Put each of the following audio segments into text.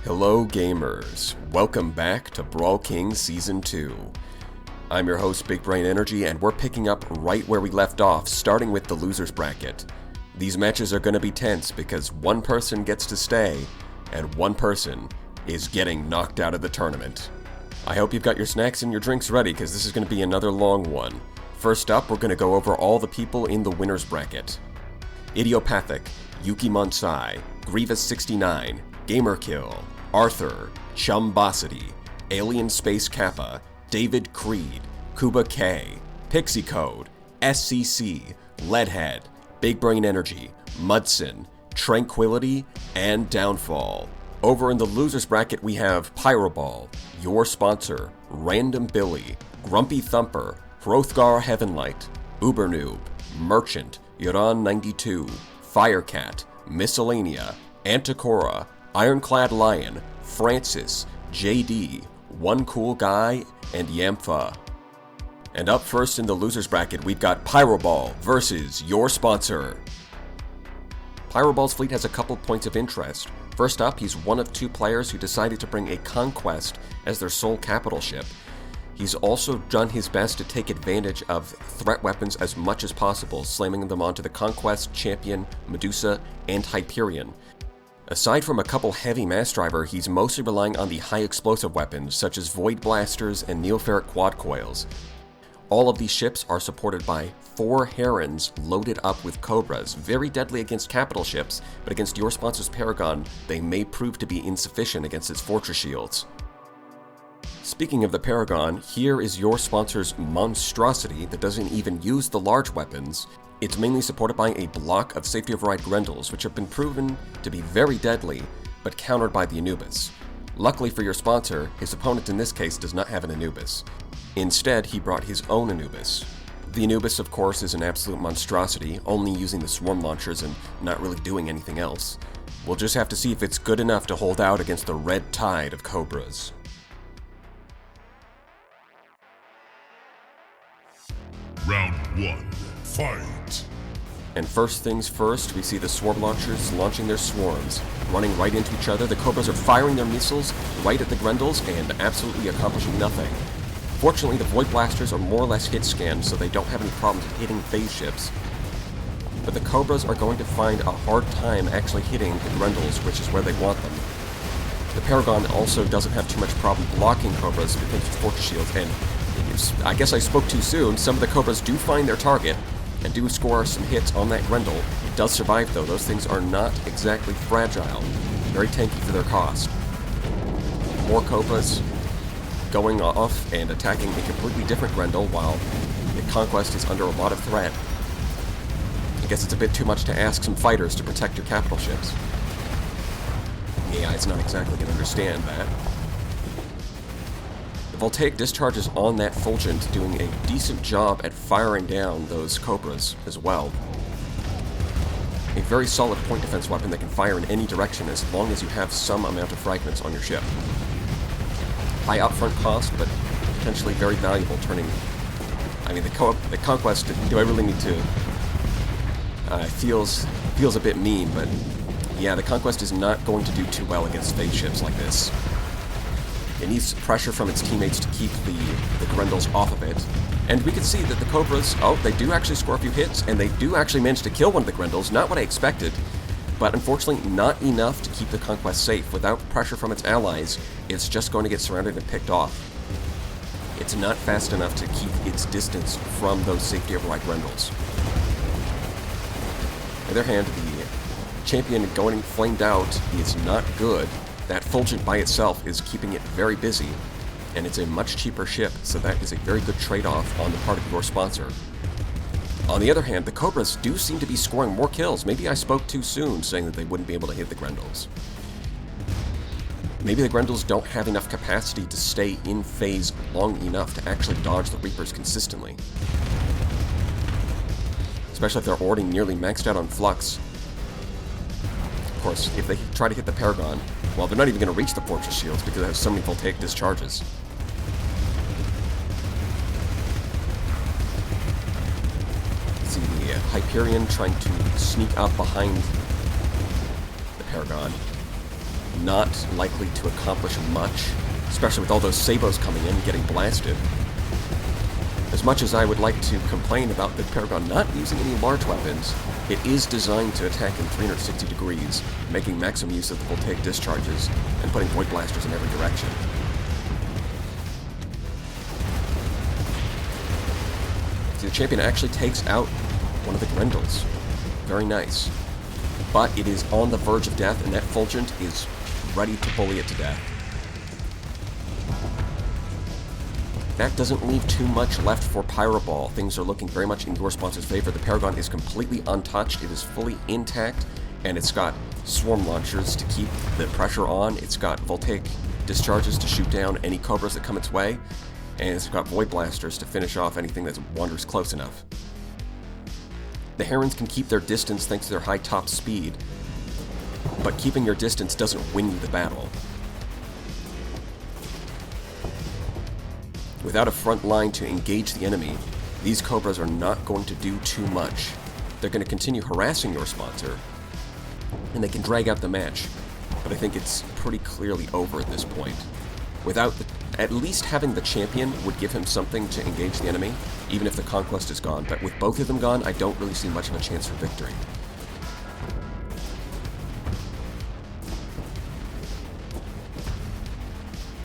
Hello gamers, welcome back to Brawl King Season 2. I'm your host Big Brain Energy and we're picking up right where we left off, starting with the losers bracket. These matches are going to be tense because one person gets to stay and one person is getting knocked out of the tournament. I hope you've got your snacks and your drinks ready because this is going to be another long one. First up, we're going to go over all the people in the winners bracket. Idiopathic, YukiMonsai, Grievous69, GAMERKILL, Arthr, Chumbosity, AlienSpaceKappa, David Creed, Kuba K, PixiCode, SCC, Leadhead, Big Brain Energy, Mudsson, Tranquility, and Downfall. Over in the losers bracket we have Pyroball, Your Sponsor, Random Billy, GrumpyThumper, Hrothgar Heavenlight, Ubernoob, Merchant, Yuran92, Firecat, Myscellanea, Antocora, IronCladLion, Francis, JD, Onecoolguy, and Ymfah. And up first in the losers bracket we've got Pyroball versus Your Sponsor. Pyroball's fleet has a couple points of interest. First up, he's one of two players who decided to bring a Conquest as their sole capital ship. He's also done his best to take advantage of threat weapons as much as possible, slamming them onto the Conquest, Champion, Medusa, and Hyperion. Aside from a couple heavy mass driver, he's mostly relying on the high explosive weapons such as Void Blasters and Neoferric Quad Coils. All of these ships are supported by 4 Herons loaded up with Cobras, very deadly against capital ships, but against Your Sponsor's Paragon, they may prove to be insufficient against its fortress shields. Speaking of the Paragon, here is Your Sponsor's monstrosity that doesn't even use the large weapons. It's mainly supported by a block of safety override Grendels, which have been proven to be very deadly, but countered by the Anubis. Luckily for Your Sponsor, his opponent in this case does not have an Anubis. Instead, he brought his own Anubis. The Anubis, of course, is an absolute monstrosity, only using the swarm launchers and not really doing anything else. We'll just have to see if it's good enough to hold out against the red tide of Cobras. Round 1, fight! And first things first, we see the swarm launchers launching their swarms. Running right into each other, the Cobras are firing their missiles right at the Grendels and absolutely accomplishing nothing. Fortunately, the Void Blasters are more or less hit scanned, so they don't have any problems hitting phase ships. But the Cobras are going to find a hard time actually hitting the Grendels, which is where they want them. The Paragon also doesn't have too much problem blocking Cobras because of fortress shields, and I guess I spoke too soon. Some of the Cobras do find their target and do score some hits on that Grendel. It does survive though. Those things are not exactly fragile. Very tanky for their cost. More Cobras going off and attacking a completely different Grendel while the Conquest is under a lot of threat. I guess it's a bit too much to ask some fighters to protect your capital ships. Yeah, it's not exactly going to understand that. Voltaic discharges on that Fulgent, doing a decent job at firing down those Cobras as well. A very solid point defense weapon that can fire in any direction as long as you have some amount of fragments on your ship. High upfront cost, but potentially very valuable, turning... I mean, the Conquest, do I really need to... feels a bit mean, but yeah, the Conquest is not going to do too well against phase ships like this. It needs pressure from its teammates to keep the Grendels off of it. And we can see that the Cobras, they do actually score a few hits, and they do actually manage to kill one of the Grendels, not what I expected, but unfortunately not enough to keep the Conquest safe. Without pressure from its allies, it's just going to get surrounded and picked off. It's not fast enough to keep its distance from those safety override Grendels. On the other hand, the Champion going flamed out is not good. That Fulgent by itself is keeping it very busy, and it's a much cheaper ship, so that is a very good trade-off on the part of Your Sponsor. On the other hand, the Cobras do seem to be scoring more kills. Maybe I spoke too soon saying that they wouldn't be able to hit the Grendels. Maybe the Grendels don't have enough capacity to stay in phase long enough to actually dodge the Reapers consistently. Especially if they're already nearly maxed out on Flux. Of course, if they try to hit the Paragon, well, they're not even going to reach the fortress shields because they have so many voltaic discharges. See the Hyperion trying to sneak up behind the Paragon. not likely to accomplish much, especially with all those sabos coming in and getting blasted. As much as I would like to complain about the Paragon not using any large weapons, it is designed to attack in 360 degrees, making maximum use of the voltaic discharges and putting void blasters in every direction. See, the champion actually takes out one of the Grendels. Very nice. But it is on the verge of death, and that Fulgent is ready to bully it to death. That doesn't leave too much left for Pyroball. Things are looking very much in your sponsor's favor. The Paragon is completely untouched. It is fully intact, and it's got swarm launchers to keep the pressure on. It's got voltaic discharges to shoot down any Cobras that come its way, and it's got void blasters to finish off anything that wanders close enough. The Herons can keep their distance thanks to their high top speed, but keeping your distance doesn't win you the battle. Without a front line to engage the enemy, these Cobras are not going to do too much. They're going to continue harassing your sponsor, and they can drag out the match, but I think it's pretty clearly over at this point. Without at least having the champion would give him something to engage the enemy, even if the conquest is gone, but with both of them gone, I don't really see much of a chance for victory.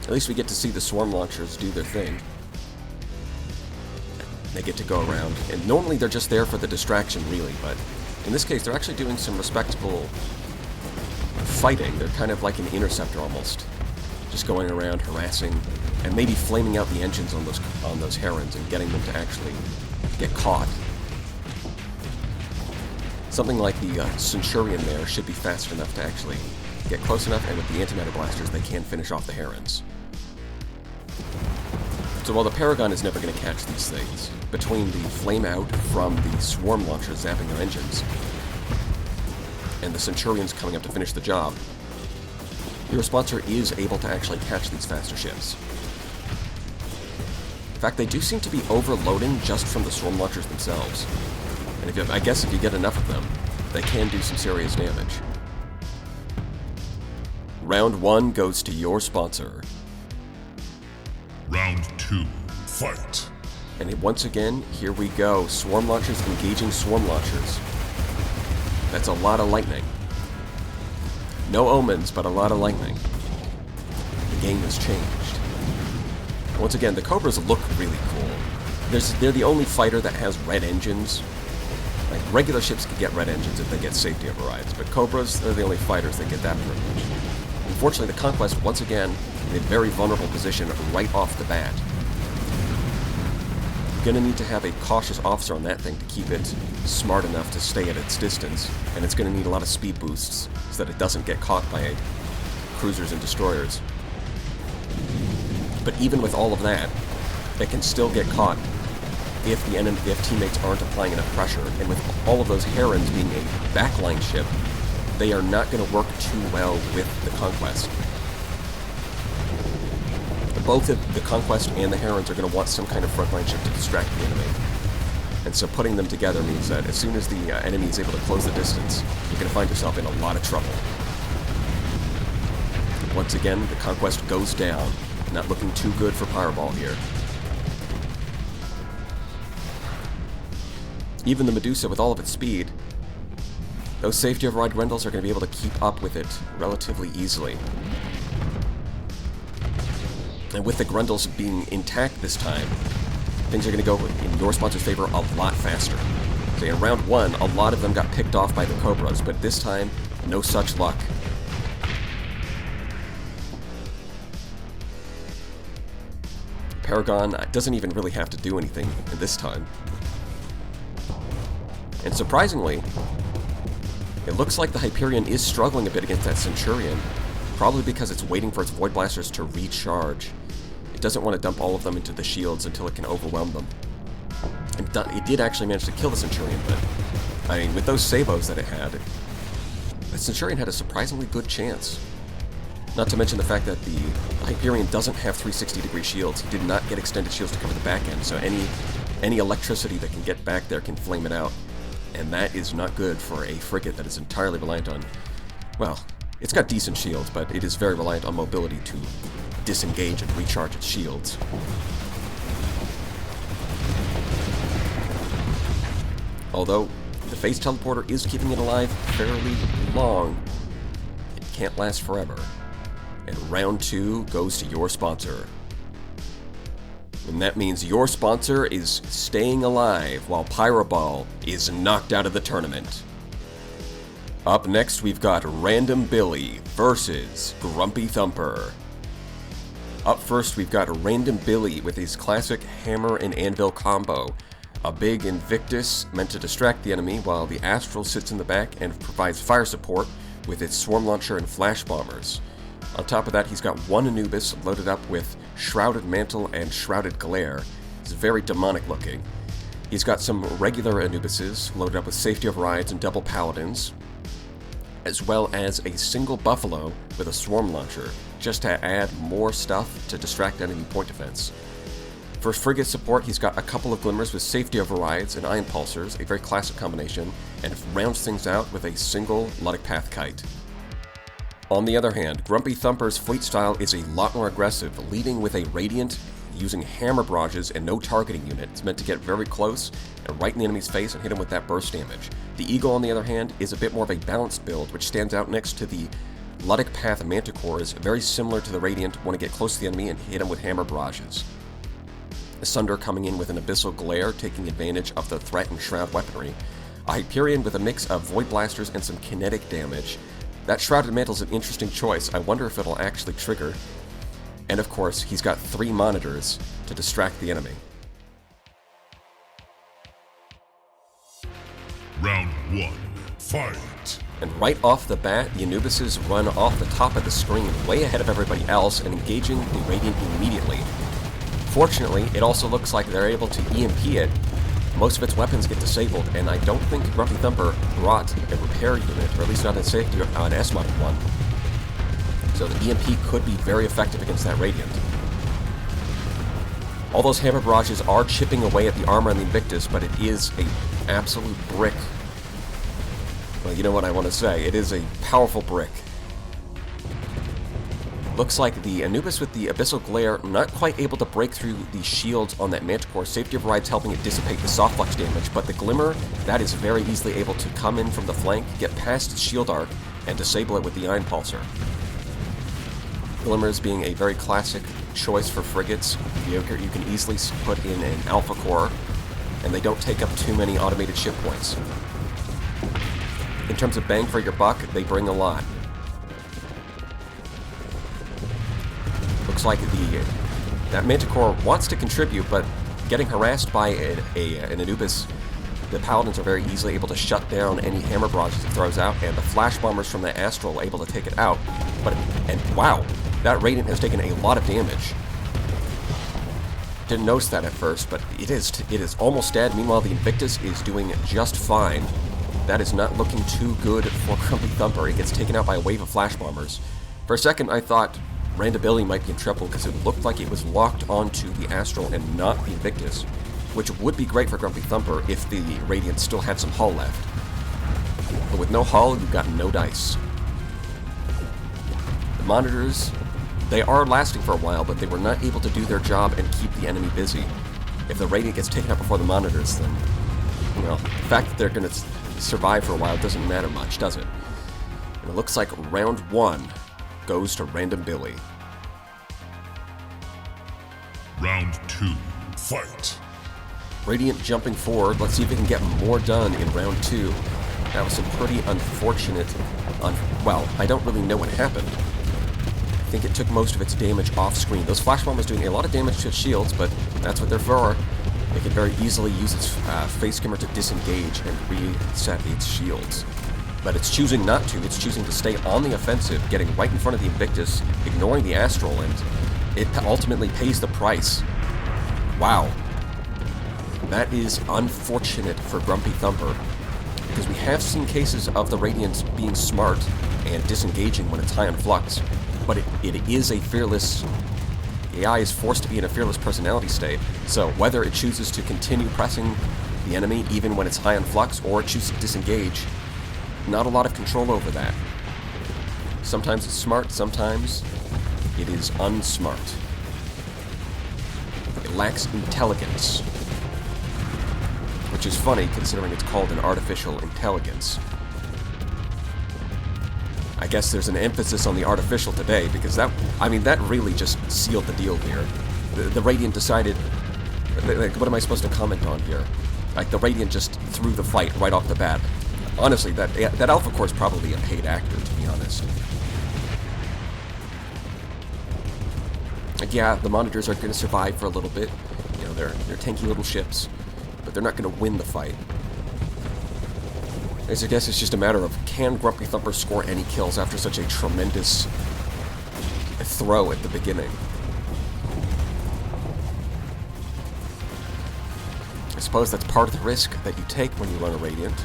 At least we get to see the swarm launchers do their thing. They get to go around, and normally they're just there for the distraction, really, but in this case they're actually doing some respectable fighting. They're kind of like an interceptor almost, just going around harassing and maybe flaming out the engines on those Herons and getting them to actually get caught. Something like the Centurion there should be fast enough to actually get close enough, and with the antimatter blasters they can finish off the Herons. So while the Paragon is never going to catch these things, between the flame out from the swarm launchers zapping their engines and the Centurions coming up to finish the job, your sponsor is able to actually catch these faster ships. In fact, they do seem to be overloading just from the swarm launchers themselves. And I guess if you get enough of them, they can do some serious damage. Round 1 goes to your sponsor. Round 2, fight. And once again, here we go. Swarm launchers engaging swarm launchers. That's a lot of lightning. No omens, but a lot of lightning. The game has changed. Once again, the Cobras look really cool. They're the only fighter that has red engines. Like, regular ships can get red engines if they get safety overrides, but Cobras, they're the only fighters that get that privilege. Unfortunately, the Conquest, once again, in a very vulnerable position right off the bat. You're going to need to have a cautious officer on that thing to keep it smart enough to stay at its distance, and it's going to need a lot of speed boosts so that it doesn't get caught by cruisers and destroyers. But even with all of that, it can still get caught if teammates aren't applying enough pressure, and with all of those Herons being a backline ship, they are not going to work too well with the Conquest. Both the Conquest and the Herons are going to want some kind of frontline ship to distract the enemy. And so putting them together means that as soon as the enemy is able to close the distance, you're going to find yourself in a lot of trouble. Once again, the Conquest goes down. Not looking too good for Pyroball here. Even the Medusa, with all of its speed, those safety override Grendels are going to be able to keep up with it relatively easily. And with the Grendels being intact this time, things are going to go in your sponsor's favor a lot faster. So in round 1, a lot of them got picked off by the Cobras, but this time, no such luck. Paragon doesn't even really have to do anything this time. And surprisingly, it looks like the Hyperion is struggling a bit against that Centurion, probably because it's waiting for its Void Blasters to recharge. It doesn't want to dump all of them into the shields until it can overwhelm them. And it did actually manage to kill the Centurion, but, I mean, with those sabos that it had, the Centurion had a surprisingly good chance. Not to mention the fact that the Hyperion doesn't have 360-degree shields. He did not get extended shields to cover the back end, so any electricity that can get back there can flame it out. And that is not good for a frigate that is entirely reliant on, well, It's got decent shields, but it is very reliant on mobility to disengage and recharge its shields. Although the phase teleporter is keeping it alive fairly long, it can't last forever. And round 2 goes to your sponsor. And that means your sponsor is staying alive while Pyroball is knocked out of the tournament. Up next, we've got Random Billy versus GrumpyThumper. Up first, we've got Random Billy with his classic hammer and anvil combo. A big Invictus meant to distract the enemy, while the Astral sits in the back and provides fire support with its swarm launcher and flash bombers. On top of that, he's got one Anubis loaded up with Shrouded Mantle and Shrouded Glare. It's very demonic looking. He's got some regular Anubises loaded up with Safety Overrides and Double Paladins, as well as a single Buffalo with a Swarm Launcher, just to add more stuff to distract enemy point defense. For frigate support, he's got a couple of Glimmers with Safety Overrides and Ion Pulsers, a very classic combination, and rounds things out with a single Luddic Path Kite. On the other hand, GrumpyThumper's fleet style is a lot more aggressive, leading with a Radiant using hammer barrages and no targeting unit. It's meant to get very close and right in the enemy's face and hit him with that burst damage. The Eagle, on the other hand, is a bit more of a balanced build, which stands out next to the Luddic Path Manticores, very similar to the Radiant when to get close to the enemy and hit him with hammer barrages. Sunder coming in with an Abyssal Glare, taking advantage of the Threat and Shroud weaponry. A Hyperion with a mix of Void Blasters and some kinetic damage. That Shrouded Mantle is an interesting choice. I wonder if it'll actually trigger. And of course, he's got 3 monitors to distract the enemy. Round 1, fight! And right off the bat, the Anubises run off the top of the screen, way ahead of everybody else, and engaging the Radiant immediately. Fortunately, it also looks like they're able to EMP it. Most of its weapons get disabled, and I don't think GrumpyThumper brought a repair unit, or at least not a safety or an S-modded one. So the EMP could be very effective against that Radiant. All those hammer barrages are chipping away at the armor on the Invictus, but it is an absolute brick. Well, you know what I want to say. It is a powerful brick. Looks like the Anubis with the Abyssal Glare not quite able to break through the shields on that Manticore. Safety Override's helping it dissipate the soft flux damage, but the Glimmer, that is very easily able to come in from the flank, get past its shield arc, and disable it with the Ion Pulsar. Glimmers being a very classic choice for frigates. You can easily put in an Alpha Core, and they don't take up too many automated ship points. In terms of bang for your buck, they bring a lot. Looks like that Manticore wants to contribute, but getting harassed by an Anubis, the Paladins are very easily able to shut down any hammer barrages it throws out, and the Flash Bombers from the Astral are able to take it out. And wow, that Radiant has taken a lot of damage. Didn't notice that at first, but it is almost dead. Meanwhile, the Invictus is doing just fine. That is not looking too good for GrumpyThumper. It gets taken out by a wave of Flash Bombers. For a second, I thought Randability might be in trouble because it looked like it was locked onto the Astral and not the Invictus, which would be great for GrumpyThumper if the Radiant still had some hull left. But with no hull, you've got no dice. The monitors, they are lasting for a while, but they were not able to do their job and keep the enemy busy. If the Radiant gets taken out before the monitors, then, well, the fact that they're going to survive for a while doesn't matter much, does it? And it looks like round 1 goes to Random Billy. Round 2, fight! Radiant jumping forward. Let's see if we can get more done in round 2. That was some pretty unfortunate... well, I don't really know what happened. I think it took most of its damage off screen. Those Flash Bombers doing a lot of damage to its shields, but that's what they're for. It can very easily use its face skimmer to disengage and reset its shields. But it's choosing not to. It's choosing to stay on the offensive, getting right in front of the Invictus, ignoring the Astral, and it ultimately pays the price. Wow. That is unfortunate for GrumpyThumper, because we have seen cases of the Radiant being smart and disengaging when it's high on flux, but it is a fearless... AI is forced to be in a fearless personality state, so whether it chooses to continue pressing the enemy even when it's high on flux, or it chooses to disengage, not a lot of control over that. Sometimes it's smart, sometimes it is unsmart. It lacks intelligence. Which is funny, considering it's called an artificial intelligence. I guess there's an emphasis on the artificial today, because that really just sealed the deal here. The Radiant decided, like, what am I supposed to comment on here? Like, the Radiant just threw the fight right off the bat. Honestly, that Alpha Core is probably a paid actor, to be honest. Like, yeah, the monitors are going to survive for a little bit. You know, they're tanky little ships, but they're not going to win the fight. I guess it's just a matter of, can GrumpyThumper score any kills after such a tremendous throw at the beginning? I suppose that's part of the risk that you take when you run a Radiant.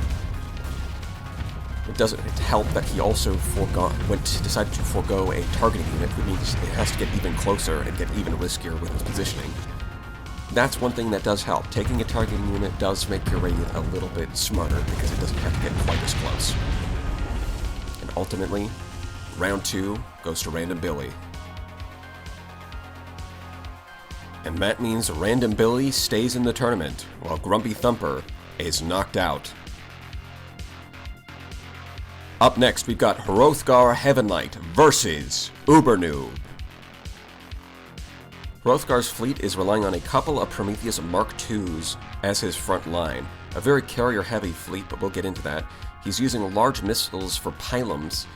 It doesn't help that he also decided to forego a targeting unit, which means it has to get even closer and get even riskier with its positioning. That's one thing that does help. Taking a targeting unit does make your Radiant a little bit smarter because it doesn't have to get quite as close. And ultimately, round 2 goes to Random Billy. And that means Random Billy stays in the tournament, while GrumpyThumper is knocked out. Up next, we've got Hrothgar Heavenlight versus Ubernoob. Hrothgar's fleet is relying on a couple of Prometheus Mark IIs as his front line. A very carrier-heavy fleet, but we'll get into that. He's using large missiles for pylons.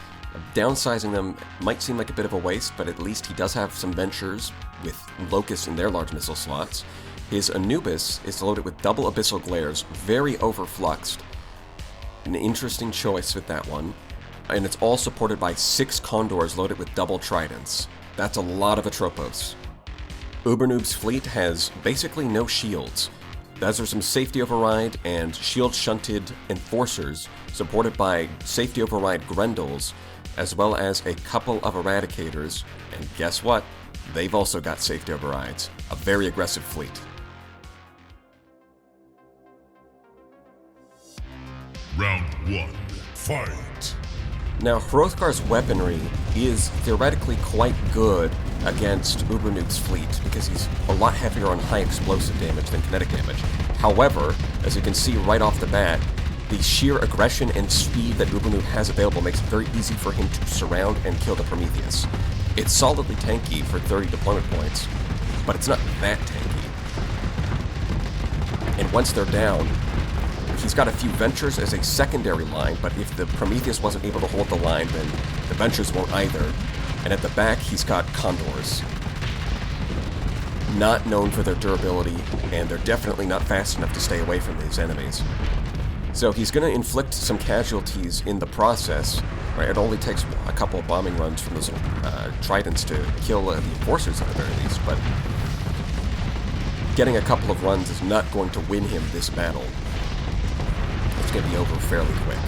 Downsizing them might seem like a bit of a waste, but at least he does have some ventures with Locusts in their large missile slots. His Anubis is loaded with double abyssal glares, very overfluxed. An interesting choice with that one. And it's all supported by 6 Condors loaded with double Tridents. That's a lot of Atropos. Ubernoob's fleet has basically no shields. Those are some safety override and shield shunted enforcers supported by safety override Grendels, as well as a couple of eradicators, and guess what? They've also got safety overrides. A very aggressive fleet. Round 1, fight! Now, Hrothgar's weaponry is theoretically quite good against Ubernoob's fleet, because he's a lot heavier on high explosive damage than kinetic damage. However, as you can see right off the bat, the sheer aggression and speed that Ubernoob has available makes it very easy for him to surround and kill the Prometheus. It's solidly tanky for 30 deployment points, but it's not that tanky. And once they're down, he's got a few Ventures as a secondary line, but if the Prometheus wasn't able to hold the line, then the Ventures won't either. And at the back, he's got Condors. Not known for their durability, and they're definitely not fast enough to stay away from his enemies. So he's going to inflict some casualties in the process. Right? It only takes a couple of bombing runs from those Tridents to kill the Enforcers at the very least, but getting a couple of runs is not going to win him this battle. It's going to be over fairly quick.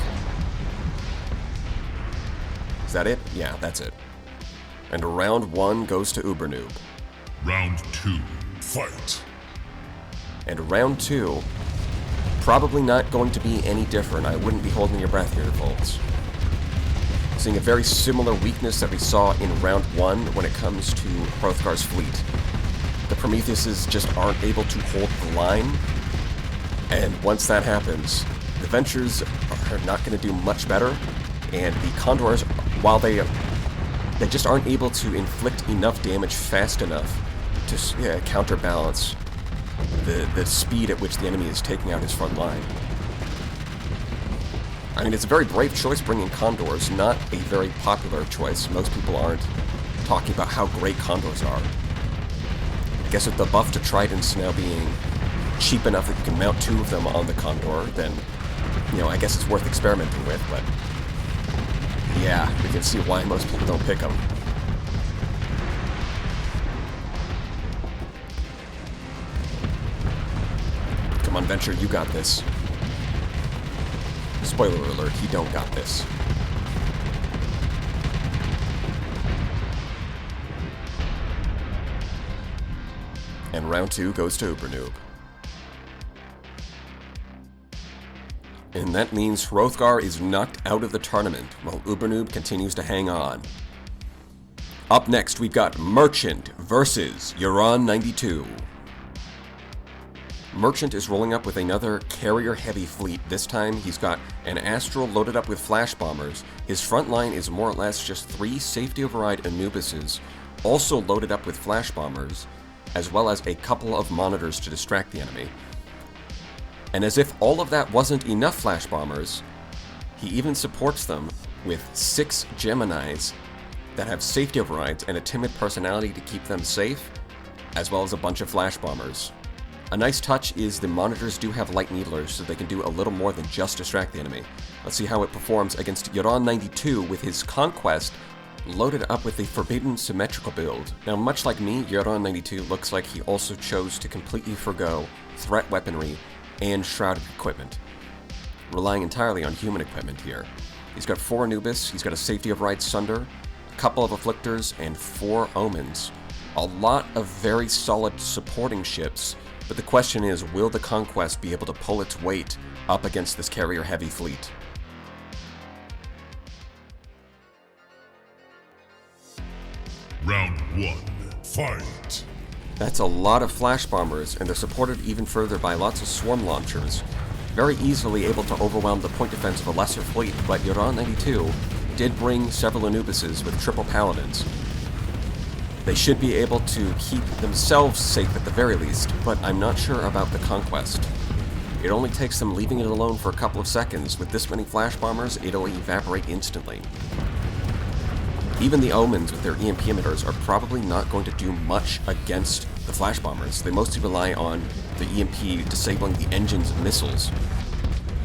Is that it? Yeah, that's it. And round 1 goes to Ubernoob. Round 2, fight! And round 2, probably not going to be any different. I wouldn't be holding your breath here, folks. Seeing a very similar weakness that we saw in round 1 when it comes to Hrothgar's fleet. The Prometheuses just aren't able to hold the line, and once that happens, the Ventures are not going to do much better, and the Condors, while they just aren't able to inflict enough damage fast enough to counterbalance the speed at which the enemy is taking out his front line. I mean, it's a very brave choice bringing Condors, not a very popular choice. Most people aren't talking about how great Condors are. I guess with the buff to Tridents now being cheap enough that you can mount 2 of them on the Condor, then, you know, I guess it's worth experimenting with, but yeah, we can see why most people don't pick them. Come on, Venture, you got this. Spoiler alert, he don't got this. And round 2 goes to Ubernoob. And that means Hrothgar is knocked out of the tournament, while Ubernoob continues to hang on. Up next, we've got Merchant versus Uran-92. Merchant is rolling up with another carrier-heavy fleet. This time, he's got an Astral loaded up with flash bombers. His front line is more or less just 3 safety override Anubises, also loaded up with flash bombers, as well as a couple of monitors to distract the enemy. And as if all of that wasn't enough flash bombers, he even supports them with 6 Geminis that have safety overrides and a timid personality to keep them safe, as well as a bunch of flash bombers. A nice touch is the monitors do have light needlers, so they can do a little more than just distract the enemy. Let's see how it performs against Uran-92 with his Conquest loaded up with the Forbidden Symmetrical build. Now, much like me, Uran-92 looks like he also chose to completely forgo threat weaponry and shrouded equipment, relying entirely on human equipment here. He's got 4 Anubis, he's got a safety override Sunder, a couple of Afflictors, and 4 Omens. A lot of very solid supporting ships, but the question is, will the Conquest be able to pull its weight up against this carrier-heavy fleet? Round 1, fight! That's a lot of flash bombers, and they're supported even further by lots of swarm launchers. Very easily able to overwhelm the point defense of a lesser fleet, but Uran-92 did bring several Anubises with triple Paladins. They should be able to keep themselves safe at the very least, but I'm not sure about the Conquest. It only takes them leaving it alone for a couple of seconds. With this many flash bombers, it'll evaporate instantly. Even the Omens with their EMP emitters are probably not going to do much against the flash bombers. They mostly rely on the EMP disabling the engine's missiles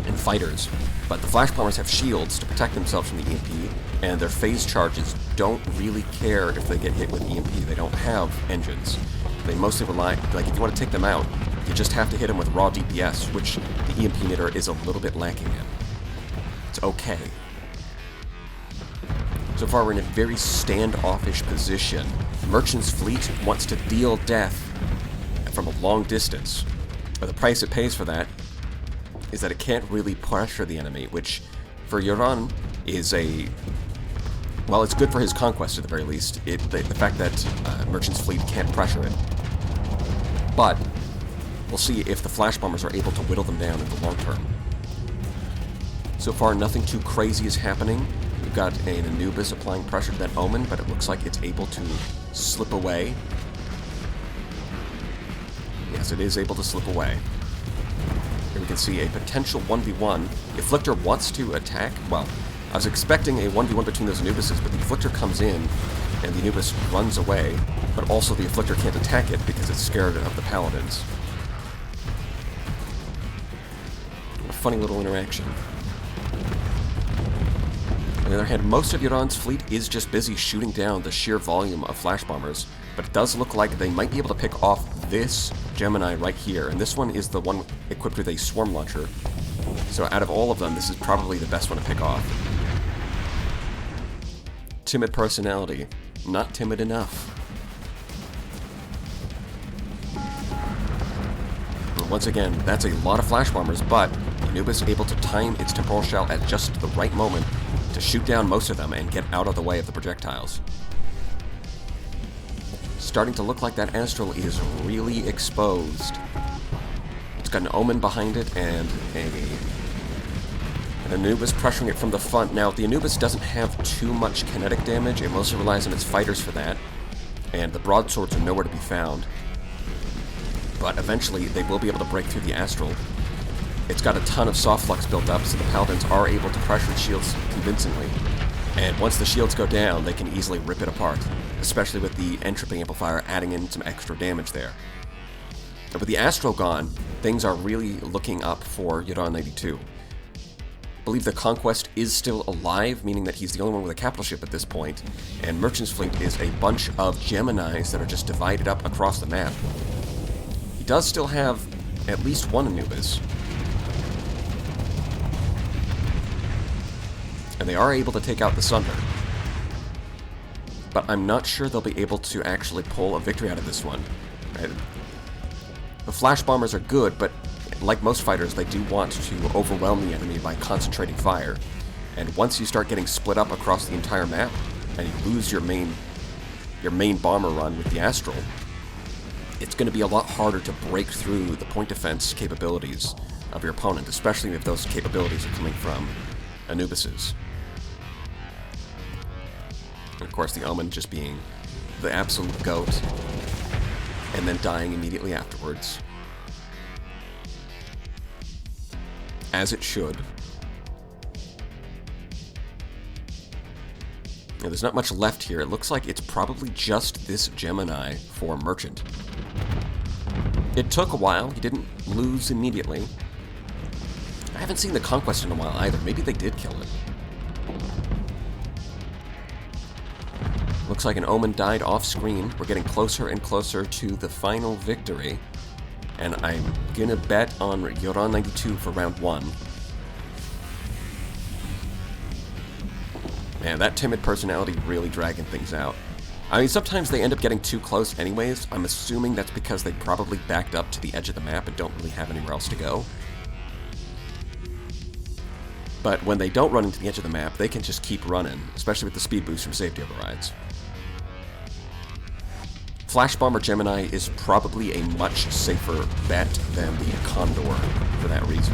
and fighters. But the flash bombers have shields to protect themselves from the EMP, and their phase charges don't really care if they get hit with EMP. They don't have engines. They mostly rely, like if you want to take them out, you just have to hit them with raw DPS, which the EMP emitter is a little bit lacking in. It's okay. So far we're in a very standoffish position. Merchant's fleet wants to deal death from a long distance, but the price it pays for that is that it can't really pressure the enemy, which for Uran is a... well, it's good for his Conquest at the very least, the fact that Merchant's fleet can't pressure it. But we'll see if the flash bombers are able to whittle them down in the long term. So far nothing too crazy is happening. We've got an Anubis applying pressure to that Omen, but it looks like it's able to slip away. Yes, it is able to slip away. Here we can see a potential 1v1. The Afflictor wants to attack. Well, I was expecting a 1v1 between those Anubises, but the Afflictor comes in, and the Anubis runs away, but also the Afflictor can't attack it because it's scared of the Paladins. A funny little interaction. On the other hand, most of Uran's fleet is just busy shooting down the sheer volume of flash bombers, but it does look like they might be able to pick off this Gemini right here, and this one is the one equipped with a swarm launcher. So out of all of them, this is probably the best one to pick off. Timid personality. Not timid enough. And once again, that's a lot of flash bombers, but Anubis able to time its temporal shell at just the right moment to shoot down most of them and get out of the way of the projectiles. Starting to look like that Astral is really exposed. It's got an Omen behind it and an Anubis pressuring it from the front. Now, the Anubis doesn't have too much kinetic damage. It mostly relies on its fighters for that, and the broadswords are nowhere to be found. But eventually, they will be able to break through the Astral. It's got a ton of soft flux built up, so the Paladins are able to pressure its shields convincingly. And once the shields go down, they can easily rip it apart, especially with the Entropy Amplifier adding in some extra damage there. But with the Astral gone, things are really looking up for Uran-92. I believe the Conquest is still alive, meaning that he's the only one with a capital ship at this point, and Merchant's fleet is a bunch of Geminis that are just divided up across the map. He does still have at least one Anubis, and they are able to take out the Sunder. But I'm not sure they'll be able to actually pull a victory out of this one. Right? The flash bombers are good, but like most fighters, they do want to overwhelm the enemy by concentrating fire. And once you start getting split up across the entire map, and you lose your main bomber run with the Astral, it's going to be a lot harder to break through the point defense capabilities of your opponent, especially if those capabilities are coming from Anubises. And of course, the Omen just being the absolute goat, and then dying immediately afterwards. As it should. Now, there's not much left here. It looks like it's probably just this Gemini for Merchant. It took a while. He didn't lose immediately. I haven't seen the Conquest in a while either. Maybe they did kill it. Looks like an Omen died off screen. We're getting closer and closer to the final victory. And I'm gonna bet on Yoran 92 for round 1. Man, that timid personality really dragging things out. I mean, sometimes they end up getting too close anyways. I'm assuming that's because they probably backed up to the edge of the map and don't really have anywhere else to go. But when they don't run into the edge of the map, they can just keep running, especially with the speed boost from safety overrides. Flash Bomber Gemini is probably a much safer bet than the Condor for that reason.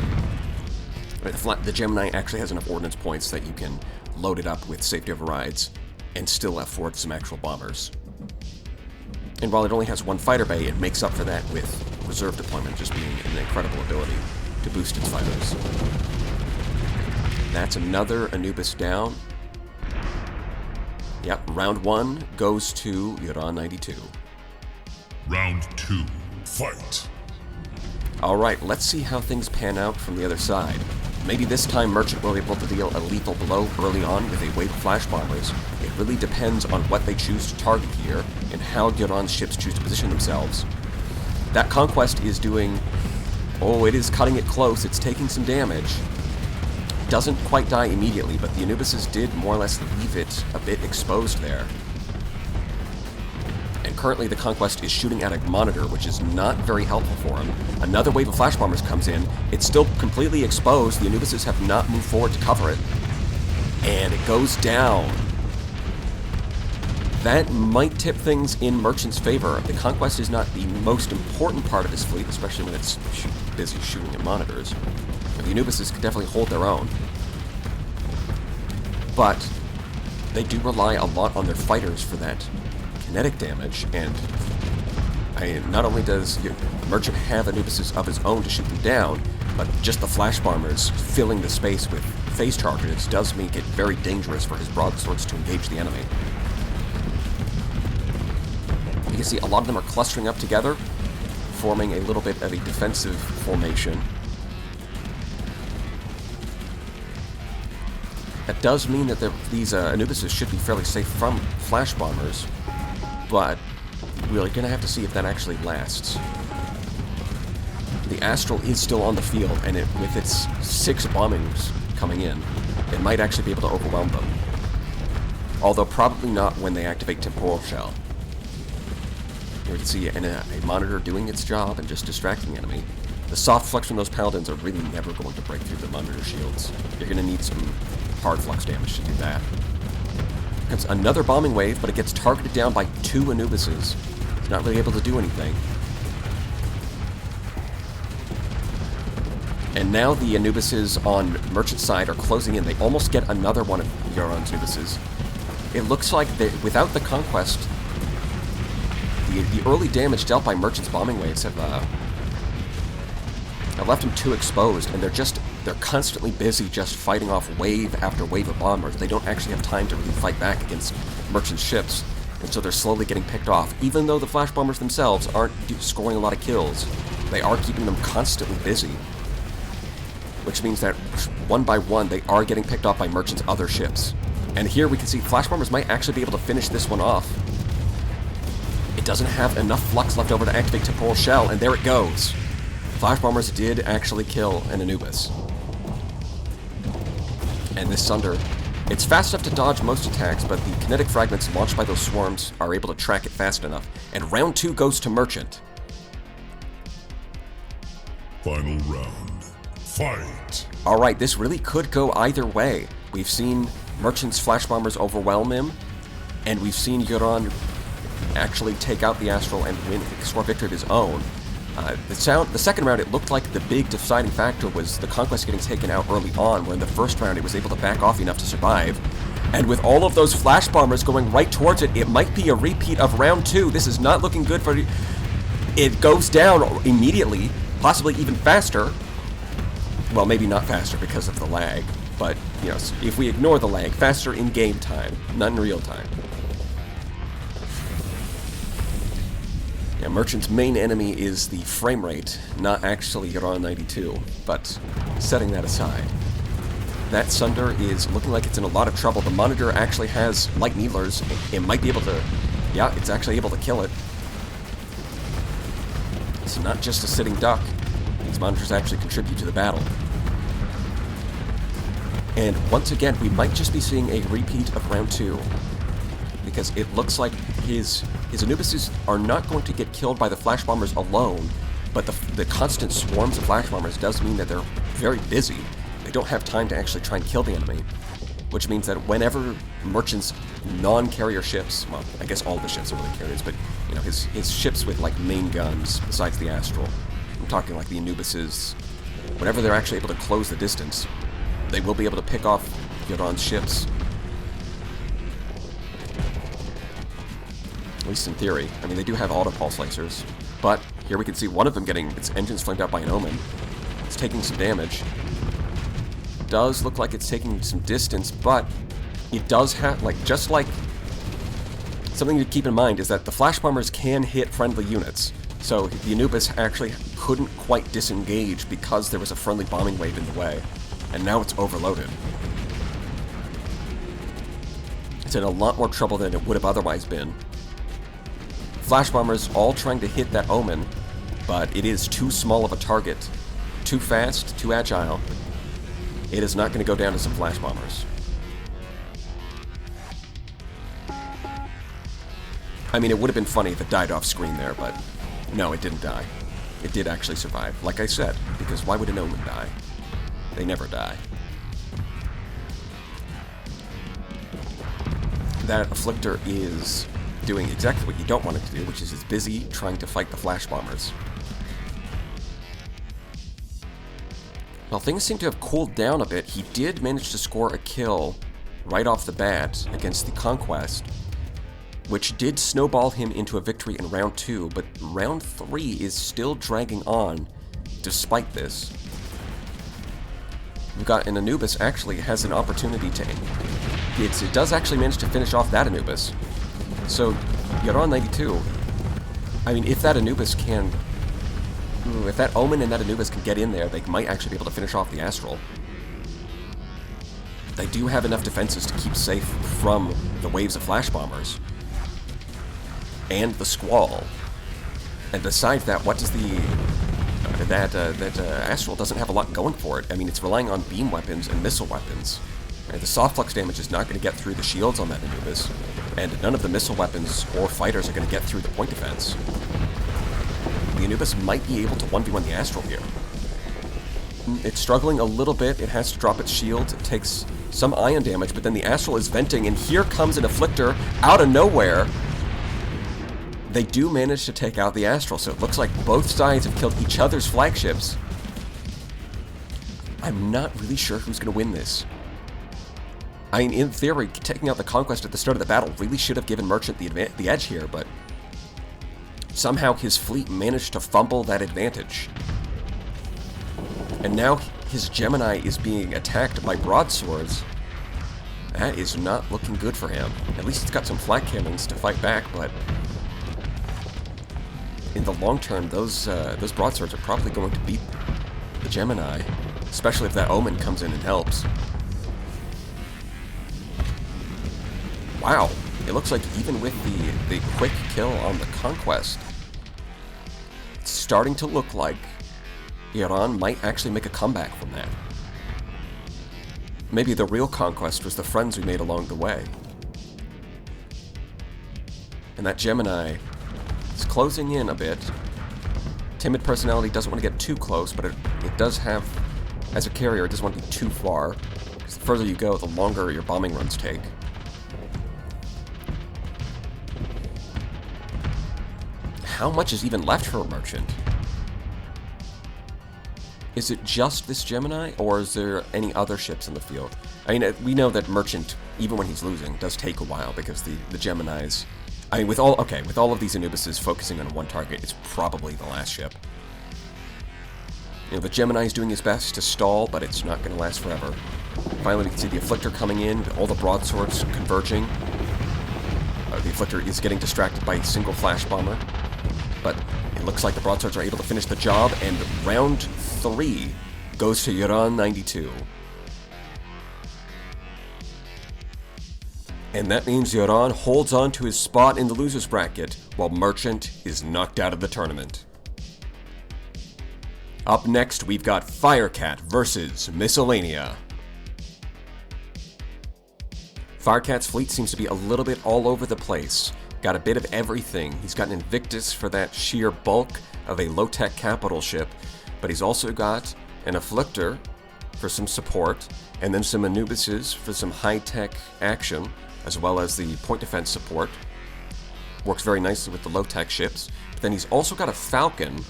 The Gemini actually has enough ordnance points that you can load it up with safety overrides and still afford some actual bombers. And while it only has one fighter bay, it makes up for that with reserve deployment just being an incredible ability to boost its fighters. That's another Anubis down. Yep, round 1 goes to Yoran 92. Round 2, fight. Alright, let's see how things pan out from the other side. Maybe this time Merchant will be able to deal a lethal blow early on with a wave of flash bombers. It really depends on what they choose to target here, and how Yoran's ships choose to position themselves. That Conquest is doing... oh, it is cutting it close, it's taking some damage. Doesn't quite die immediately, but the Anubises did more or less leave it a bit exposed there. And currently the Conquest is shooting at a monitor, which is not very helpful for him. Another wave of flash bombers comes in. It's still completely exposed. The Anubises have not moved forward to cover it. And it goes down. That might tip things in Merchant's favor. The Conquest is not the most important part of his fleet, especially when it's busy shooting at monitors. The Anubises can definitely hold their own. But they do rely a lot on their fighters for that kinetic damage, and not only does Merchant have Anubises of his own to shoot them down, but just the flash bombers filling the space with phase charges does make it very dangerous for his broadswords to engage the enemy. You can see a lot of them are clustering up together, forming a little bit of a defensive formation. That does mean that these Anubises should be fairly safe from flash bombers, but we're going to have to see if that actually lasts. The Astral is still on the field, and with its 6 bombings coming in, it might actually be able to overwhelm them. Although probably not when they activate Temporal Shell. Here we can see a monitor doing its job and just distracting the enemy. The soft flux from those Paladins are really never going to break through the monitor shields. You're going to need some hard flux damage to do that. Here comes another bombing wave, but it gets targeted down by 2 Anubises. It's not really able to do anything. And now the Anubises on Merchant's side are closing in. They almost get another one of Yoran's Anubises. It looks like without the Conquest, the early damage dealt by Merchant's bombing waves have left them too exposed, and they're constantly busy just fighting off wave after wave of bombers. They don't actually have time to really fight back against Merchant's ships, and so they're slowly getting picked off. Even though the flash bombers themselves aren't scoring a lot of kills, they are keeping them constantly busy, which means that one by one they are getting picked off by Merchant's other ships. And here we can see flash bombers might actually be able to finish this one off. It doesn't have enough flux left over to activate Temporal Shell, and there it goes. Flash bombers did actually kill an Anubis. And this Sunder, it's fast enough to dodge most attacks, but the kinetic fragments launched by those swarms are able to track it fast enough. And round 2 goes to Merchant. Final round. Fight! Alright, this really could go either way. We've seen Merchant's flash bombers overwhelm him, and we've seen Euron actually take out the Astral and score victory of his own. The second round, it looked like the big deciding factor was the Conquest getting taken out early on, where in the first round it was able to back off enough to survive. And with all of those flash bombers going right towards it, it might be a repeat of round 2. This is not looking good for it. It goes down immediately, possibly even faster. Well, maybe not faster because of the lag, but, you know, if we ignore the lag, faster in game time, not in real time. Yeah, Merchant's main enemy is the frame rate, not actually Euron 92, but setting that aside. That Sunder is looking like it's in a lot of trouble. The monitor actually has light needlers. It might be able to, yeah, it's actually able to kill it. It's not just a sitting duck. These monitors actually contribute to the battle. And once again, we might just be seeing a repeat of round 2, because it looks like his Anubises are not going to get killed by the flash bombers alone, but the constant swarms of flash bombers does mean that they're very busy. They don't have time to actually try and kill the enemy, which means that whenever Merchant's non-carrier ships, well, I guess all the ships are really carriers, but you know, his ships with like main guns besides the Astral, I'm talking like the Anubises, whenever they're actually able to close the distance, they will be able to pick off Euron's ships. At least in theory. I mean, they do have auto-pulse lasers, but here we can see one of them getting its engines flamed out by an Omen. It's taking some damage. Does look like it's taking some distance, but it does have, like, just like... Something to keep in mind is that the flash bombers can hit friendly units, so the Anubis actually couldn't quite disengage because there was a friendly bombing wave in the way, and now it's overloaded. It's in a lot more trouble than it would have otherwise been. Flash bombers all trying to hit that Omen, but it is too small of a target. Too fast, too agile. It is not going to go down to some flash bombers. I mean, it would have been funny if it died off screen there, but no, it didn't die. It did actually survive, like I said, because why would an Omen die? They never die. That Afflictor is doing exactly what you don't want it to do, which is it's busy trying to fight the flash bombers. Well, things seem to have cooled down a bit. He did manage to score a kill right off the bat against the Conquest, which did snowball him into a victory in round 2, but round 3 is still dragging on despite this. We've got an Anubis actually has an opportunity to... It does actually manage to finish off that Anubis. So, Euron 92, I mean, if that Anubis can... If that Omen and that Anubis can get in there, they might actually be able to finish off the Astral. They do have enough defenses to keep safe from the waves of flash bombers. And the Squall. And besides that, what does the... That Astral doesn't have a lot going for it. I mean, it's relying on beam weapons and missile weapons. And the soft flux damage is not going to get through the shields on that Anubis, and none of the missile weapons or fighters are going to get through the point defense. The Anubis might be able to 1v1 the Astral here. It's struggling a little bit, it has to drop its shield, it takes some ion damage, but then the Astral is venting, and here comes an Afflictor out of nowhere. They do manage to take out the Astral, so it looks like both sides have killed each other's flagships. I'm not really sure who's going to win this. I mean, in theory, taking out the Conquest at the start of the battle really should have given Merchant the edge here, but somehow his fleet managed to fumble that advantage. And now his Gemini is being attacked by broadswords. That is not looking good for him. At least it's got some flak cannons to fight back, but in the long term, those broadswords are probably going to beat the Gemini, especially if that Omen comes in and helps. Wow, it looks like even with the quick kill on the Conquest, it's starting to look like Euron might actually make a comeback from that. Maybe the real conquest was the friends we made along the way. And that Gemini is closing in a bit. Timid personality doesn't want to get too close, but it does have, as a carrier, it doesn't want to be too far. Because the further you go, the longer your bombing runs take. How much is even left for a merchant? Is it just this Gemini, or is there any other ships in the field? I mean, we know that merchant, even when he's losing, does take a while because the Geminis... I mean, with all of these Anubises focusing on one target, it's probably the last ship. You know, the Gemini's doing his best to stall, but it's not going to last forever. Finally, we can see the Afflictor coming in, all the broadswords converging. The Afflictor is getting distracted by a single flash bomber, but it looks like the broadswords are able to finish the job, and round 3 goes to Yuran 92. And that means Yuran holds on to his spot in the losers bracket, while Merchant is knocked out of the tournament. Up next, we've got Firecat versus Myscellanea. Firecat's fleet seems to be a little bit all over the place. Got a bit of everything. He's got an Invictus for that sheer bulk of a low-tech capital ship, but he's also got an Afflictor for some support, and then some Anubises for some high-tech action, as well as the point defense support. Works very nicely with the low-tech ships. But then he's also got a Falcon,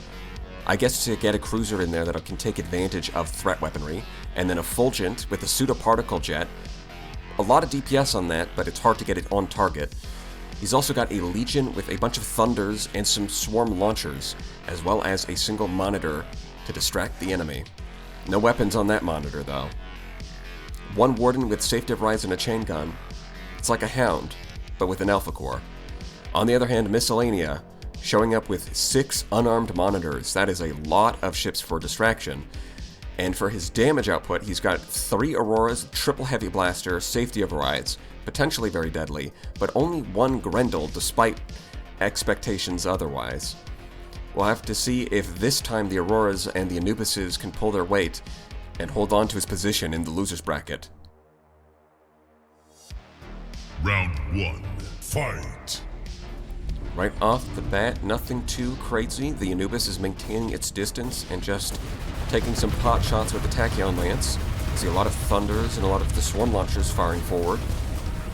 I guess to get a cruiser in there that can take advantage of threat weaponry, and then a Fulgent with a pseudo-particle jet. A lot of DPS on that, but it's hard to get it on target. He's also got a Legion with a bunch of Thunders and some Swarm launchers, as well as a single monitor to distract the enemy. No weapons on that monitor, though. One Warden with Safety of Rise and a chain gun. It's like a Hound, but with an Alpha Core. On the other hand, Myscellanea, showing up with 6 unarmed monitors. That is a lot of ships for distraction. And for his damage output, he's got 3 Auroras, triple heavy blaster, Safety of Rise, potentially very deadly, but only 1 Grendel despite expectations otherwise. We'll have to see if this time the Auroras and the Anubises can pull their weight and hold on to his position in the losers bracket. Round 1, fight! Right off the bat, nothing too crazy. The Anubis is maintaining its distance and just taking some pot shots with the Tachyon Lance. You see a lot of Thunders and a lot of the Swarm Launchers firing forward.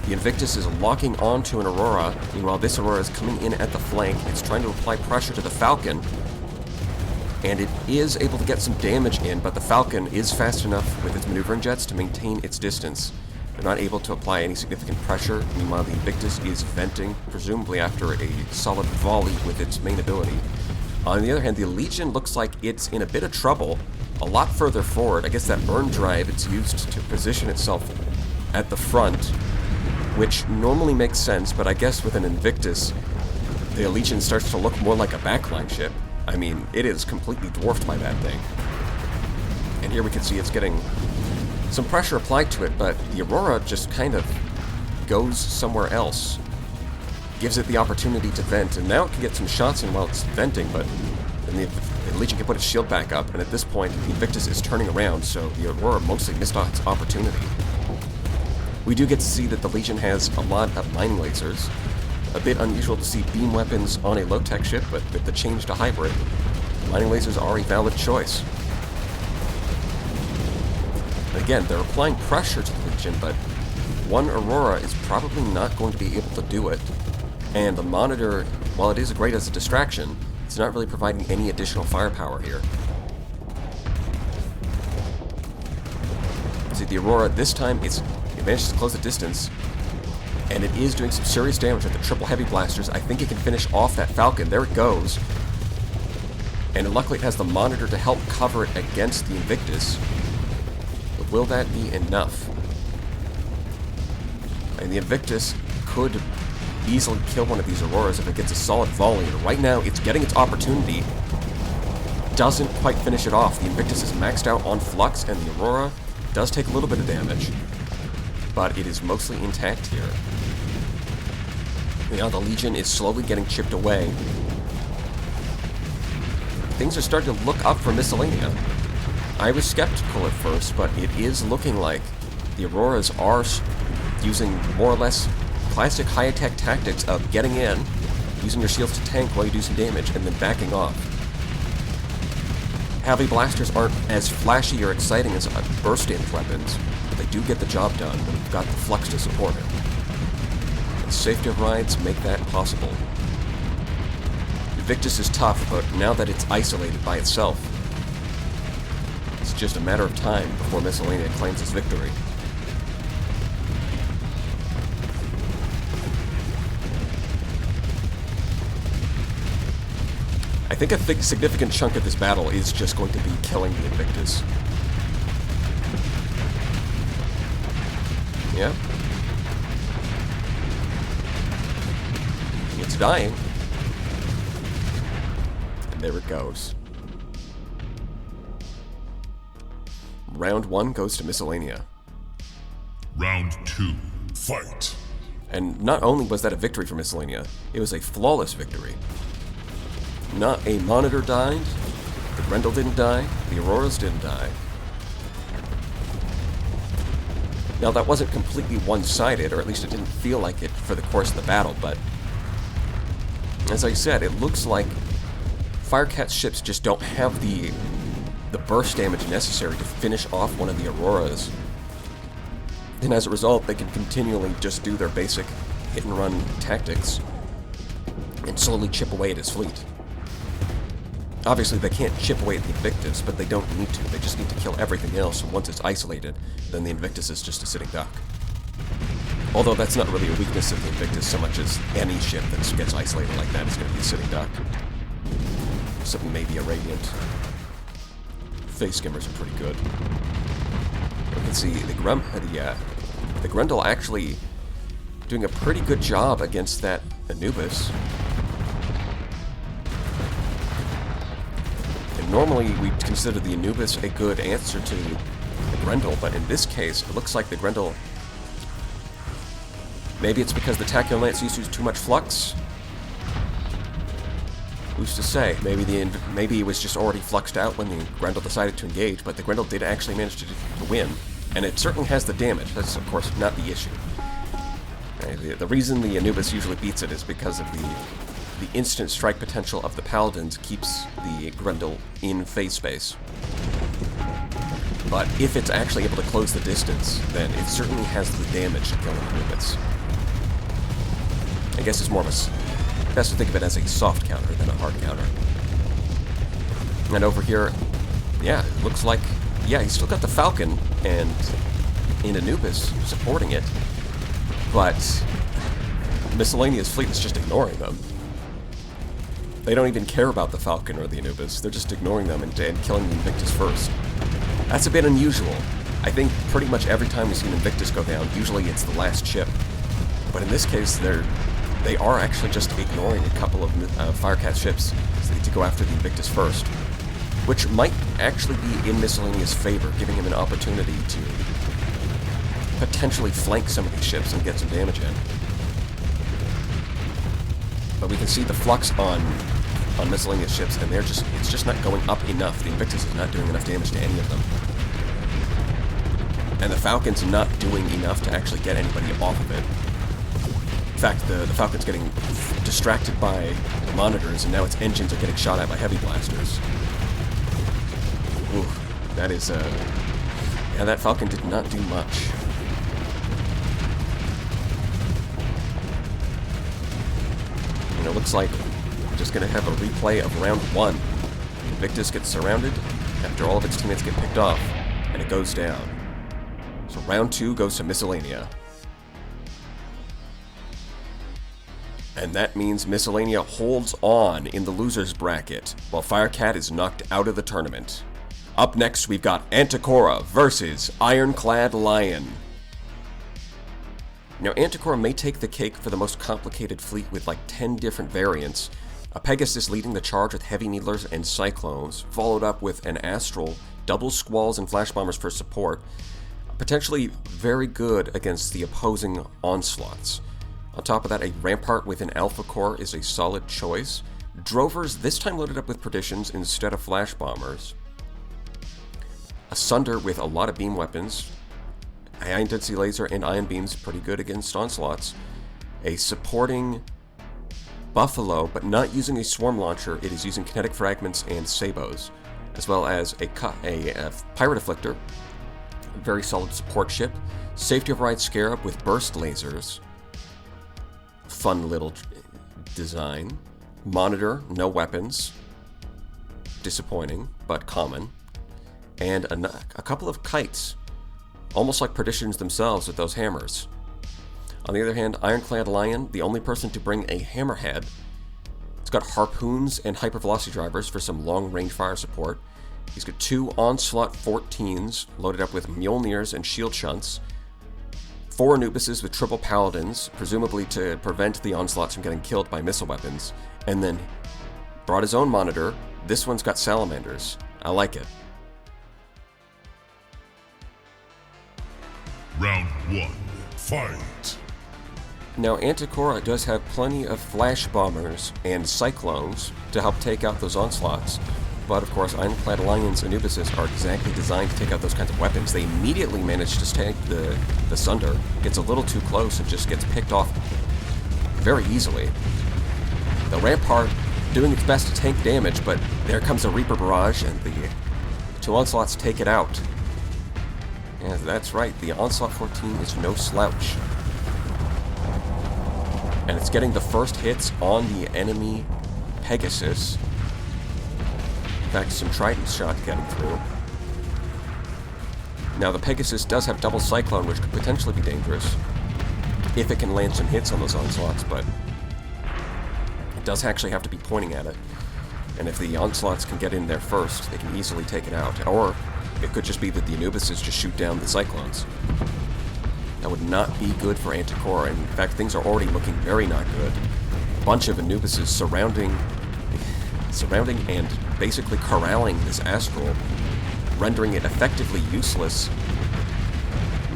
The Invictus is locking onto an Aurora. Meanwhile, this Aurora is coming in at the flank. It's trying to apply pressure to the Falcon. And it is able to get some damage in, but the Falcon is fast enough with its maneuvering jets to maintain its distance. They're not able to apply any significant pressure. Meanwhile, the Invictus is venting, presumably after a solid volley with its main ability. On the other hand, the Legion looks like it's in a bit of trouble, a lot further forward. I guess that burn drive it's used to position itself at the front, which normally makes sense, but I guess with an Invictus, the Legion starts to look more like a backline ship. I mean, it is completely dwarfed by that thing. And here we can see it's getting some pressure applied to it, but the Aurora just kind of goes somewhere else. Gives it the opportunity to vent, and now it can get some shots in while it's venting, but then the Legion can put its shield back up, and at this point, the Invictus is turning around, so the Aurora mostly missed its opportunity. We do get to see that the Legion has a lot of mining lasers. A bit unusual to see beam weapons on a low-tech ship, but with the change to hybrid, mining lasers are a valid choice. Again, they're applying pressure to the Legion, but one Aurora is probably not going to be able to do it. And the Monitor, while it is great as a distraction, it's not really providing any additional firepower here. See, the Aurora, this time, it manages to close the distance, and it is doing some serious damage with the triple heavy blasters. I think it can finish off that Falcon. There it goes. And luckily it has the Monitor to help cover it against the Invictus. But will that be enough? And the Invictus could easily kill one of these Auroras if it gets a solid volley. And right now, it's getting its opportunity. Doesn't quite finish it off. The Invictus is maxed out on Flux, and the Aurora does take a little bit of damage. But it is mostly intact here. Now the Legion is slowly getting chipped away. Things are starting to look up for Myscellanea. I was skeptical at first, but it is looking like the Auroras are using more or less classic high-attack tactics of getting in, using your shields to tank while you do some damage, and then backing off. Heavy blasters aren't as flashy or exciting as burst damage weapons, but they do get the job done when you've got the flux to support it. And safety of rides make that possible. Invictus is tough, but now that it's isolated by itself, it's just a matter of time before Myscellanea claims its victory. I think a significant chunk of this battle is just going to be killing the Invictus. Yeah. It's dying. And there it goes. Round 1 goes to Myscellanea. Round 2, fight. And not only was that a victory for Myscellanea, it was a flawless victory. Not a monitor died, the Grendel didn't die, the Auroras didn't die. Now that wasn't completely one-sided, or at least it didn't feel like it for the course of the battle, but as I said, it looks like Firecat's ships just don't have the burst damage necessary to finish off one of the Auroras. And as a result, they can continually just do their basic hit-and-run tactics and slowly chip away at his fleet. Obviously, they can't chip away at the Invictus, but they don't need to. They just need to kill everything else, and once it's isolated, then the Invictus is just a sitting duck. Although that's not really a weakness of the Invictus so much as any ship that gets isolated like that is going to be a sitting duck. Except maybe a Radiant. Face skimmers are pretty good. You can see the Grendel actually doing a pretty good job against that Anubis. And normally we'd consider the Anubis a good answer to the Grendel, but in this case, it looks like the Grendel... Maybe it's because the Tachyon Lance uses too much flux? Who's to say? Maybe it was just already fluxed out when the Grendel decided to engage, but the Grendel did actually manage to win. And it certainly has the damage. That's, of course, not the issue. The reason the Anubis usually beats it is because of the instant strike potential of the Paladins keeps the Grendel in phase space. But if it's actually able to close the distance, then it certainly has the damage to kill an Anubis. I guess it's more of a... best to think of it as a soft counter than a hard counter. And over here, yeah, it looks like... Yeah, he's still got the Falcon and in Anubis supporting it, but Myscellanea's fleet is just ignoring them. They don't even care about the Falcon or the Anubis. They're just ignoring them and killing the Invictus first. That's a bit unusual. I think pretty much every time we see an Invictus go down, usually it's the last ship. But in this case, they are actually just ignoring a couple of Firecat ships to go after the Invictus first, which might actually be in Myscellanea's favor, giving him an opportunity to potentially flank some of these ships and get some damage in. But we can see the flux on Myscellanea's ships, and it's just not going up enough. The Invictus is not doing enough damage to any of them. And the Falcon's not doing enough to actually get anybody off of it. In fact, the Falcon's getting distracted by the monitors, and now its engines are getting shot at by heavy blasters. Ooh, that is, yeah, that Falcon did not do much. And it looks like we're just going to have a replay of round 1. Invictus gets surrounded after all of its teammates get picked off, and it goes down. So round 2 goes to Myscellanea. And that means Myscellanea holds on in the loser's bracket, while Firecat is knocked out of the tournament. Up next, we've got Antocora versus IronCladLion. Now, Antocora may take the cake for the most complicated fleet with like 10 different variants. A Pegasus leading the charge with Heavy Needlers and Cyclones, followed up with an Astral, double Squalls and Flash Bombers for support. Potentially very good against the opposing onslaughts. On top of that, a Rampart with an Alpha Core is a solid choice. Drovers, this time loaded up with Perditions instead of Flash Bombers. A Sunder with a lot of beam weapons. High Intensity Laser and Ion Beams, pretty good against onslaughts. A supporting Buffalo, but not using a Swarm Launcher, it is using Kinetic Fragments and Sabos. as well as a Pirate Afflictor, a very solid support ship, Safety Override Scarab with burst lasers, fun little design, Monitor, no weapons, disappointing, but common, and a couple of kites, almost like Perditions themselves with those hammers. On the other hand, IronCladLion, the only person to bring a Hammerhead. It's got harpoons and hypervelocity drivers for some long-range fire support. He's got 2 Onslaught 14s loaded up with Mjolnirs and shield shunts, 4 Anubises with triple Paladins, presumably to prevent the Onslaughts from getting killed by missile weapons, and then brought his own Monitor. This one's got Salamanders. I like it. Round 1. Fight! Now, Antocora does have plenty of Flash Bombers and Cyclones to help take out those Onslaughts, but of course, IronCladLion's Anubises are exactly designed to take out those kinds of weapons. They immediately manage to tank the Sunder, gets a little too close and just gets picked off very easily. The Rampart doing its best to tank damage, but there comes a Reaper Barrage and the 2 Onslaughts take it out. Yeah, that's right, the Onslaught 14 is no slouch. And it's getting the first hits on the enemy Pegasus. In fact, some Trident shot getting through. Now, the Pegasus does have double Cyclone, which could potentially be dangerous if it can land some hits on those Onslaughts, but it does actually have to be pointing at it. And if the Onslaughts can get in there first, they can easily take it out. Or it could just be that the Anubises just shoot down the Cyclones. That would not be good for Antocora. In fact, things are already looking very not good. A bunch of Anubises surrounding and basically corralling this Astral, rendering it effectively useless.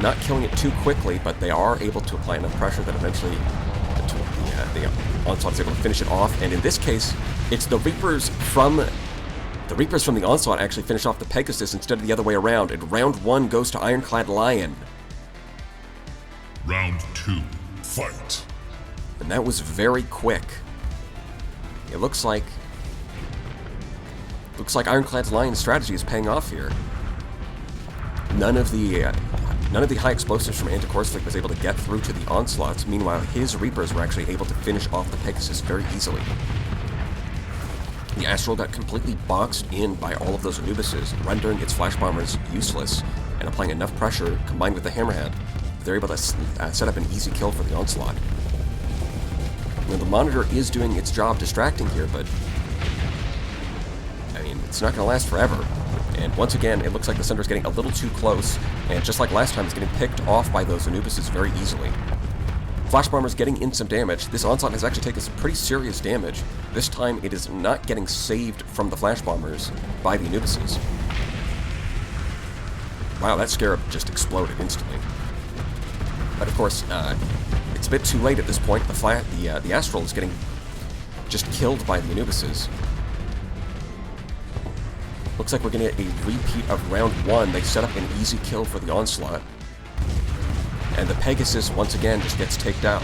Not killing it too quickly, but they are able to apply enough pressure that eventually the Onslaught's able to finish it off. And in this case, it's the Reapers from the Onslaught actually finish off the Pegasus instead of the other way around. And round 1 goes to IronCladLion. Round 2. Fight! And that was very quick. It looks like IronCladLion's strategy is paying off here. None of the high explosives from Antocora's fleet was able to get through to the Onslaughts. Meanwhile, his Reapers were actually able to finish off the Pegasus very easily. The Astral got completely boxed in by all of those Anubises, rendering its Flash Bombers useless, and applying enough pressure, combined with the Hammerhead, they're able to set up an easy kill for the Onslaught. Now, the Monitor is doing its job distracting here, but I mean, it's not going to last forever. And once again, it looks like the Sunder's getting a little too close, and just like last time, it's getting picked off by those Anubises very easily. Flash Bomber's getting in some damage. This Onslaught has actually taken some pretty serious damage. This time, it is not getting saved from the Flash Bombers by the Anubises. Wow, that Scarab just exploded instantly. But of course, it's a bit too late at this point. The Astral is getting just killed by the Anubises. Looks like we're going to get a repeat of round 1. They set up an easy kill for the Onslaught. And the Pegasus, once again, just gets taken out.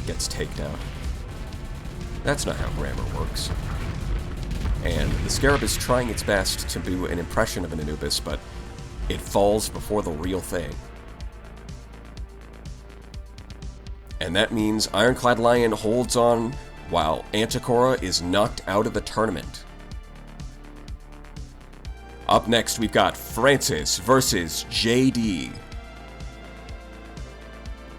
Gets taken out. That's not how grammar works. And the Scarab is trying its best to do an impression of an Anubis, but it falls before the real thing. And that means IronCladLion holds on while Antocora is knocked out of the tournament. Up next, we've got Francis versus JD.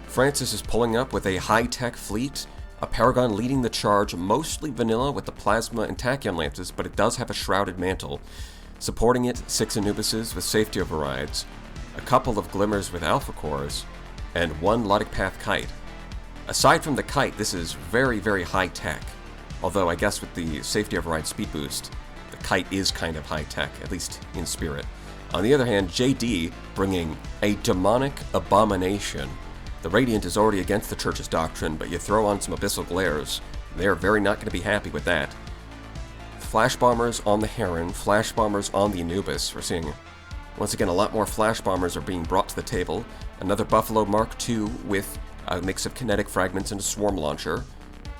Francis is pulling up with a high-tech fleet, a Paragon leading the charge, mostly vanilla with the Plasma and Tachyon Lances, but it does have a Shrouded Mantle. Supporting it, 6 Anubises with safety overrides, a couple of Glimmers with Alpha Cores, and 1 Lotic Path Kite. Aside from the Kite, this is very, very high-tech. Although I guess with the safety override speed boost, the Kite is kind of high-tech, at least in spirit. On the other hand, JD bringing a Demonic Abomination. The Radiant is already against the Church's doctrine, but you throw on some Abyssal Glares, they're very not going to be happy with that. Flash Bombers on the Heron, Flash Bombers on the Anubis. We're seeing, once again, a lot more Flash Bombers are being brought to the table. Another Buffalo Mark II with a mix of kinetic fragments and a swarm launcher,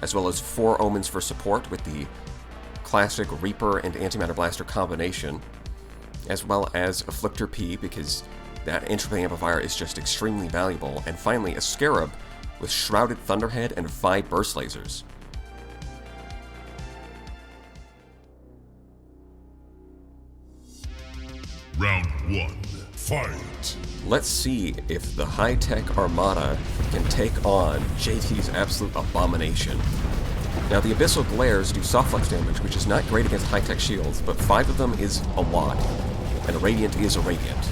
as well as 4 Omens for support with the classic Reaper and Antimatter Blaster combination, as well as Afflictor P, because that entropy amplifier is just extremely valuable, and finally a Scarab with Shrouded Thunderhead and 5 burst lasers. Round 1, fight! Let's see if the high-tech Armada can take on JT's absolute abomination. Now, the Abyssal Glares do soft flex damage, which is not great against high-tech shields, but 5 of them is a lot, and a Radiant is a Radiant.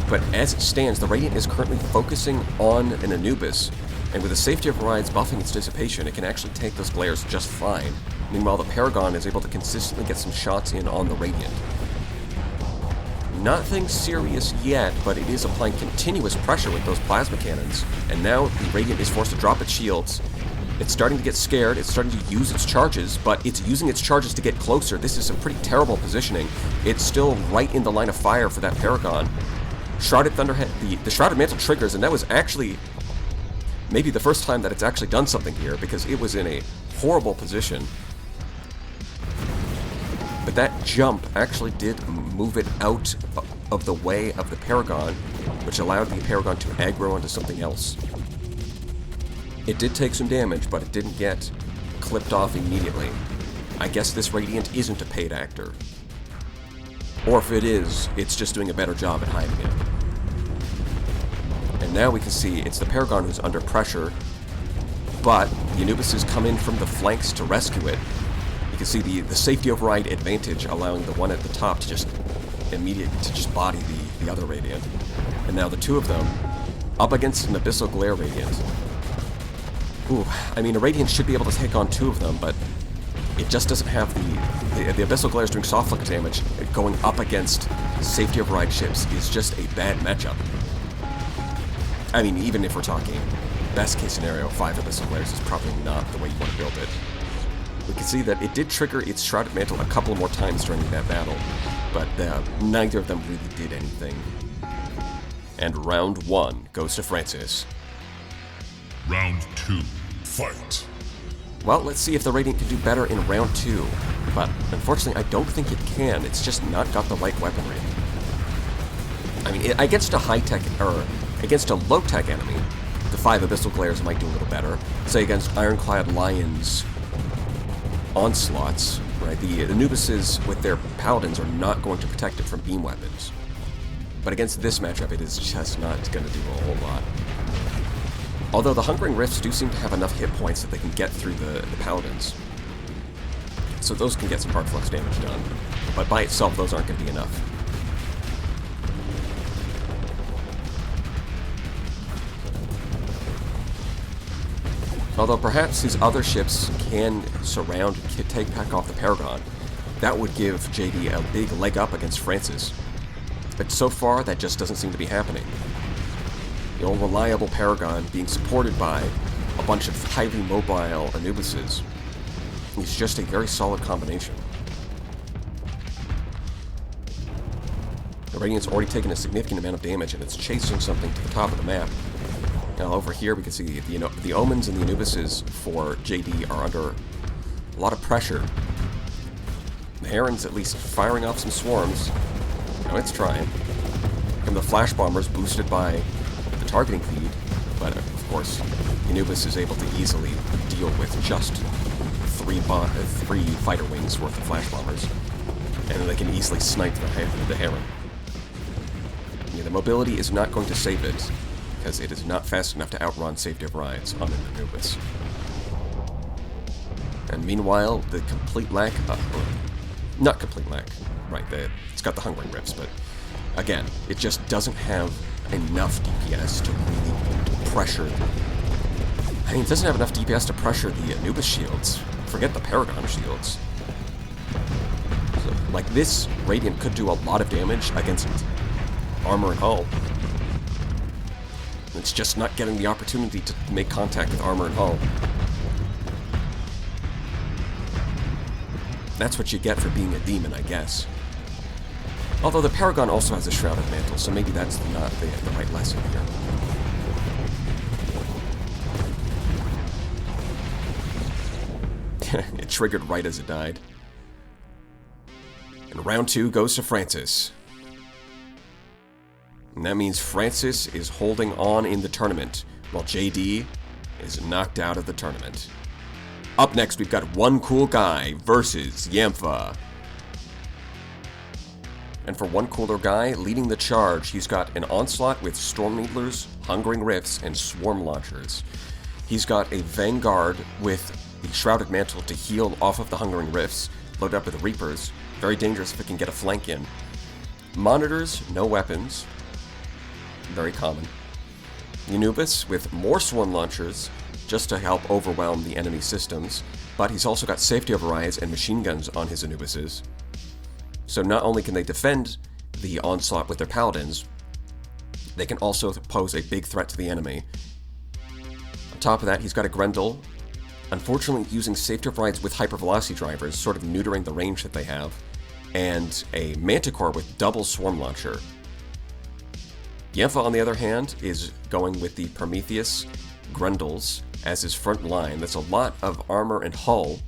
But as it stands, the Radiant is currently focusing on an Anubis, and with the Safety Overrides buffing its dissipation, it can actually take those Glares just fine. Meanwhile, the Paragon is able to consistently get some shots in on the Radiant. Nothing serious yet, but it is applying continuous pressure with those plasma cannons, and now the Radiant is forced to drop its shields. It's starting to get scared, it's starting to use its charges, but it's using its charges to get closer. This is some pretty terrible positioning. It's still right in the line of fire for that Paragon. Shrouded Thunderhead, the Shrouded Mantle triggers, and that was actually maybe the first time that it's actually done something here, because it was in a horrible position. But that jump actually did move it out of the way of the Paragon, which allowed the Paragon to aggro onto something else. It did take some damage, but it didn't get clipped off immediately. I guess this Radiant isn't a paid actor. Or if it is, it's just doing a better job at hiding it. And now we can see it's the Paragon who's under pressure, but the Anubises come in from the flanks to rescue it. You can see the safety override advantage, allowing the one at the top to just body the other Radiant. And now the two of them up against an Abyssal Glare Radiant. Ooh, I mean, a Radiant should be able to take on 2 of them, but it just doesn't have the Abyssal Glares doing soft flex damage. Going up against safety override ships is just a bad matchup. I mean, even if we're talking best case scenario, 5 Abyssal Glares is probably not the way you want to build it. We can see that it did trigger its Shrouded Mantle a couple more times during that battle, but neither of them really did anything. And round 1 goes to Francis. Round 2, fight! Well, let's see if the Radiant can do better in round 2, but unfortunately I don't think it can. It's just not got the right weaponry. I mean, against a high-tech, or against a low-tech enemy, the 5 Abyssal Glares might do a little better. Say against IronCladLion's onslaughts, right? The Anubises with their Paladins are not going to protect it from beam weapons. But against this matchup, it is just not going to do a whole lot. Although the Hungering Rifts do seem to have enough hit points that they can get through the Paladins. So those can get some hard flux damage done. But by itself, those aren't going to be enough. Although perhaps these other ships can surround and take back off the Paragon, that would give JD a big leg up against Francis. But so far, that just doesn't seem to be happening. The old reliable Paragon being supported by a bunch of highly mobile Anubises is just a very solid combination. The Radiant's already taken a significant amount of damage, and it's chasing something to the top of the map. Now over here we can see the Omens and the Anubises for JD are under a lot of pressure. The Heron's at least firing off some swarms. Now it's trying. And the Flash Bombers boosted by the targeting feed, but of course the Anubis is able to easily deal with just 3 fighter wings worth of Flash Bombers. And then they can easily snipe the Heron. Yeah, the mobility is not going to save it, because it is not fast enough to outrun safety overrides on an Anubis. And meanwhile, the complete lack of... not complete lack, right, it's got the Hungering Rifts, but again, it just doesn't have enough DPS to really pressure... I mean, it doesn't have enough DPS to pressure the Anubis shields. Forget the Paragon shields. So, like, this Radiant could do a lot of damage against armor and hull. It's just not getting the opportunity to make contact with armor and hull. That's what you get for being a demon, I guess. Although the Paragon also has a Shrouded Mantle, so maybe that's not the right lesson here. It triggered right as it died. And round 2 goes to Francis. And that means Francis is holding on in the tournament, while JD is knocked out of the tournament. Up next, we've got Onecoolguy versus Ymfah. And for Onecoolguy, leading the charge, he's got an Onslaught with Storm Needlers, Hungering Rifts, and Swarm Launchers. He's got a Vanguard with the Shrouded Mantle to heal off of the Hungering Rifts, loaded up with Reapers. Very dangerous if it can get a flank in. Monitors, no weapons. Very common. Anubis with more Swarm Launchers, just to help overwhelm the enemy systems, but he's also got Safety Overrides and Machine Guns on his Anubises. So not only can they defend the Onslaught with their Paladins, they can also pose a big threat to the enemy. On top of that, he's got a Grendel, unfortunately using Safety Overrides with Hypervelocity Drivers, sort of neutering the range that they have, and a Manticore with double Swarm Launcher. Ymfah, on the other hand, is going with the Prometheus Grendels as his front line. That's a lot of armor and hull.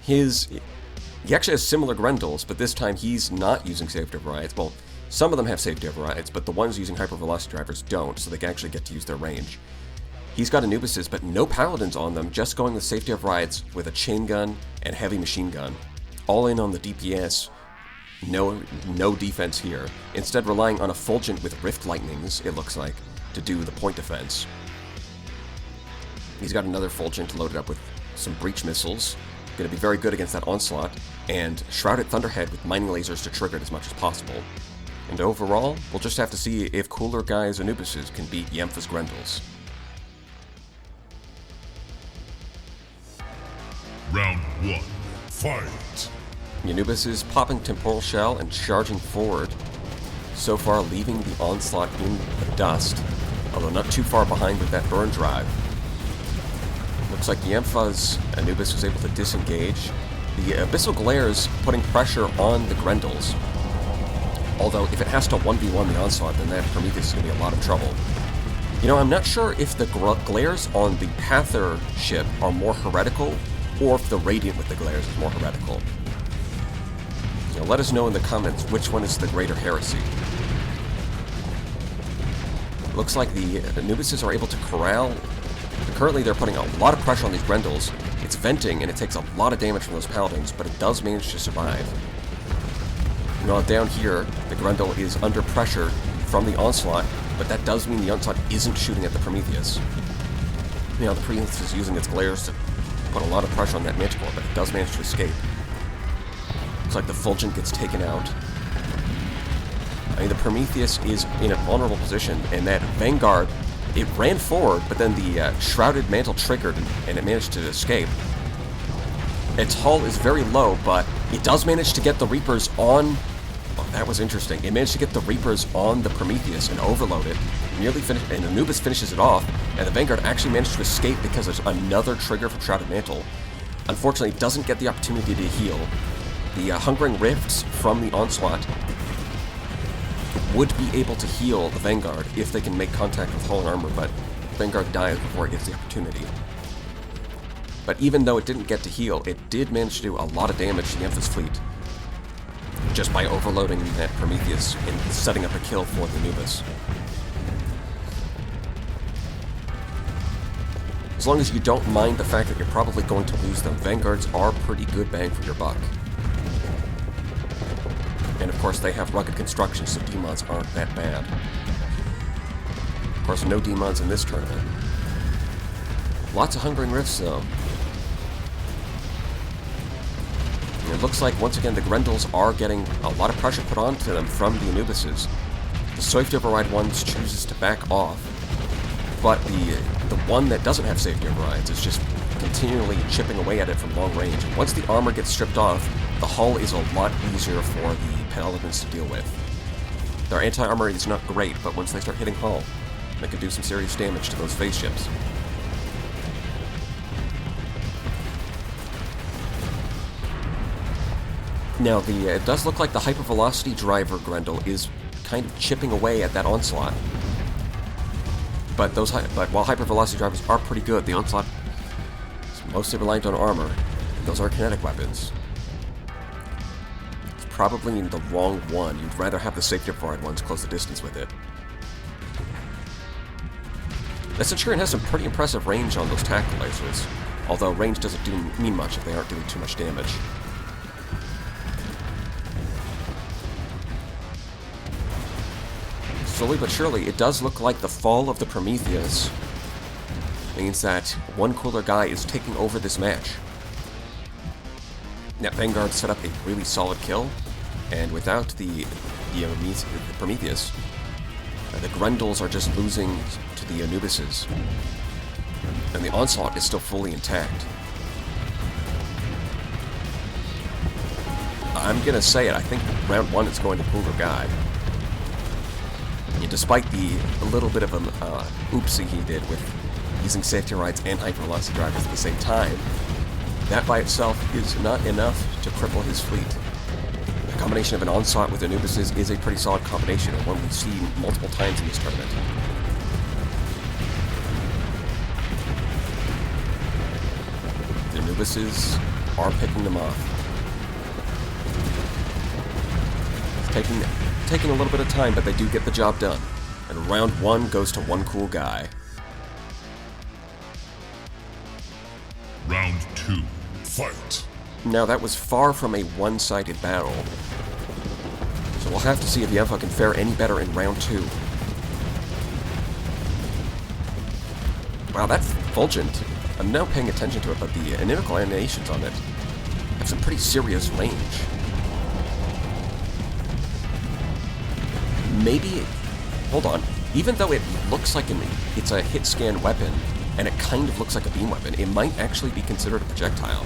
He actually has similar Grendels, but this time he's not using Safety Overrides. Well, some of them have Safety Overrides, but the ones using Hypervelocity Drivers don't, so they can actually get to use their range. He's got Anubises, but no Paladins on them, just going with Safety Overrides with a Chain Gun and Heavy Machine Gun. All in on the DPS, no defense here. Instead relying on a Fulgent with Rift Lightnings, it looks like, to do the point defense. He's got another Fulgent loaded up with some Breach Missiles. Going to be very good against that Onslaught, and Shrouded Thunderhead with Mining Lasers to trigger it as much as possible. And overall, we'll just have to see if Cooler Guy's Anubises can beat Ymfah's Grendels. Round 1. Fight! Anubis is popping Temporal Shell and charging forward, so far leaving the Onslaught in the dust, although not too far behind with that Burn Drive. Looks like Ymfah's Anubis was able to disengage. The Abyssal Glare's putting pressure on the Grendels. Although, if it has to 1v1 the Onslaught, then that Prometheus is going to be a lot of trouble. You know, I'm not sure if the Glares on the Panther ship are more heretical, or if the Radiant with the Glares is more heretical. You know, let us know in the comments which one is the greater heresy. Looks like the Anubises are able to corral. Currently, they're putting a lot of pressure on these Grendels. It's venting, and it takes a lot of damage from those Paladins, but it does manage to survive. Now, down here, the Grendel is under pressure from the Onslaught, but that does mean the Onslaught isn't shooting at the Prometheus. You know, the Prometheus is using its glares to put a lot of pressure on that Manticore, but it does manage to escape. Looks like the Fulgent gets taken out. I mean, the Prometheus is in a vulnerable position, and that Vanguard, it ran forward, but then the Shrouded Mantle triggered, and it managed to escape. Its hull is very low, but it does manage to get the Reapers on... Oh, that was interesting. It managed to get the Reapers on the Prometheus and overload it. Nearly finished, and Anubis finishes it off, and the Vanguard actually managed to escape because there's another trigger from Shrouded Mantle. Unfortunately, it doesn't get the opportunity to heal. The Hungering Rifts from the Onslaught would be able to heal the Vanguard if they can make contact with hull and armor, but Vanguard dies before it gets the opportunity. But even though it didn't get to heal, it did manage to do a lot of damage to the Ymfah's fleet, just by overloading that Prometheus and setting up a kill for the Anubis. As long as you don't mind the fact that you're probably going to lose them, Vanguards are pretty good bang for your buck. And of course they have rugged construction, so demons aren't that bad. Of course, no demons in this tournament. Lots of Hungering Rifts, though. And it looks like, once again, the Grendels are getting a lot of pressure put onto them from the Anubises. The Safety Override ones chooses to back off, but the one that doesn't have Safety Overrides is just continually chipping away at it from long range. And once the armor gets stripped off, the hull is a lot easier for the Paladins to deal with. Their anti-armor is not great, but once they start hitting hull, they can do some serious damage to those phase ships. Now, it does look like the Hypervelocity Driver Grendel is kind of chipping away at that Onslaught. But while Hypervelocity Drivers are pretty good, the Onslaught is mostly reliant on armor. Those are kinetic weapons. It's probably the wrong one. You'd rather have the safety forward ones close the distance with it. The Centurion has some pretty impressive range on those tactical lasers, although range doesn't mean much if they aren't doing too much damage. Slowly but surely, it does look like the fall of the Prometheus means that Onecoolguy is taking over this match. That Vanguard set up a really solid kill, and without the Prometheus, the Grendels are just losing to the Anubises, and the Onslaught is still fully intact. I'm gonna say it, I think round 1 is going to Kuba K. Despite the little bit of an oopsie he did with using safety rides and hypervelocity drivers at the same time, that by itself is not enough to cripple his fleet. The combination of an Onslaught with Anubises is a pretty solid combination, and one we see multiple times in this tournament. The Anubises are picking them off. It's taking a little bit of time, but they do get the job done. And round 1 goes to Onecoolguy. Round 2, fight. Now that was far from a one-sided battle, so we'll have to see if Ymfah can fare any better in round 2. Wow, that's Fulgent. I'm now paying attention to it, but the inimical animations on it have some pretty serious range. Maybe, hold on, even though it looks like it's a hit scan weapon, and it kind of looks like a beam weapon, it might actually be considered a projectile.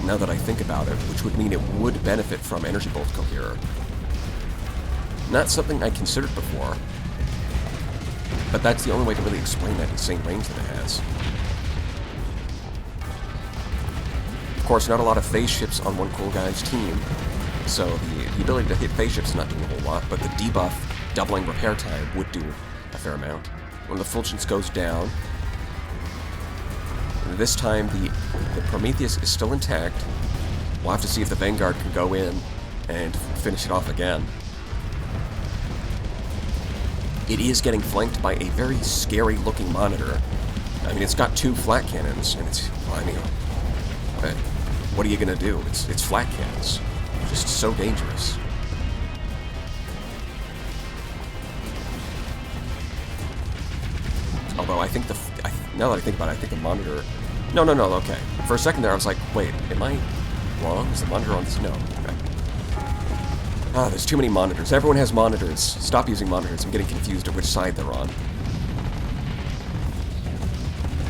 Now that I think about it, which would mean it would benefit from Energy Bolt Coherer. Not something I considered before, but that's the only way to really explain that insane range that it has. Of course, not a lot of phase ships on Onecoolguy's team, so the ability to hit phase ships is not doing a whole lot, but the debuff doubling repair time would do a fair amount. When the Fulgence goes down, this time the Prometheus is still intact. We'll have to see if the Vanguard can go in and finish it off again. It is getting flanked by a very scary looking monitor. I mean, it's got 2 flat cannons, and it's, well, I mean, what are you gonna do? It's flat cannons. Just so dangerous. Although I think now that I think about it, I think the monitor... No, okay. For a second there I was like, wait, am I wrong? Is the monitor on this? No. Okay. Ah, there's too many monitors. Everyone has monitors. Stop using monitors. I'm getting confused at which side they're on.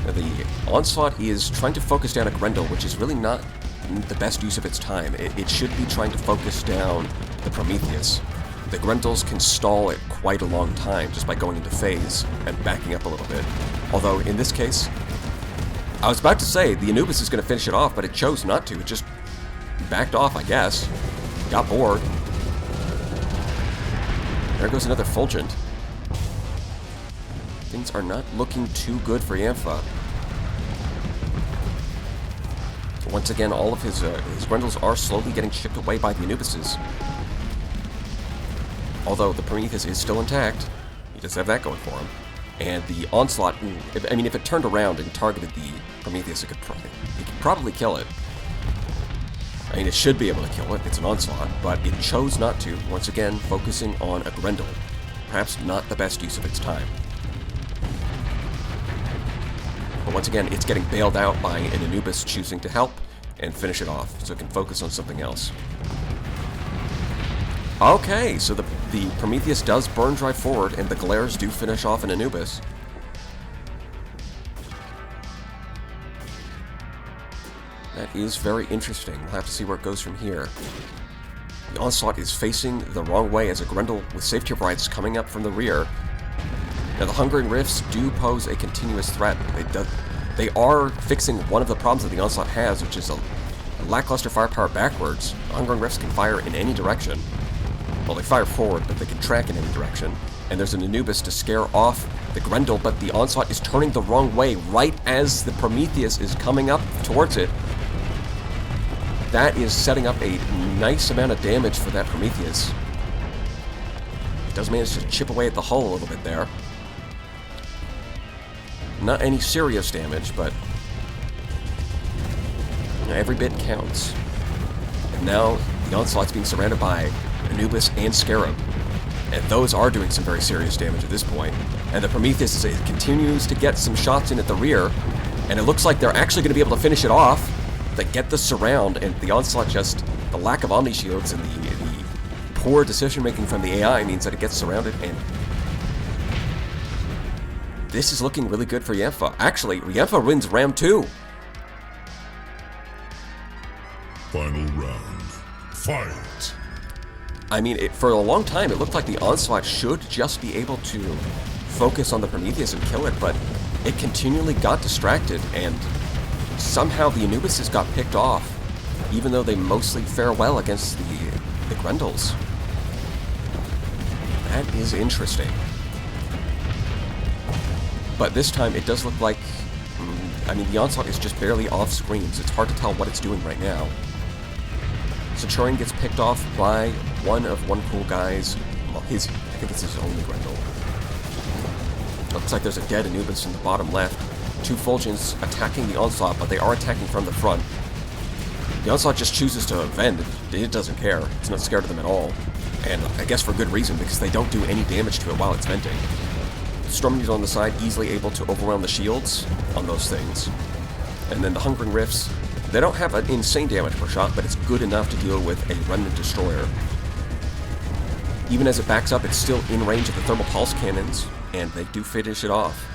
The Onslaught is trying to focus down a Grendel, which is really not the best use of its time. It should be trying to focus down the Prometheus. The Grendels can stall it quite a long time just by going into phase and backing up a little bit. Although, in this case, I was about to say the Anubis is going to finish it off, but it chose not to. It just backed off, I guess. Got bored. There goes another Fulgent. Things are not looking too good for Ymfah. Once again, all of his Grendels are slowly getting chipped away by the Anubises. Although the Prometheus is still intact, he does have that going for him. And the Onslaught, if it turned around and targeted the Prometheus, it could probably kill it. I mean, it should be able to kill it. It's an Onslaught, but it chose not to. Once again, focusing on a Grendel. Perhaps not the best use of its time. But once again, it's getting bailed out by an Anubis choosing to help and finish it off, so it can focus on something else. Okay, so the Prometheus does burn drive forward, and the glares do finish off an Anubis. That is very interesting. We'll have to see where it goes from here. The Onslaught is facing the wrong way as a Grendel with safety rides coming up from the rear. Now, the Hungering Rifts do pose a continuous threat. They are fixing one of the problems that the Onslaught has, which is a lackluster firepower backwards. The Hungering Rifts can fire in any direction. Well, they fire forward, but they can track in any direction. And there's an Anubis to scare off the Grendel, but the Onslaught is turning the wrong way right as the Prometheus is coming up towards it. That is setting up a nice amount of damage for that Prometheus. It does manage to chip away at the hull a little bit there. Not any serious damage, but every bit counts. And now the Onslaught's being surrounded by Anubis and Scarab. And those are doing some very serious damage at this point. And the Prometheus continues to get some shots in at the rear. And it looks like they're actually going to be able to finish it off. They get the surround, and the Onslaught just... the lack of Omni Shields and the poor decision-making from the AI means that it gets surrounded, and... this is looking really good for Ymfah. Actually, Ymfah wins round 2. Final round. Fight! I mean, for a long time, it looked like the Onslaught should just be able to focus on the Prometheus and kill it, but it continually got distracted, and somehow the Anubises got picked off, even though they mostly fare well against the Grendels. That is interesting. But this time, it does look like... I mean, the Onslaught is just barely off screen, so it's hard to tell what it's doing right now. Centurion gets picked off by one of Onecoolguy's... well, I think it's his only Grendel. Looks like there's a dead Anubis in the bottom left. 2 Fulgens attacking the Onslaught, but they are attacking from the front. The Onslaught just chooses to vend. It doesn't care. It's not scared of them at all. And I guess for good reason, because they don't do any damage to it while it's venting. Stormneedle on the side, easily able to overwhelm the shields on those things. And then the Hungering Rifts, they don't have an insane damage per shot, but it's good enough to deal with a Remnant Destroyer. Even as it backs up, it's still in range of the Thermal Pulse Cannons, and they do finish it off.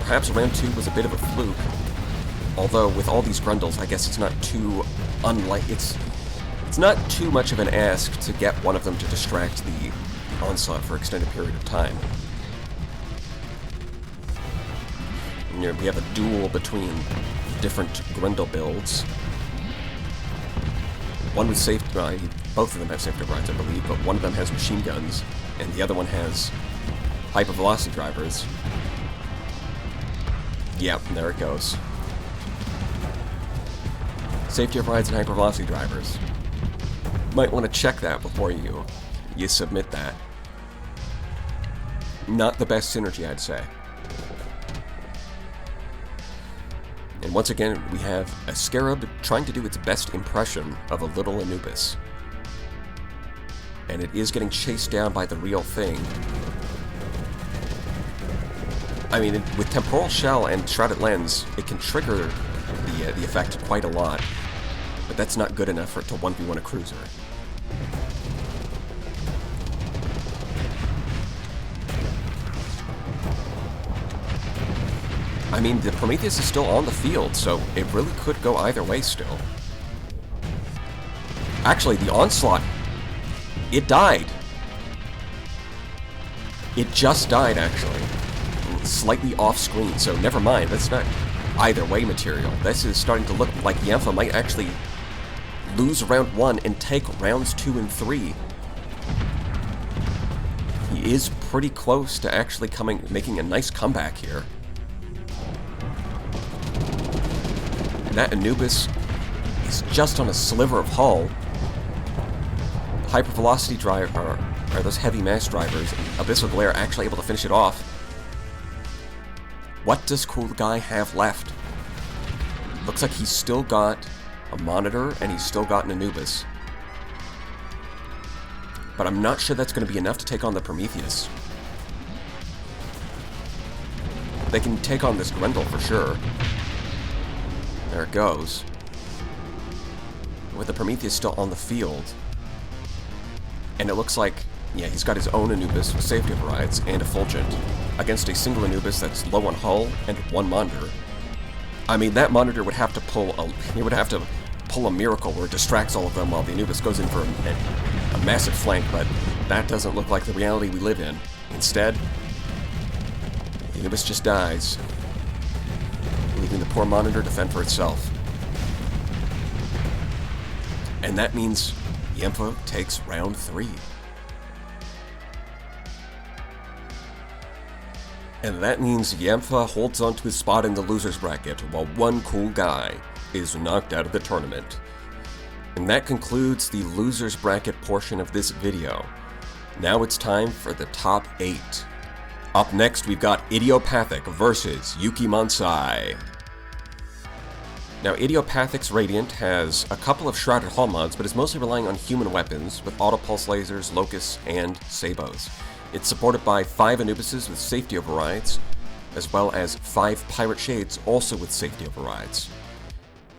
Perhaps round 2 was a bit of a fluke. Although, with all these Grendels, I guess it's not too it's not too much of an ask to get one of them to distract the Onslaught for an extended period of time. You know, we have a duel between different Grendel builds. One with safety... both of them have safety rides, I believe, but one of them has machine guns, and the other one has hypervelocity drivers. Yep, there it goes. Safety overrides and hypervelocity drivers. Might want to check that before you submit that. Not the best synergy, I'd say. And once again, we have a Scarab trying to do its best impression of a little Anubis. And it is getting chased down by the real thing. I mean, with Temporal Shell and Shrouded Lens, it can trigger the effect quite a lot. But that's not good enough for it to 1v1 a cruiser. I mean, the Prometheus is still on the field, so it really could go either way still. Actually, the Onslaught, it died. It just died, actually. Slightly off screen, so never mind. That's not either way material. This is starting to look like Ymfah might actually lose round 1 and take rounds 2 and 3. He is pretty close to actually making a nice comeback here. And that Anubis is just on a sliver of hull. Hypervelocity drive, or those heavy mass drivers, Abyssal Glare actually able to finish it off. What does Kuba have left? Looks like he's still got a Monitor, and he's still got an Anubis. But I'm not sure that's going to be enough to take on the Prometheus. They can take on this Grendel for sure. There it goes. With the Prometheus still on the field. And it looks like, yeah, he's got his own Anubis with safety overrides and a Fulgent against a single Anubis that's low on hull and 1 Monitor. I mean, that Monitor would have to pull a miracle where it distracts all of them while the Anubis goes in for a massive flank, but that doesn't look like the reality we live in. Instead, the Anubis just dies, leaving the poor Monitor to fend for itself. And that means Ymfah takes round 3. And that means Ymfah holds on to his spot in the losers bracket, while Onecoolguy is knocked out of the tournament. And that concludes the losers bracket portion of this video. Now it's time for the top 8. Up next, we've got Idiopathic versus YukiMonsai. Now, Idiopathic's Radiant has a couple of Shrouded Hull mods, but is mostly relying on human weapons with Auto-Pulse Lasers, Locusts, and Sabos. It's supported by 5 Anubises with safety overrides, as well as 5 Pirate Shades also with safety overrides.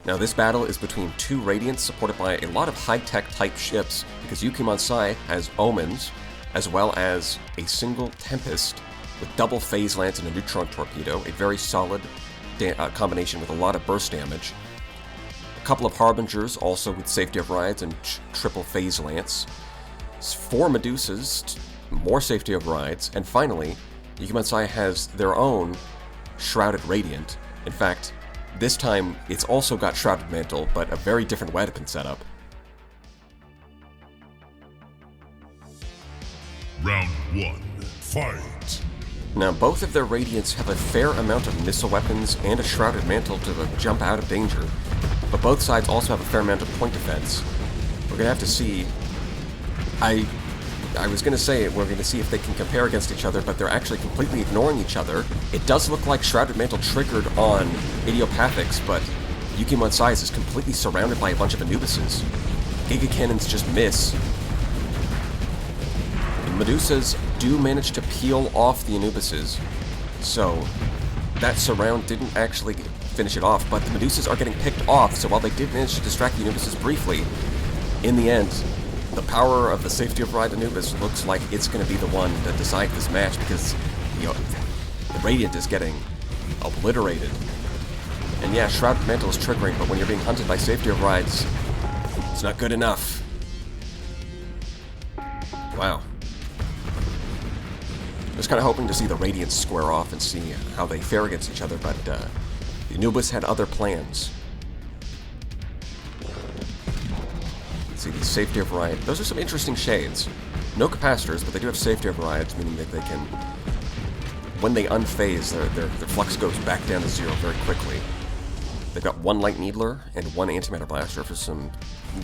Now, this battle is between 2 Radiants supported by a lot of high-tech type ships, because YukiMonsai has Omens, as well as a single Tempest with double Phase Lance and a Neutron Torpedo, a very solid combination with a lot of burst damage. A couple of Harbingers also with safety overrides and triple Phase Lance. 4 Medusas, more safety overrides, and finally, YukiMonsai has their own Shrouded Radiant. In fact, this time it's also got Shrouded Mantle, but a very different weapon setup. Round 1, fight! Now, both of their Radiants have a fair amount of missile weapons and a Shrouded Mantle to jump out of danger, but both sides also have a fair amount of point defense. We're gonna have to see. I was gonna say we're gonna see if they can compare against each other, but they're actually completely ignoring each other. It does look like Shrouded Mantle triggered on Idiopathics, but YukiMonsai is completely surrounded by a bunch of Anubises. Giga Cannons just miss. Medusas do manage to peel off the Anubises, so that surround didn't actually finish it off, but the Medusas are getting picked off, so while they did manage to distract the Anubises briefly, in the end, the power of the safety override Anubis looks like it's going to be the one that decides this match, because the Radiant is getting obliterated. And yeah, Shrouded Mantle is triggering, but when you're being hunted by safety overrides, it's not good enough. Wow. I was kind of hoping to see the Radiants square off and see how they fare against each other, but the Anubis had other plans. Let's see, the safety override. Those are some interesting shades. No capacitors, but they do have safety overrides, meaning that they can, when they unphase, their flux goes back down to 0 very quickly. They've got 1 Light Needler and 1 Antimatter Blaster for some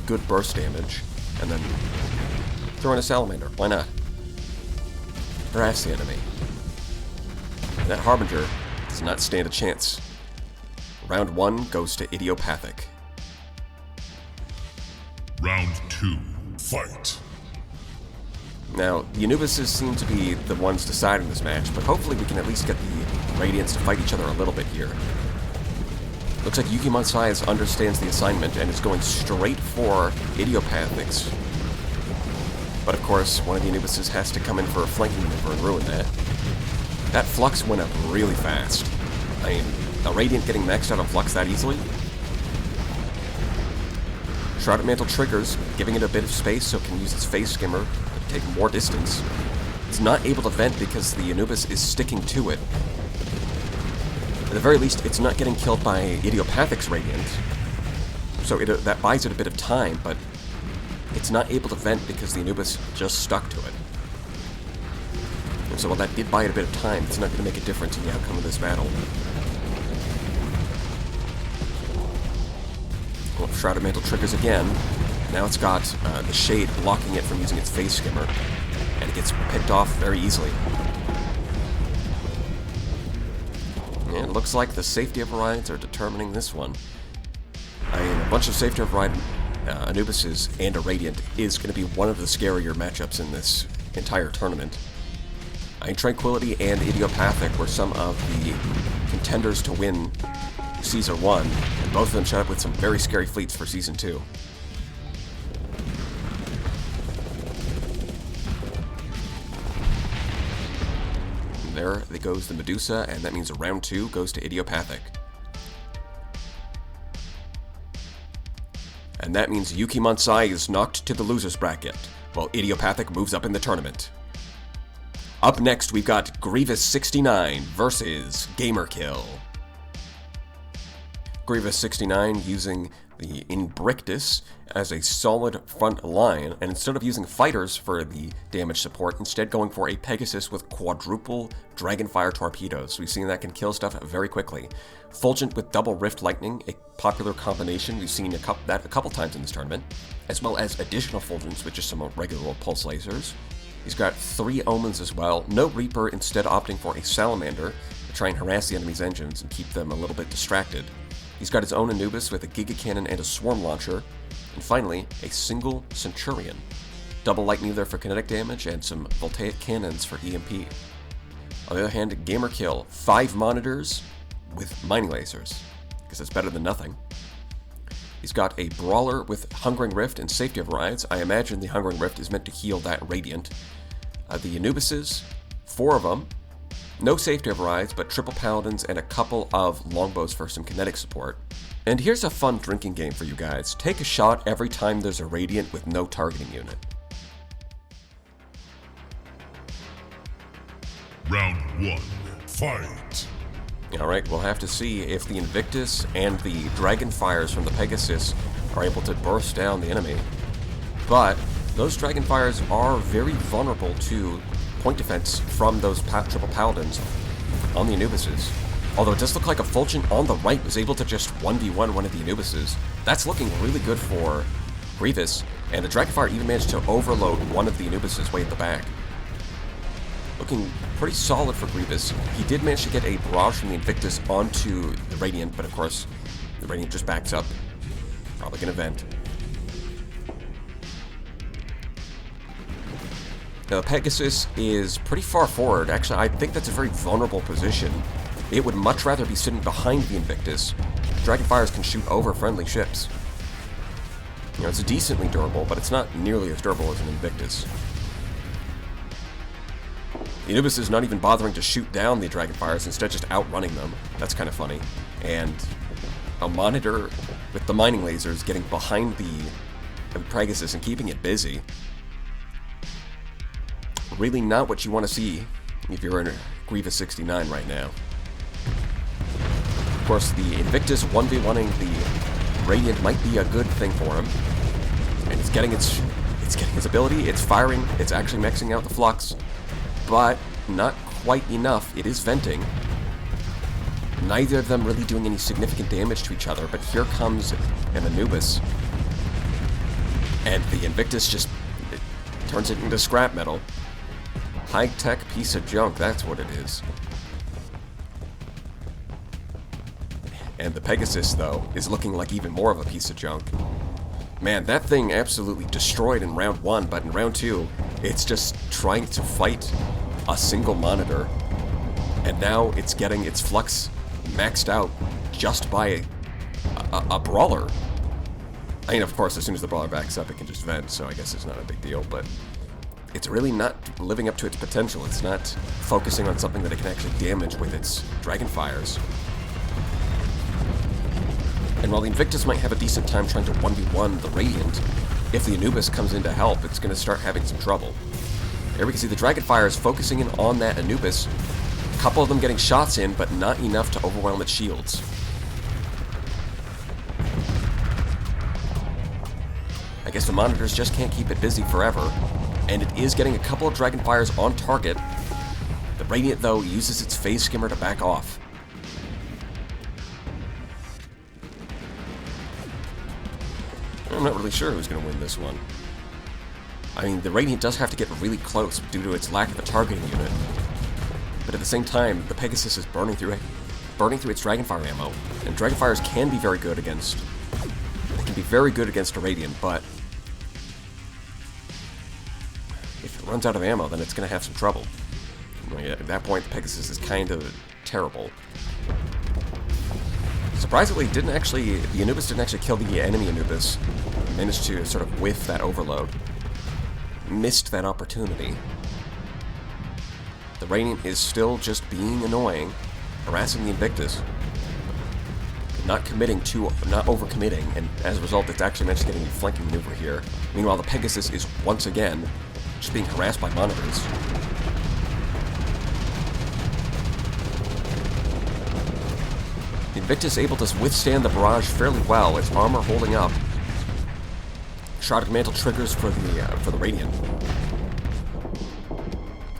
good burst damage, and then throw in a Salamander. Why not? Harass the enemy. That Harbinger does not stand a chance. Round 1 goes to Idiopathic. Round 2, fight! Now, the Anubises seem to be the ones deciding this match, but hopefully we can at least get the Radiants to fight each other a little bit here. Looks like YukiMonsai understands the assignment and is going straight for Idiopathics. But of course, one of the Anubises has to come in for a flanking maneuver and ruin that. That Flux went up really fast. I mean, a Radiant getting maxed out on Flux that easily? Shrouded Mantle triggers, giving it a bit of space so it can use its Phase Skimmer to take more distance. It's not able to vent because the Anubis is sticking to it. At the very least, it's not getting killed by Idiopathic's Radiant. So that buys it a bit of time, but it's not able to vent because the Anubis just stuck to it. And so while that did buy it a bit of time, it's not going to make a difference in the outcome of this battle. Well, Shrouded Mantle triggers again. Now it's got the Shade blocking it from using its Phase Skimmer, and it gets picked off very easily. And it looks like the safety overrides are determining this one. I mean, a bunch of safety override Anubises and a Radiant is going to be one of the scarier matchups in this entire tournament. I mean, Tranquility and Idiopathic were some of the contenders to win Season 1, and both of them showed up with some very scary fleets for Season 2. And there goes the Medusa, and that means round 2 goes to Idiopathic. And that means YukiMonsai is knocked to the losers bracket, while Idiopathic moves up in the tournament. Up next, we've got Grievous69 versus GAMERKILL. Grievous 69 using the Invictus as a solid front line, and instead of using fighters for the damage support, instead going for a Pegasus with quadruple Dragonfire torpedoes. We've seen that can kill stuff very quickly. Fulgent with double Rift Lightning, a popular combination. We've seen that a couple times in this tournament, as well as additional Fulgents with just some regular old Pulse Lasers. He's got 3 Omens as well. No Reaper, instead opting for a Salamander to try and harass the enemy's engines and keep them a little bit distracted. He's got his own Anubis with a Giga Cannon and a Swarm Launcher. And finally, a single Centurion. Double Lightning there for kinetic damage and some Voltaic Cannons for EMP. On the other hand, GAMERKILL, 5 monitors with mining lasers, because it's better than nothing. He's got a Brawler with Hungering Rift and Safety Overrides. I imagine the Hungering Rift is meant to heal that Radiant. The Anubises, 4 of them. No Safety Overrides, but triple Paladins and a couple of Longbows for some kinetic support. And here's a fun drinking game for you guys. Take a shot every time there's a Radiant with no targeting unit. Round 1, fight! Alright, we'll have to see if the Invictus and the Dragonfires from the Pegasus are able to burst down the enemy. But those Dragonfires are very vulnerable to point defense from those triple Paladins on the Anubises. Although it does look like a Fulgent on the right was able to just 1v1 one of the Anubises. That's looking really good for Grievous, and the Dragonfire even managed to overload one of the Anubises way at the back. Looking pretty solid for Grievous. He did manage to get a barrage from the Invictus onto the Radiant, but of course, the Radiant just backs up. Probably gonna vent. Now, the Pegasus is pretty far forward. Actually, I think that's a very vulnerable position. It would much rather be sitting behind the Invictus. Dragonfires can shoot over friendly ships. You know, it's decently durable, but it's not nearly as durable as an Invictus. The Anubis is not even bothering to shoot down the Dragonfires, instead just outrunning them. That's kind of funny. And a Monitor with the mining lasers getting behind the Pegasus and keeping it busy. Really not what you want to see if you're in a Grievous 69 right now. Of course, the Invictus 1v1ing the Radiant might be a good thing for him. And it's getting its ability, it's firing, it's actually maxing out the flux. But not quite enough. It is venting. Neither of them really doing any significant damage to each other, but here comes an Anubis. And the Invictus just turns it into scrap metal. High-tech piece of junk, that's what it is. And the Pegasus, though, is looking like even more of a piece of junk. Man, that thing absolutely destroyed in round 1, but in round 2, it's just trying to fight a single Monitor. And now it's getting its flux maxed out just by a Brawler. I mean, of course, as soon as the Brawler backs up, it can just vent, so I guess it's not a big deal, but it's really not living up to its potential. It's not focusing on something that it can actually damage with its Dragonfires. And while the Invictus might have a decent time trying to 1v1 the Radiant, if the Anubis comes in to help, it's going to start having some trouble. Here we can see the Dragonfires focusing in on that Anubis. A couple of them getting shots in, but not enough to overwhelm its shields. I guess the Monitors just can't keep it busy forever. And it is getting a couple of Dragonfires on target. The Radiant, though, uses its Phase Skimmer to back off. I'm not really sure who's going to win this one. I mean, the Radiant does have to get really close due to its lack of a targeting unit. But at the same time, the Pegasus is burning through its Dragonfire ammo. And Dragonfires can be very good against... They can be very good against a Radiant, but if it runs out of ammo, then it's going to have some trouble. At that point, the Pegasus is kind of terrible. Surprisingly, the Anubis didn't actually kill the enemy Anubis. Managed to sort of whiff that overload. Missed that opportunity. The Radiant is still just being annoying, harassing the Invictus, not overcommitting, and as a result, it's actually managed to get a flanking maneuver here. Meanwhile, the Pegasus is once again just being harassed by Monitors. The Invictus able to withstand the barrage fairly well, its armor holding up. Shrouded Mantle triggers for the Radiant.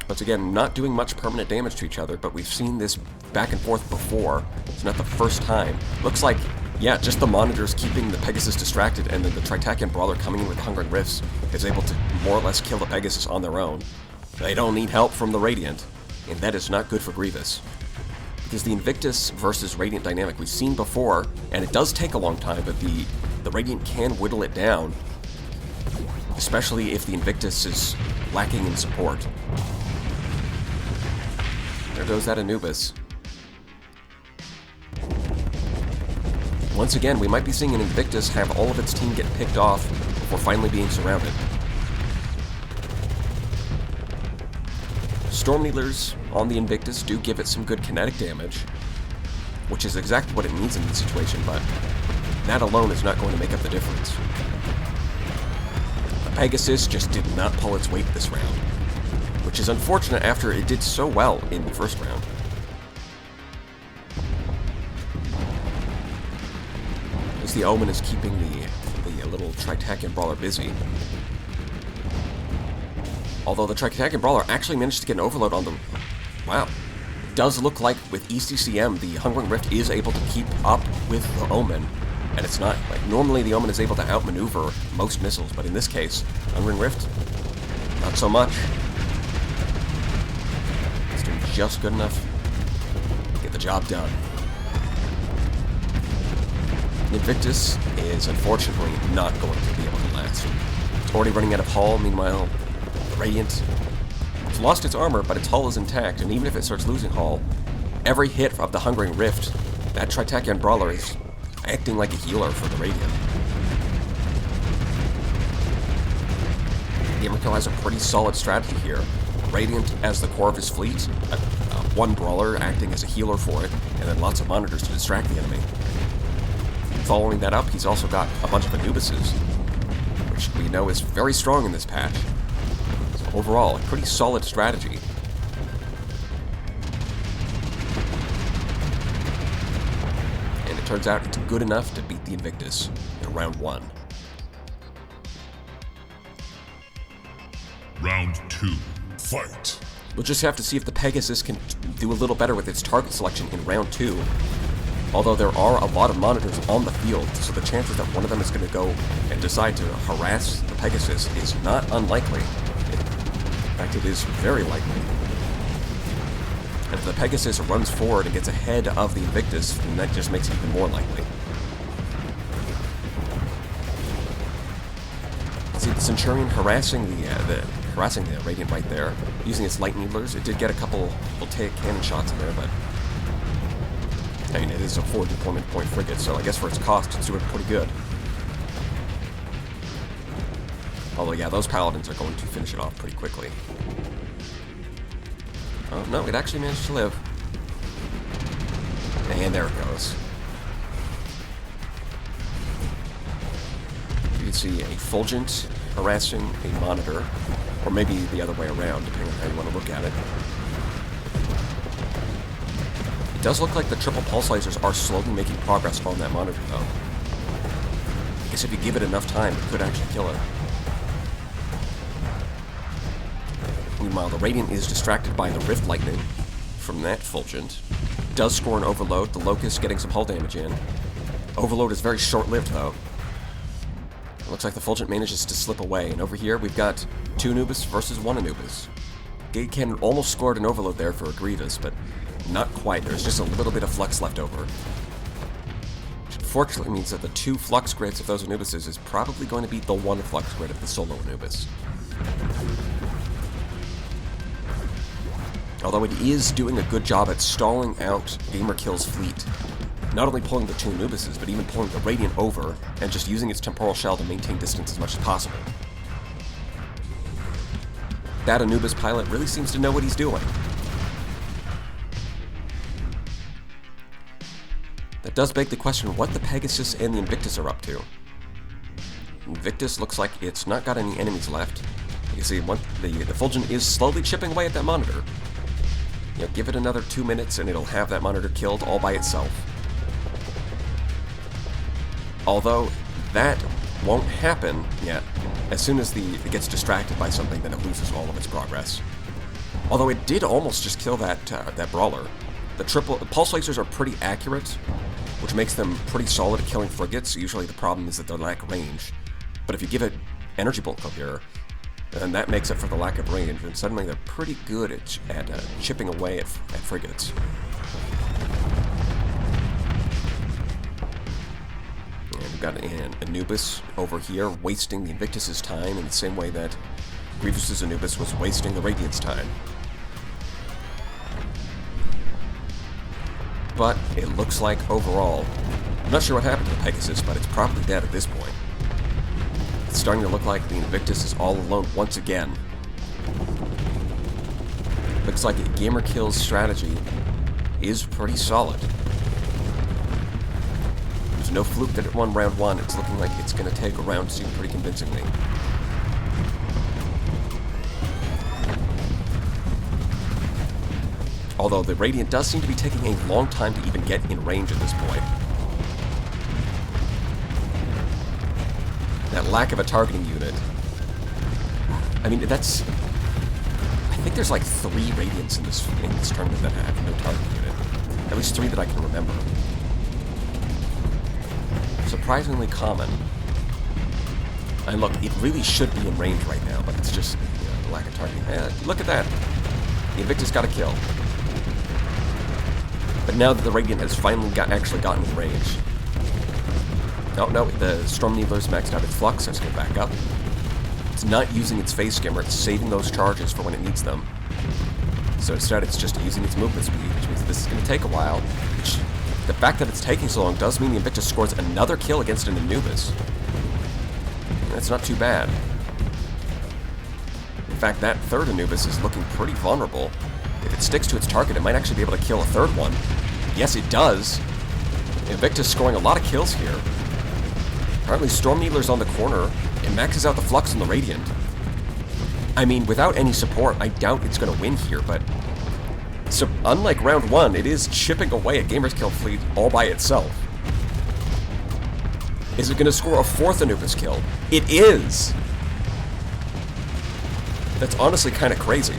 Once again, not doing much permanent damage to each other, but we've seen this back and forth before. It's not the first time. Looks like, yeah, just the monitors keeping the Pegasus distracted, and then the Tritakian Brawler coming in with Hungering Rifts is able to more or less kill the Pegasus on their own. They don't need help from the Radiant, and that is not good for Grievous. Because the Invictus versus Radiant dynamic we've seen before, and it does take a long time, but the Radiant can whittle it down, especially if the Invictus is lacking in support. There goes that Anubis. Once again, we might be seeing an Invictus have all of its team get picked off before finally being surrounded. Storm Needlers on the Invictus do give it some good kinetic damage, which is exactly what it needs in this situation, but that alone is not going to make up the difference. The Pegasus just did not pull its weight this round, which is unfortunate after it did so well in the first round. As the Omen is keeping the little Tritakian Brawler busy. Although the Tritakian Brawler actually managed to get an overload on the... Wow. It does look like with ECCM, the Hungering Rift is able to keep up with the Omen. And it's not, like, normally the Omen is able to outmaneuver most missiles, but in this case, Hungering Rift, not so much. It's doing just good enough to get the job done. Invictus is unfortunately not going to be able to last. It's already running out of hull, meanwhile, the Radiant has lost its armor, but its hull is intact, and even if it starts losing hull, every hit of the Hungering Rift, that Tritakian Brawler is acting like a healer for the Radiant. GAMERKILL has a pretty solid strategy here. Radiant as the core of his fleet, one Brawler acting as a healer for it, and then lots of monitors to distract the enemy. Following that up, he's also got a bunch of Anubises, which we know is very strong in this patch. So overall, a pretty solid strategy. And it turns out it's good enough to beat the Invictus in round 1. Round 2, fight! We'll just have to see if the Pegasus can do a little better with its target selection in round 2. Although there are a lot of monitors on the field, so the chances that one of them is going to go and decide to harass the Pegasus is not unlikely. In fact, it is very likely. And if the Pegasus runs forward and gets ahead of the Invictus, then that just makes it even more likely. See the Centurion harassing the Radiant right there, using its light needlers. It did get a couple voltaic cannon shots in there, but I mean, it is a 4 deployment point frigate, so I guess for its cost, it's doing pretty good. Although, yeah, those Paladins are going to finish it off pretty quickly. Oh, no, it actually managed to live. And there it goes. You can see a Fulgent harassing a Monitor, or maybe the other way around, depending on how you want to look at it. It does look like the triple pulse lasers are slowly making progress on that Monitor, though. I guess if you give it enough time, it could actually kill it. Meanwhile, the Radiant is distracted by the Rift Lightning from that Fulgent. Does score an Overload, the Locust getting some hull damage in. Overload is very short-lived, though. It looks like the Fulgent manages to slip away, and over here we've got 2 Anubis versus 1 Anubis. Gatecan almost scored an Overload there for a Grievous, but not quite. There's just a little bit of flux left over. Which unfortunately means that the 2 flux grids of those Anubises is probably going to be the 1 flux grid of the solo Anubis. Although it is doing a good job at stalling out GAMERKILL's fleet. Not only pulling the 2 Anubises, but even pulling the Radiant over, and just using its temporal shell to maintain distance as much as possible. That Anubis pilot really seems to know what he's doing. That does beg the question what the Pegasus and the Invictus are up to. Invictus looks like it's not got any enemies left. You can see the Fulgent is slowly chipping away at that Monitor. You know, give it another 2 minutes and it'll have that Monitor killed all by itself. Although that won't happen yet. As soon as it gets distracted by something, then it loses all of its progress. Although it did almost just kill that brawler. The pulse lasers are pretty accurate, which makes them pretty solid at killing frigates. Usually the problem is that they lack range. But if you give it energy bolt coherence, then that makes up for the lack of range, and suddenly they're pretty good at chipping away at frigates. And we've got an Anubis over here wasting the Invictus's time in the same way that Grievous's Anubis was wasting the Radiant's time. But it looks like overall, I'm not sure what happened to the Pegasus, but it's probably dead at this point. It's starting to look like the Invictus is all alone once again. Looks like GamerKill's strategy is pretty solid. There's no fluke that it won round 1. It's looking like it's going to take round 2 pretty convincingly. Although the Radiant does seem to be taking a long time to even get in range at this point. That lack of a targeting unit. I mean, that's... I think there's like 3 Radiants in this tournament that have no targeting unit. At least 3 that I can remember. Surprisingly common. And look, it really should be in range right now, but it's just, you know, the lack of targeting. Look at that. The Invictus got a kill. But now that the Radiant has finally actually gotten in range. Oh, no, the Storm Needler's maxed out its flux, so it's going to back up. It's not using its phase skimmer, it's saving those charges for when it needs them. So instead, it's just using its movement speed, which means this is going to take a while. Which, the fact that it's taking so long does mean the Invictus scores another kill against an Anubis. That's not too bad. In fact, that third Anubis is looking pretty vulnerable. If it sticks to its target, it might actually be able to kill a third one. Yes, it does. Invictus scoring a lot of kills here. Apparently Storm Needler's on the corner. It maxes out the flux on the Radiant. I mean, without any support, I doubt it's going to win here, but... So, unlike round 1, it is chipping away at GamerKill fleet all by itself. Is it going to score a 4th Anubis kill? It is! That's honestly kind of crazy.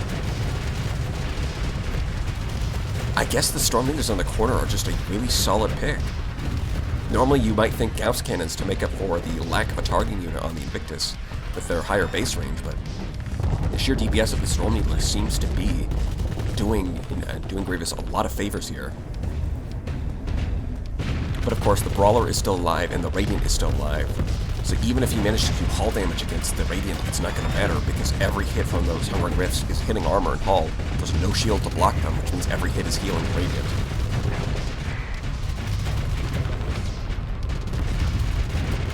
I guess the Storm Needlers on the corner are just a really solid pick. Normally you might think Gauss Cannons to make up for the lack of a targeting unit on the Invictus with their higher base range, but the sheer DPS of the Storm Needler seems to be doing Grievous a lot of favors here. But of course the Brawler is still alive and the Radiant is still alive. So even if you manage to do hull damage against the Radiant, it's not going to matter because every hit from those Hungering Rifts is hitting armor and hull. There's no shield to block them, which means every hit is healing the Radiant.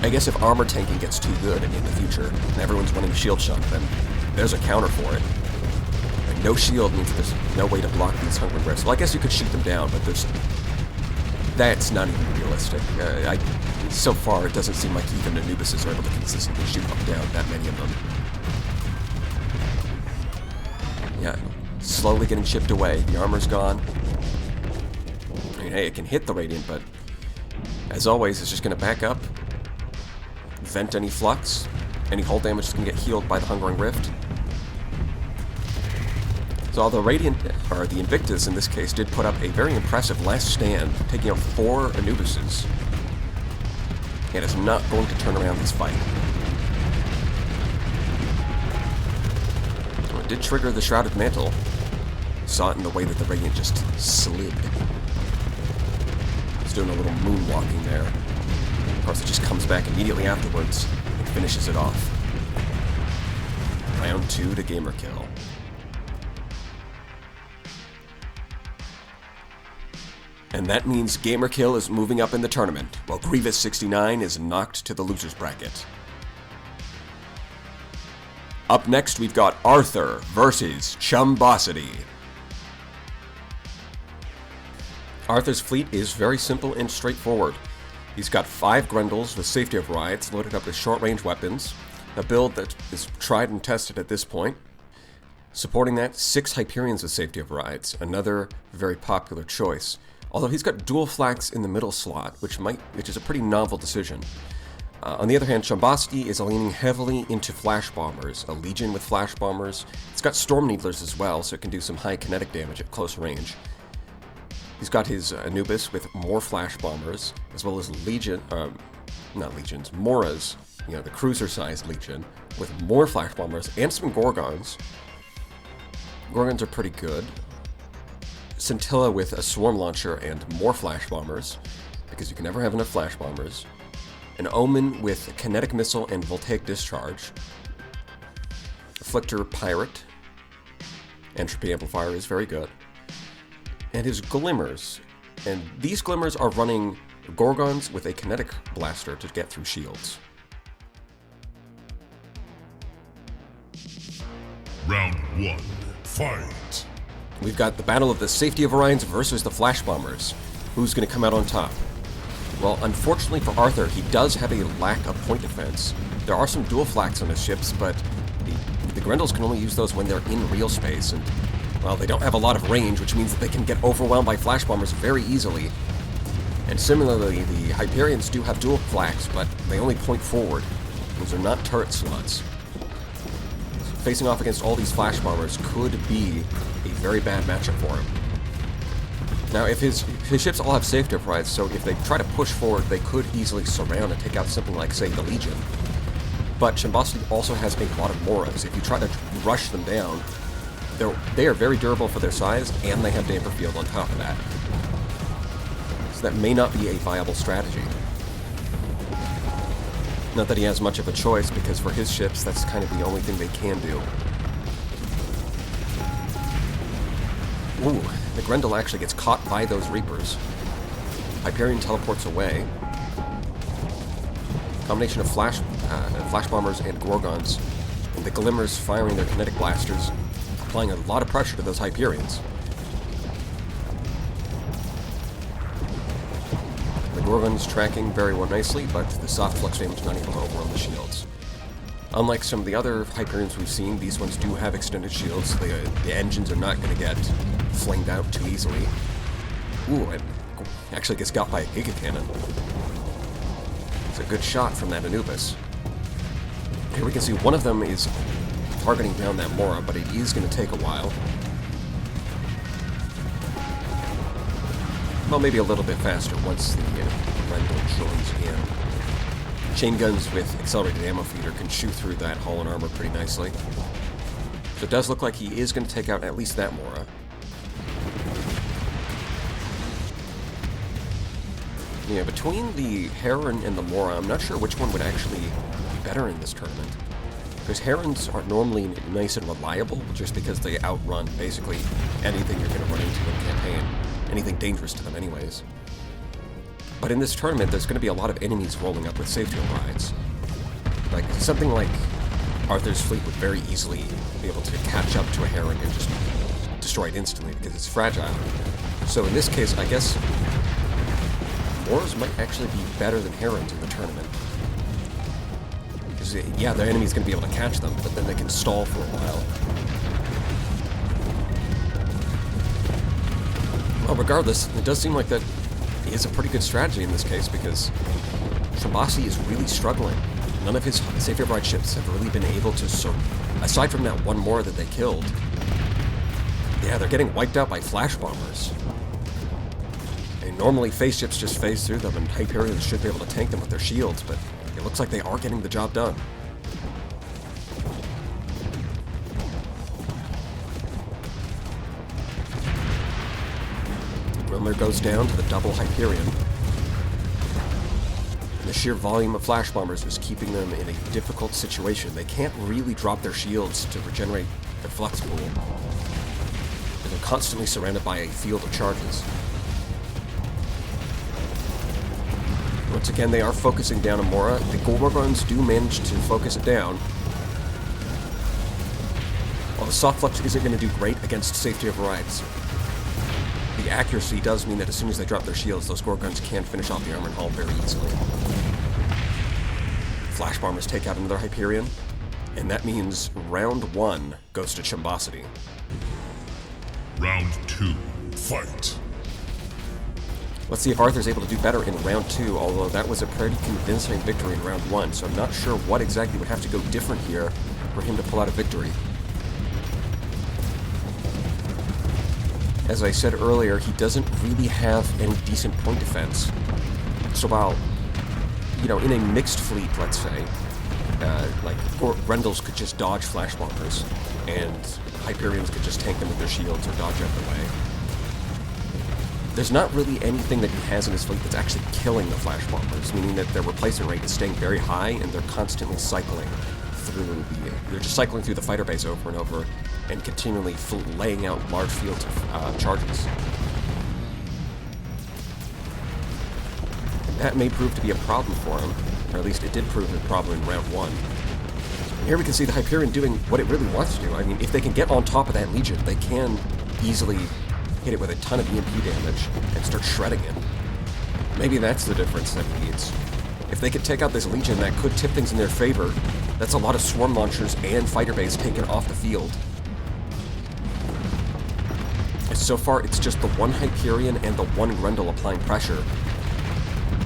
I guess if armor tanking gets too good in the future and everyone's running shield shot, then there's a counter for it. And no shield means there's no way to block these Hungering Rifts. Well, I guess you could shoot them down, but that's not even realistic. So far, it doesn't seem like even Anubises are able to consistently shoot up and down that many of them. Yeah, slowly getting chipped away. The armor's gone. I mean, hey, it can hit the Radiant, but as always, it's just going to back up, vent any flux, any hull damage is going to get healed by the Hungering Rift. So although Radiant, or the Invictus in this case, did put up a very impressive last stand, taking out 4 Anubises, it is not going to turn around this fight. Well, it did trigger the Shrouded Mantle. Saw it in the way that the Radiant just slid. It's doing a little moonwalking there. Of course, it just comes back immediately afterwards and finishes it off. Round 2 to GamerKill. And that means GamerKill is moving up in the tournament, while Grievous69 is knocked to the loser's bracket. Up next, we've got Arthr versus Chumbosity. Arthr's fleet is very simple and straightforward. He's got 5 Grendels with Safety of Rides loaded up with short-range weapons, a build that is tried and tested at this point. Supporting that, 6 Hyperions with Safety of Rides, another very popular choice. Although he's got dual flaks in the middle slot, which is a pretty novel decision. On the other hand, Chumbosity is leaning heavily into flash bombers, a legion with flash bombers. It's got storm needlers as well, so it can do some high kinetic damage at close range. He's got his Anubis with more flash bombers, as well as Moras, the cruiser-sized legion, with more flash bombers and some Gorgons. Gorgons are pretty good. Scintilla with a swarm launcher and more flash bombers, because you can never have enough flash bombers. An Omen with kinetic missile and voltaic discharge. Afflictor Pirate. Entropy amplifier is very good. And his Glimmers. And these Glimmers are running Gorgons with a kinetic blaster to get through shields. Round 1. Fight! We've got the battle of the Safety of Orions versus the Flash Bombers. Who's going to come out on top? Well, unfortunately for Arthr, he does have a lack of point defense. There are some dual flaks on his ships, but the Grendels can only use those when they're in real space, and, well, they don't have a lot of range, which means that they can get overwhelmed by flash bombers very easily. And similarly, the Hyperions do have dual flaks, but they only point forward. Those are not turret slots. So facing off against all these flash bombers could be a very bad matchup for him. Now, if his ships all have safety overrides, so if they try to push forward, they could easily surround and take out something like, say, the Legion. But Chumbosity also has a lot of Moras. If you try to rush them down, they are very durable for their size, and they have damper field on top of that. So that may not be a viable strategy. Not that he has much of a choice, because for his ships, that's kind of the only thing they can do. Ooh, the Grendel actually gets caught by those Reapers. Hyperion teleports away. Combination of flash bombers and Gorgons, and the Glimmers firing their kinetic blasters, applying a lot of pressure to those Hyperions. The Gorgons tracking very well nicely, but the soft flux damage not able to overwhelm the shields. Unlike some of the other Hyperions we've seen, these ones do have extended shields. The engines are not going to get flamed out too easily. Ooh, it actually gets got by a Giga Cannon. It's a good shot from that Anubis. Here we can see one of them is targeting down that Mora, but it is going to take a while. Well, maybe a little bit faster once the Grendel joins in. Chain guns with accelerated ammo feeder can shoot through that hull and armor pretty nicely. So it does look like he is going to take out at least that Mora. Yeah, between the Heron and the Mora, I'm not sure which one would actually be better in this tournament. Because Herons are normally nice and reliable, just because they outrun basically anything you're going to run into in campaign. Anything dangerous to them anyways. But in this tournament, there's going to be a lot of enemies rolling up with safety overrides. Like, something like Arthur's fleet would very easily be able to catch up to a Heron and just destroy it instantly, because it's fragile. So in this case, I guess Moras might actually be better than Herons in the tournament. Because, yeah, their enemy's going to be able to catch them, but then they can stall for a while. Well, regardless, it does seem like that is a pretty good strategy in this case, because Chumbosity is really struggling. None of his safety override ships have really been able to, aside from that one more that they killed, yeah, they're getting wiped out by flash bombers. And normally phase ships just phase through them, and Hyperions should be able to tank them with their shields, but it looks like they are getting the job done. Wilmer goes down to the double Hyperion. And the sheer volume of flash bombers is keeping them in a difficult situation. They can't really drop their shields to regenerate their flux pool. And they're constantly surrounded by a field of charges. Once again, they are focusing down Amora. The Gorgons do manage to focus it down. While the soft flux isn't going to do great against safety overrides, the accuracy does mean that as soon as they drop their shields, those Gorgons can finish off the armor and hull very easily. Flash bombers take out another Hyperion, and that means round 1 goes to Chumbosity. Round 2, fight! Let's see if Arthr's able to do better in round 2, although that was a pretty convincing victory in round 1, so I'm not sure what exactly would have to go different here for him to pull out a victory. As I said earlier, he doesn't really have any decent point defense. So while, you know, in a mixed fleet, let's say, like, Grendels could just dodge flash bombers, and Hyperions could just tank them with their shields or dodge out of the way. There's not really anything that he has in his fleet that's actually killing the flash bombers, meaning that their replacement rate is staying very high, and they're constantly cycling through they're just cycling through the fighter base over and over, and continually laying out large fields of charges. That may prove to be a problem for him, or at least it did prove a problem in round 1. Here we can see the Hyperion doing what it really wants to do. I mean, if they can get on top of that Legion, they can easily hit it with a ton of EMP damage and start shredding it. Maybe that's the difference that he needs. If they could take out this Legion, that could tip things in their favor. That's a lot of swarm launchers and fighter base taken off the field. So far, it's just the one Hyperion and the one Grendel applying pressure.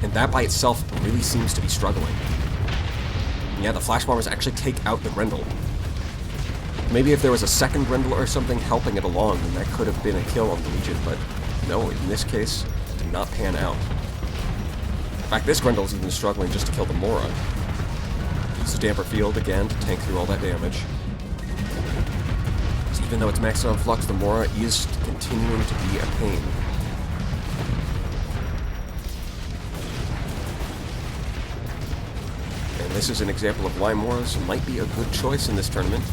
And that by itself really seems to be struggling. Yeah, the flash bombers actually take out the Grendel. Maybe if there was a second Grendel or something helping it along, then that could have been a kill on the Legion, but no, in this case, it did not pan out. In fact, this Grendel's even struggling just to kill the Mora. Use the damper field again to tank through all that damage. So even though it's maxed out on flux, the Mora is continuing to be a pain. And this is an example of why Moras might be a good choice in this tournament.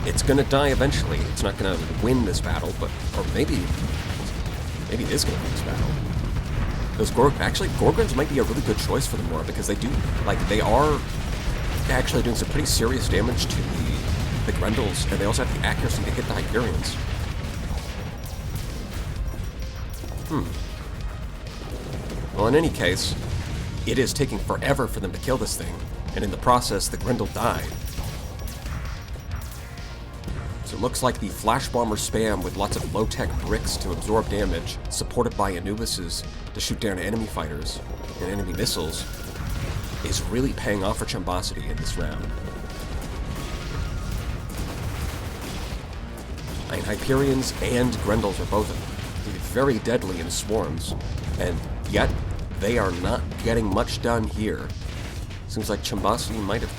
It's gonna die eventually. It's not gonna win this battle, but, or maybe it is gonna win this battle. Those Gorgons might be a really good choice for the Mora, because they are actually doing some pretty serious damage to the Grendels, and they also have the accuracy to hit the Hyperions. Well, in any case, it is taking forever for them to kill this thing, and in the process, the Grendel died. So it looks like the flash bomber spam with lots of low-tech bricks to absorb damage, supported by Anubises to shoot down enemy fighters and enemy missiles, is really paying off for Chumbosity in this round. I mean, Hyperions and Grendels are both very deadly in swarms, and yet they are not getting much done here. Seems like Chumbosity might have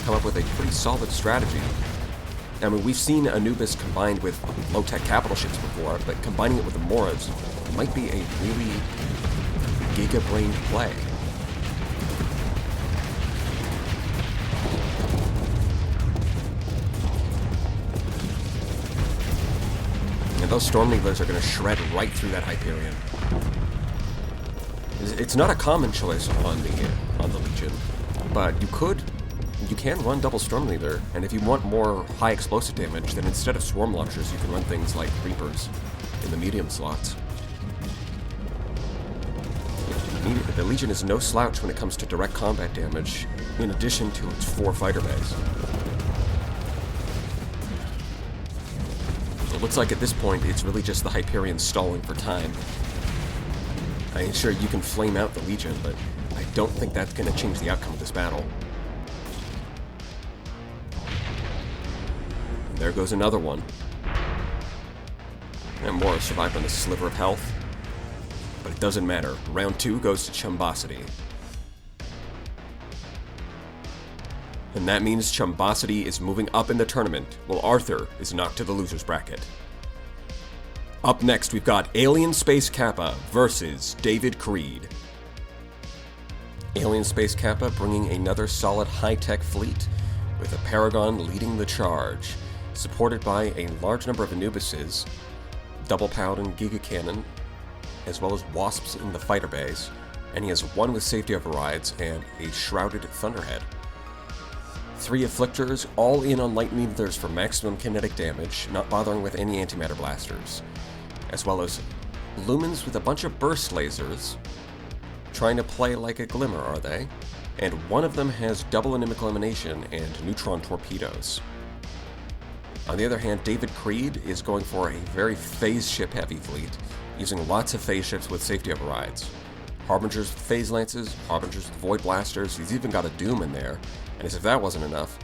come up with a pretty solid strategy. I mean, we've seen Anubis combined with low-tech capital ships before, but combining it with the Moras might be a really giga-brained play. And those Storm Needlers are going to shred right through that Hyperion. It's not a common choice on the Legion, but you can run double Storm Needler, and if you want more high explosive damage, then instead of swarm launchers, you can run things like Reapers in the medium slots. The Legion is no slouch when it comes to direct combat damage, in addition to its 4 fighter bays. So it looks like at this point, it's really just the Hyperion stalling for time. I'm sure you can flame out the Legion, but I don't think that's going to change the outcome of this battle. And there goes another one. And Mora survived on a sliver of health. But it doesn't matter. Round 2 goes to Chumbosity. And that means Chumbosity is moving up in the tournament, while Arthr is knocked to the loser's bracket. Up next, we've got AlienSpaceKappa versus David Creed. AlienSpaceKappa bringing another solid high-tech fleet, with a Paragon leading the charge, supported by a large number of Anubises, double-powered and Giga Cannon, as well as Wasps in the fighter bays, and he has 1 with safety overrides and a shrouded Thunderhead. 3 Afflictors, all in on Light Needlers for maximum kinetic damage, not bothering with any antimatter blasters, as well as Lumens with a bunch of burst lasers, trying to play like a Glimmer, are they? And one of them has double anemic elimination and neutron torpedoes. On the other hand, David Creed is going for a very phase ship heavy fleet, using lots of phase ships with safety overrides. Harbingers with phase lances, Harbingers with void blasters, he's even got a Doom in there, and as if that wasn't enough,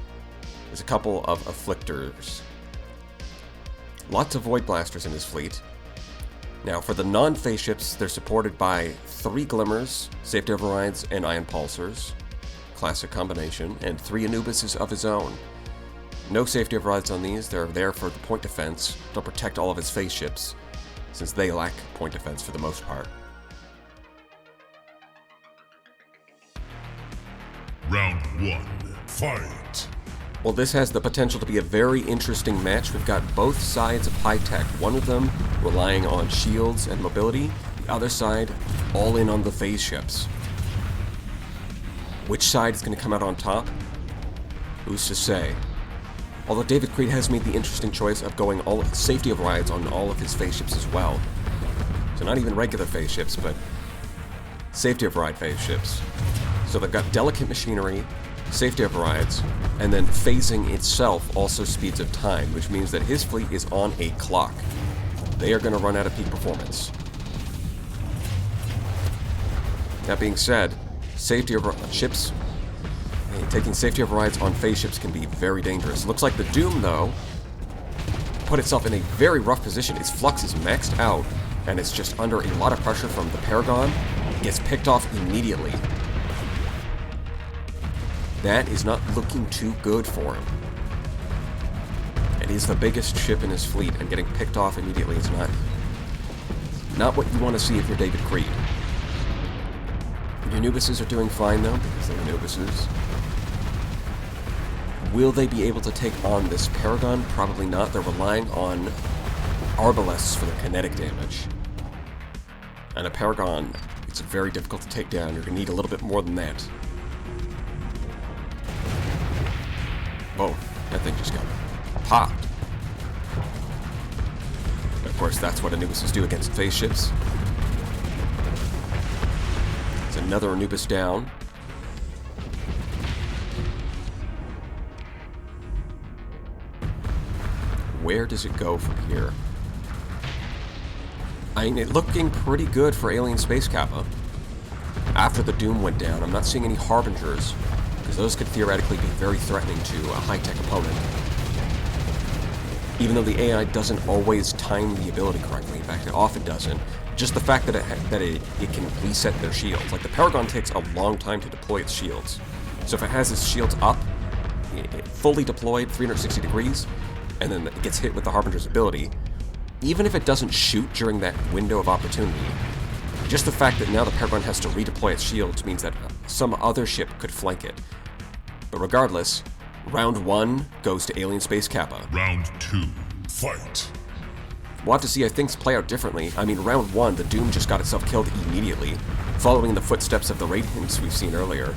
there's a couple of afflictors. Lots of void blasters in his fleet. Now for the non-phase ships, they're supported by 3 Glimmers, safety overrides, and ion pulsars, classic combination, and 3 Anubises of his own. No safety overrides on these, they're there for the point defense. They'll protect all of his phase ships, since they lack point defense for the most part. Round 1, fight! Well, this has the potential to be a very interesting match. We've got both sides of high tech. One of them relying on shields and mobility, the other side all in on the phase ships. Which side is going to come out on top? Who's to say? Although David Creed has made the interesting choice of going all safety overrides on all of his phase ships as well. So not even regular phase ships, but safety override phase ships. So they've got delicate machinery, safety overrides, and then phasing itself also speeds up time, which means that his fleet is on a clock. They are going to run out of peak performance. That being said, safety ships, taking safety overrides on phase ships can be very dangerous. Looks like the Doom, though, put itself in a very rough position. Its flux is maxed out, and it's just under a lot of pressure from the Paragon. It gets picked off immediately. That is not looking too good for him. And he's the biggest ship in his fleet, and getting picked off immediately is not what you want to see if you're David Creed. The Anubises are doing fine, though, because they're Anubises. Will they be able to take on this Paragon? Probably not. They're relying on Arbalests for their kinetic damage. And a Paragon, it's very difficult to take down. You're going to need a little bit more than that. Whoa, that thing just got popped. Of course, that's what Anubises do against phase ships. It's another Anubis down. Where does it go from here? I mean, it's looking pretty good for AlienSpaceKappa. After the Doom went down, I'm not seeing any Harbingers, because those could theoretically be very threatening to a high-tech opponent. Even though the AI doesn't always time the ability correctly, in fact, it often doesn't. Just the fact that it can reset their shields. Like, the Paragon takes a long time to deploy its shields. So if it has its shields up, fully deployed, 360 degrees, and then it gets hit with the Harbinger's ability, even if it doesn't shoot during that window of opportunity, just the fact that now the Paragon has to redeploy its shields means that some other ship could flank it. But regardless, round 1 goes to AlienSpaceKappa. Round 2, fight! We'll have to see how things play out differently. I mean, round 1, the Doom just got itself killed immediately, following the footsteps of the Radiants we've seen earlier.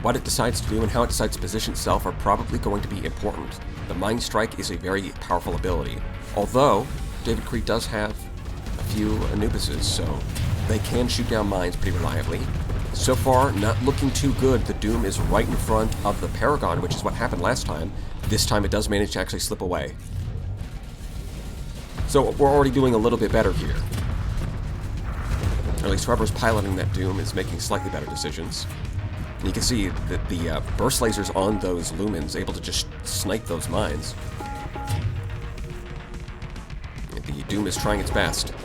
What it decides to do and how it decides to position itself are probably going to be important. The Mind Strike is a very powerful ability, although David Creed does have a few Anubises, so they can shoot down mines pretty reliably. So far, not looking too good. The Doom is right in front of the Paragon, which is what happened last time. This time it does manage to actually slip away. So we're already doing a little bit better here. Or at least whoever's piloting that Doom is making slightly better decisions. And you can see that the burst lasers on those lumens able to just snipe those mines. The Doom is trying its best. It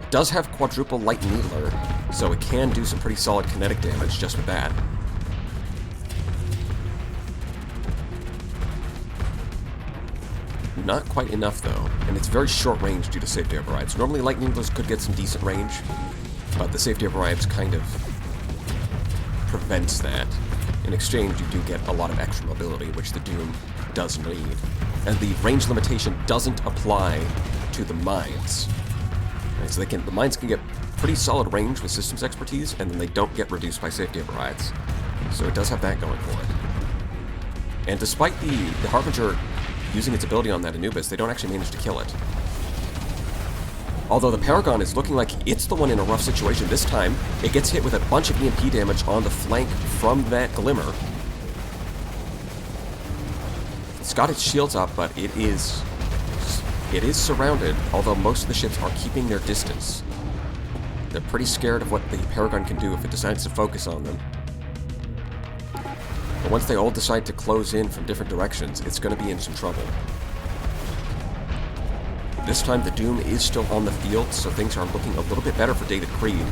does have quadruple light needler, so it can do some pretty solid kinetic damage just with that. Not quite enough though, and it's very short range due to safety overrides. Normally light needlers could get some decent range, but the safety overrides kind of prevents that. In exchange, you do get a lot of extra mobility, which the Doom does need. And the range limitation doesn't apply to the mines. Right, so the mines can get pretty solid range with systems expertise, and then they don't get reduced by safety overrides. So it does have that going for it. And despite the Harbinger using its ability on that Anubis, they don't actually manage to kill it. Although the Paragon is looking like it's the one in a rough situation this time, it gets hit with a bunch of EMP damage on the flank from that Glimmer. got its shields up, but it is surrounded, although most of the ships are keeping their distance. They're pretty scared of what the Paragon can do if it decides to focus on them. But once they all decide to close in from different directions, it's going to be in some trouble. This time the Doom is still on the field, so things are looking a little bit better for David Creed.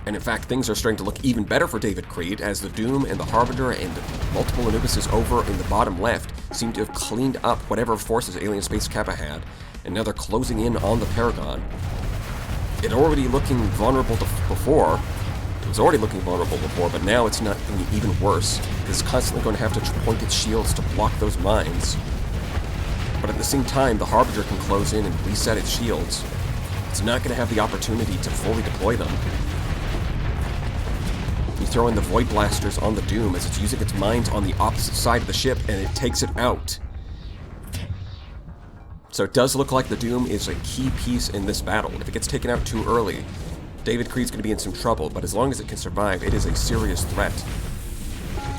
And in fact, things are starting to look even better for David Creed, as the Doom and the Harbinger and multiple Anubises over in the bottom left seem to have cleaned up whatever forces AlienSpaceKappa had, and now they're closing in on the Paragon. It already looking vulnerable before. It was already looking vulnerable before, but now it's not going to be even worse, because it's constantly going to have to point its shields to block those mines. But at the same time, the Harbinger can close in and reset its shields. It's not going to have the opportunity to fully deploy them. You throw in the Void Blasters on the Doom as it's using its mines on the opposite side of the ship, and it takes it out. So it does look like the Doom is a key piece in this battle. If it gets taken out too early, David Creed's going to be in some trouble, but as long as it can survive, it is a serious threat,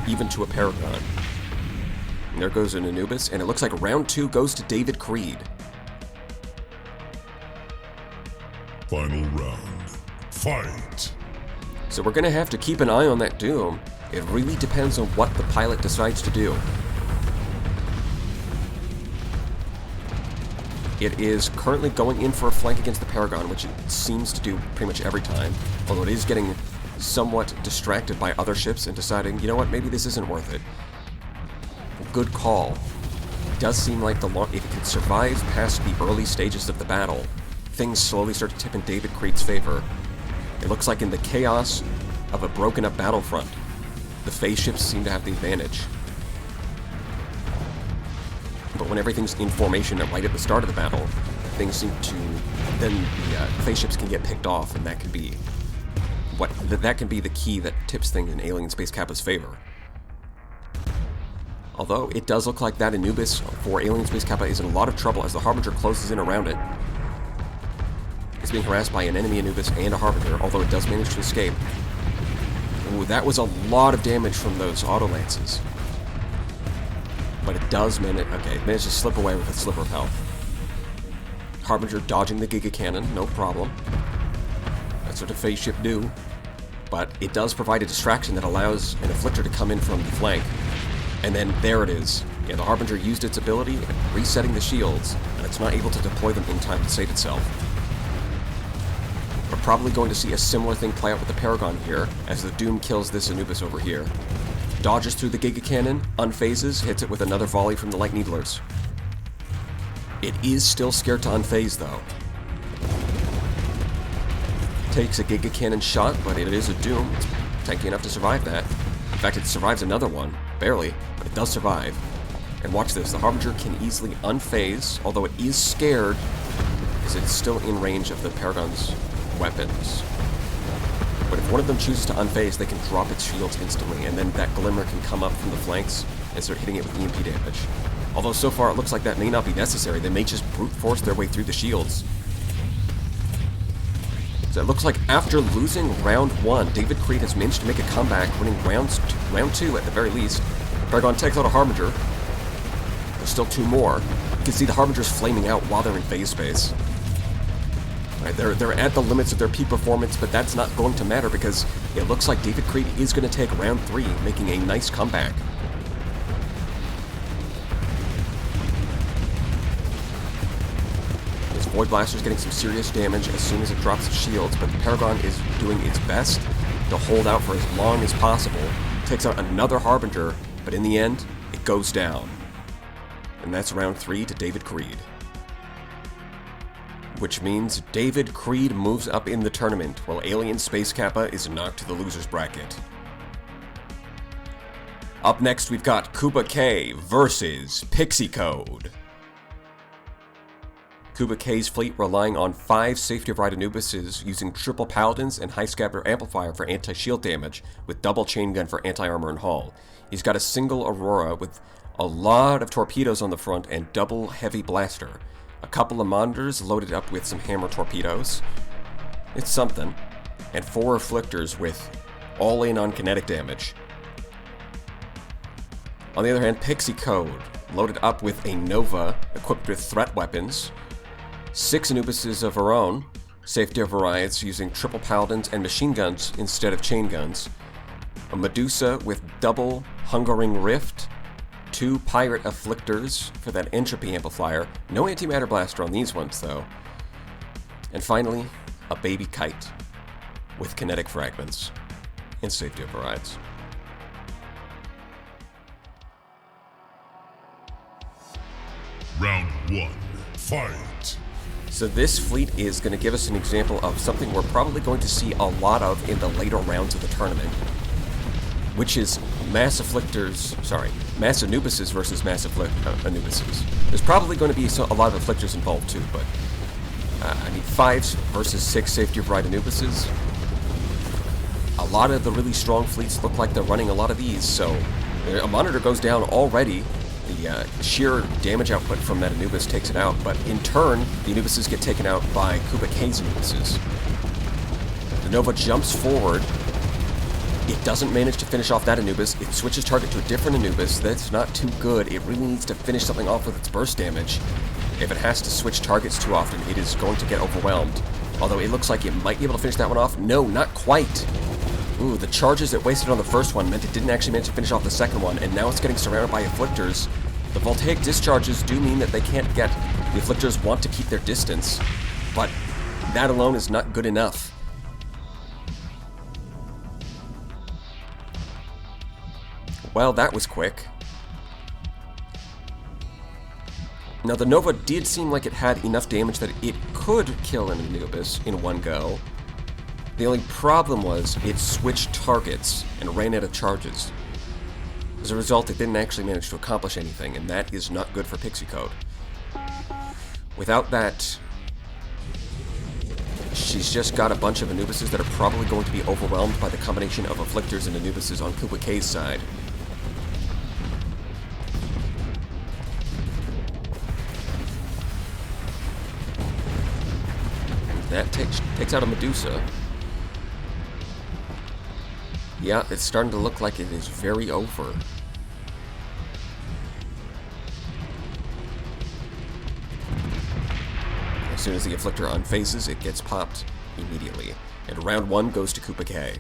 even to a Paragon. And there goes an Anubis, and it looks like round 2 goes to David Creed. Final round. Fight! So we're going to have to keep an eye on that Doom. It really depends on what the pilot decides to do. It is currently going in for a flank against the Paragon, which it seems to do pretty much every time, although it is getting somewhat distracted by other ships and deciding, you know what, maybe this isn't worth it. Good call. It does seem like if it can survive past the early stages of the battle, things slowly start to tip in David Creed's favor. It looks like in the chaos of a broken up battlefront, the phase ships seem to have the advantage. But when everything's in formation right at the start of the battle, things seem to... then the phase ships can get picked off, and that can be the key that tips things in AlienSpaceKappa's favor. Although it does look like that Anubis for AlienSpaceKappa is in a lot of trouble as the Harbinger closes in around it. It's being harassed by an enemy Anubis and a Harbinger, although it does manage to escape. Ooh, that was a lot of damage from those auto lances. But it does manage... okay, it managed to slip away with a sliver of health. Harbinger dodging the Giga Cannon, no problem. That's what a phase ship do. But it does provide a distraction that allows an Afflictor to come in from the flank. And then there it is. Yeah, the Harbinger used its ability at resetting the shields, and it's not able to deploy them in time to save itself. We're probably going to see a similar thing play out with the Paragon here, as the Doom kills this Anubis over here. Dodges through the Giga Cannon, unphases, hits it with another volley from the Light Needlers. It is still scared to unphase, though. Takes a Giga Cannon shot, but it is a Doom. It's tanky enough to survive that. In fact, it survives another one. Barely, but it does survive. And watch this, the Harbinger can easily unphase, although it is scared, because it's still in range of the Paragon's weapons. But if one of them chooses to unphase, they can drop its shields instantly, and then that Glimmer can come up from the flanks as they're hitting it with EMP damage. Although so far it looks like that may not be necessary, they may just brute force their way through the shields. So it looks like after losing round 1, David Creed has managed to make a comeback, winning round 2 at the very least. Paragon takes out a Harbinger. There's still 2 more. You can see the Harbingers flaming out while they're in phase space. Right, they're at the limits of their peak performance, but that's not going to matter because it looks like David Creed is going to take round 3, making a nice comeback. This Void Blaster is getting some serious damage as soon as it drops its shields, but the Paragon is doing its best to hold out for as long as possible. Takes out another Harbinger, but in the end, it goes down. And that's round 3 to David Creed. Which means David Creed moves up in the tournament, while AlienSpaceKappa is knocked to the loser's bracket. Up next, we've got Kuba K versus PixiCode. Kuba K's fleet relying on 5 Safety of Ride Anubises using triple Paladins and High Scabbard Amplifier for anti-shield damage, with double Chain Gun for anti-armor and hull. He's got a single Aurora with a lot of torpedoes on the front and double Heavy Blaster. A couple of Monitors loaded up with some Hammer torpedoes. It's something. And 4 Afflictors with all in on kinetic damage. On the other hand, PixiCode, loaded up with a Nova, equipped with threat weapons, 6 Anubises of her own, safety overrides using triple paladins and machine guns instead of chain guns, a Medusa with double Hungering Rift, 2 Pirate Afflictors for that entropy amplifier, no antimatter blaster on these ones though, and finally, a baby kite with kinetic fragments and safety overrides. Round 1. Fight! So this fleet is going to give us an example of something we're probably going to see a lot of in the later rounds of the tournament, which is Mass Anubises versus Mass Anubises. There's probably going to be a lot of Afflictors involved too, but I mean 5s versus 6 safety override Anubises. A lot of the really strong fleets look like they're running a lot of these, so a monitor goes down already. The sheer damage output from that Anubis takes it out, but in turn, the Anubises get taken out by Kuba K's Anubises. The Nova jumps forward. It doesn't manage to finish off that Anubis. It switches target to a different Anubis. That's not too good. It really needs to finish something off with its burst damage. If it has to switch targets too often, it is going to get overwhelmed. Although it looks like it might be able to finish that one off. No, not quite. Ooh, the charges it wasted on the first one meant it didn't actually manage to finish off the second one, and now it's getting surrounded by Afflictors. The voltaic discharges do mean that they can't get... The Afflictors want to keep their distance, but that alone is not good enough. Well, that was quick. Now, the Nova did seem like it had enough damage that it could kill an Anubis in one go. The only problem was it switched targets and ran out of charges. As a result, it didn't actually manage to accomplish anything, and that is not good for PixiCode. Without that, she's just got a bunch of Anubises that are probably going to be overwhelmed by the combination of Afflictors and Anubises on Kuba K's side. That takes out a Medusa. Yeah, it's starting to look like it is very over. As soon as the Afflictor unphases, it gets popped immediately. And round 1 goes to Kuba K.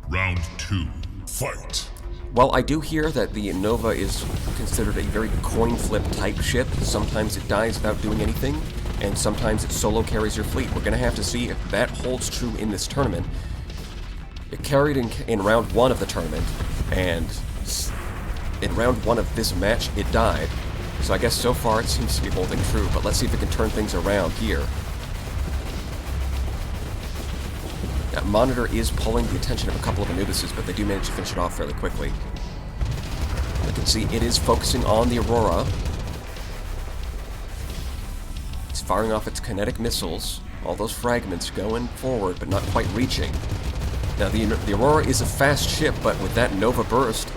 Round 2. Fight! Well, I do hear that the Nova is considered a very coin flip type ship. Sometimes it dies without doing anything, and sometimes it solo carries your fleet. We're going to have to see if that holds true in this tournament. It carried in round 1 of the tournament, and in round 1 of this match, it died. So I guess so far it seems to be holding true, but let's see if it can turn things around here. That monitor is pulling the attention of a couple of Anubises, but they do manage to finish it off fairly quickly. You can see it is focusing on the Aurora. It's firing off its kinetic missiles. All those fragments going forward, but not quite reaching. Now, the Aurora is a fast ship, but with that Nova burst,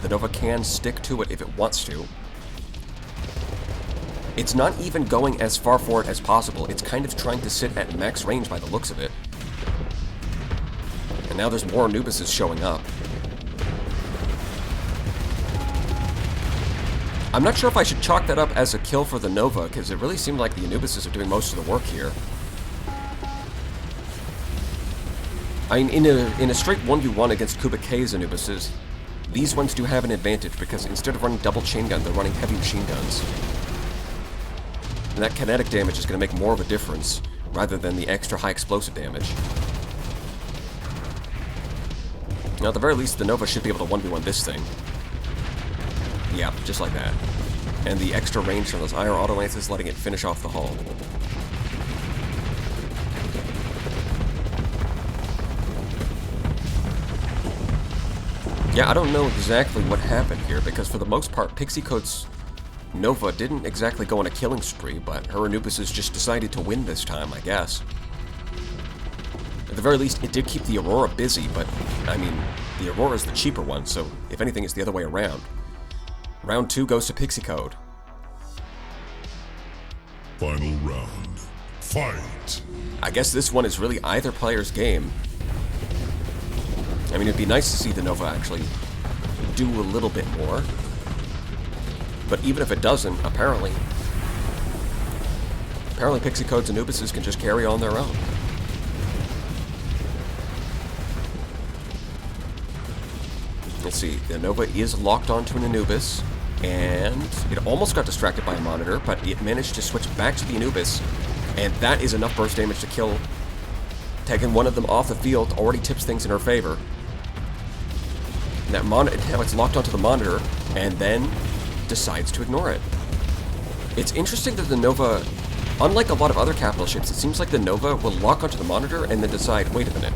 the Nova can stick to it if it wants to. It's not even going as far forward as possible. It's kind of trying to sit at max range by the looks of it. And now there's more Anubises showing up. I'm not sure if I should chalk that up as a kill for the Nova, because it really seemed like the Anubises are doing most of the work here. I mean, in a straight 1v1 against Kuba K's Anubises, these ones do have an advantage, because instead of running double chain gun, they're running heavy machine guns. And that kinetic damage is going to make more of a difference, rather than the extra high explosive damage. Now, at the very least, the Nova should be able to 1v1 this thing. Yeah, just like that. And the extra range from those IR auto lances letting it finish off the hull. Yeah, I don't know exactly what happened here, because for the most part, PixiCode's Nova didn't exactly go on a killing spree, but her Anubises just decided to win this time, I guess. At the very least, it did keep the Aurora busy, but, I mean, the Aurora's the cheaper one, so if anything, it's the other way around. Round 2 goes to PixiCode. Final round. Fight! I guess this one is really either player's game. I mean, it'd be nice to see the Nova actually do a little bit more. But even if it doesn't, apparently PixiCode's Anubises can just carry on their own. Let's see, the Nova is locked onto an Anubis, and it almost got distracted by a monitor, but it managed to switch back to the Anubis, and that is enough burst damage to kill. Taking one of them off the field already tips things in her favor. And that now it's locked onto the monitor, and then decides to ignore it. It's interesting that the Nova, unlike a lot of other capital ships, it seems like the Nova will lock onto the monitor and then decide, wait a minute,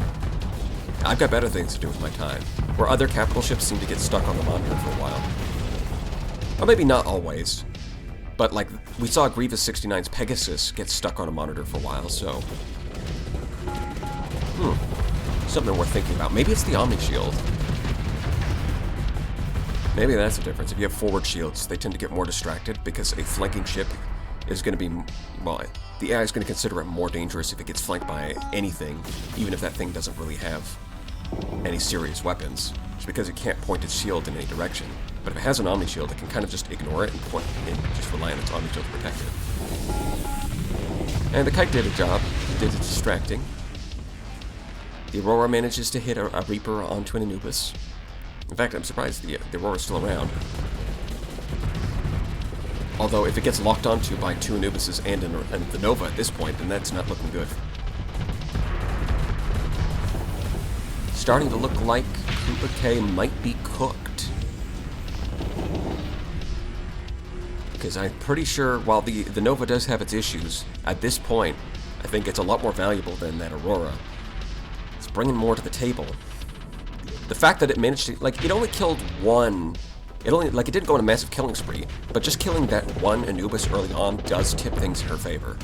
I've got better things to do with my time. Where other capital ships seem to get stuck on the monitor for a while. Or maybe not always. But like, we saw Grievous 69's Pegasus get stuck on a monitor for a while, so... something worth thinking about. Maybe it's the Omni Shield. Maybe that's the difference. If you have forward shields, they tend to get more distracted because a flanking ship is going to be... well, the AI is going to consider it more dangerous if it gets flanked by anything, even if that thing doesn't really have any serious weapons, just because it can't point its shield in any direction. But if it has an Omni Shield, it can kind of just ignore it and point and just rely on its Omni Shield to protect it. And the Kite did a job. It did its distracting. The Aurora manages to hit a Reaper onto an Anubis. In fact, I'm surprised the Aurora's still around. Although, if it gets locked onto by two Anubises and the Nova at this point, then that's not looking good. Starting to look like Kuba K might be cooked. Because I'm pretty sure, while the Nova does have its issues, at this point, I think it's a lot more valuable than that Aurora. It's bringing more to the table. The fact that it managed to, like, it only killed one... It didn't go on a massive killing spree, but just killing that one Anubis early on does tip things in her favor.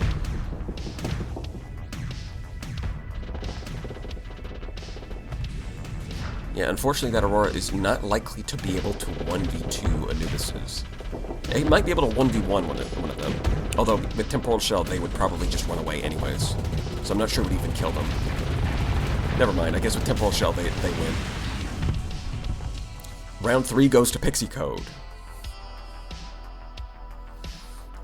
Yeah, unfortunately that Aurora is not likely to be able to 1v2 Anubises. He might be able to 1v1 one of them, although with Temporal Shell they would probably just run away anyways, so I'm not sure it would even kill them. Never mind, I guess with Temporal Shell they win. Round 3 goes to PixiCode.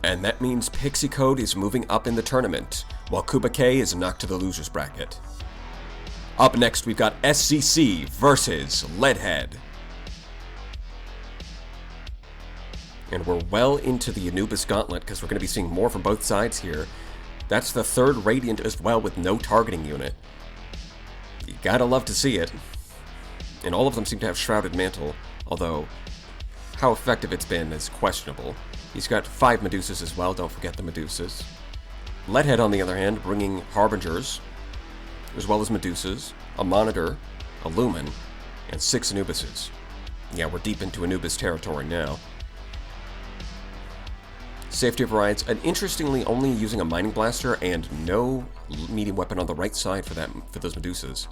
And that means PixiCode is moving up in the tournament, while Kuba K is knocked to the loser's bracket. Up next, we've got SCC versus Leadhead. And we're well into the Anubis Gauntlet, because we're going to be seeing more from both sides here. That's the third Radiant as well, with no targeting unit. You gotta love to see it. And all of them seem to have Shrouded Mantle, although how effective it's been is questionable. He's got 5 Medusas as well, don't forget the Medusas. Leadhead, on the other hand, bringing Harbingers, as well as Medusas, a Monitor, a Lumen, and 6 Anubises. Yeah, we're deep into Anubis territory now. Safety overrides, and interestingly only using a Mining Blaster and no medium weapon on the right side for those Medusas.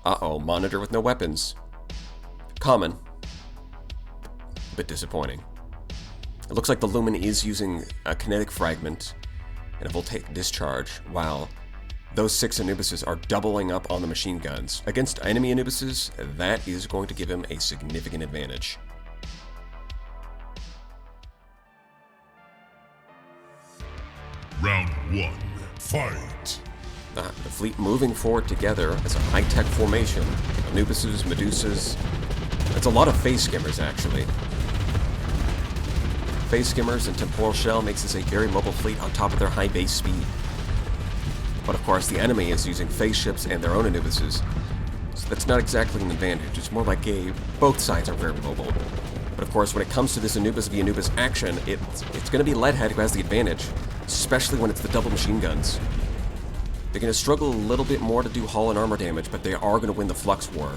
Uh-oh, Monitor with no weapons. Common. A bit disappointing. It looks like the Lumen is using a Kinetic Fragment and a Voltaic Discharge, while those 6 Anubises are doubling up on the machine guns. Against enemy Anubises, that is going to give him a significant advantage. Round 1, fight! The fleet moving forward together as a high-tech formation. Anubises, Medusas. That's a lot of Phase Skimmers, actually. Phase Skimmers and Temporal Shell makes this a very mobile fleet on top of their high base speed. But of course, the enemy is using phase ships and their own Anubises. So that's not exactly an advantage. It's more like both sides are very mobile. But of course, when it comes to this Anubis v Anubis action, it's going to be Leadhead who has the advantage, especially when it's the double machine guns. They're going to struggle a little bit more to do hull and armor damage, but they are going to win the Flux War.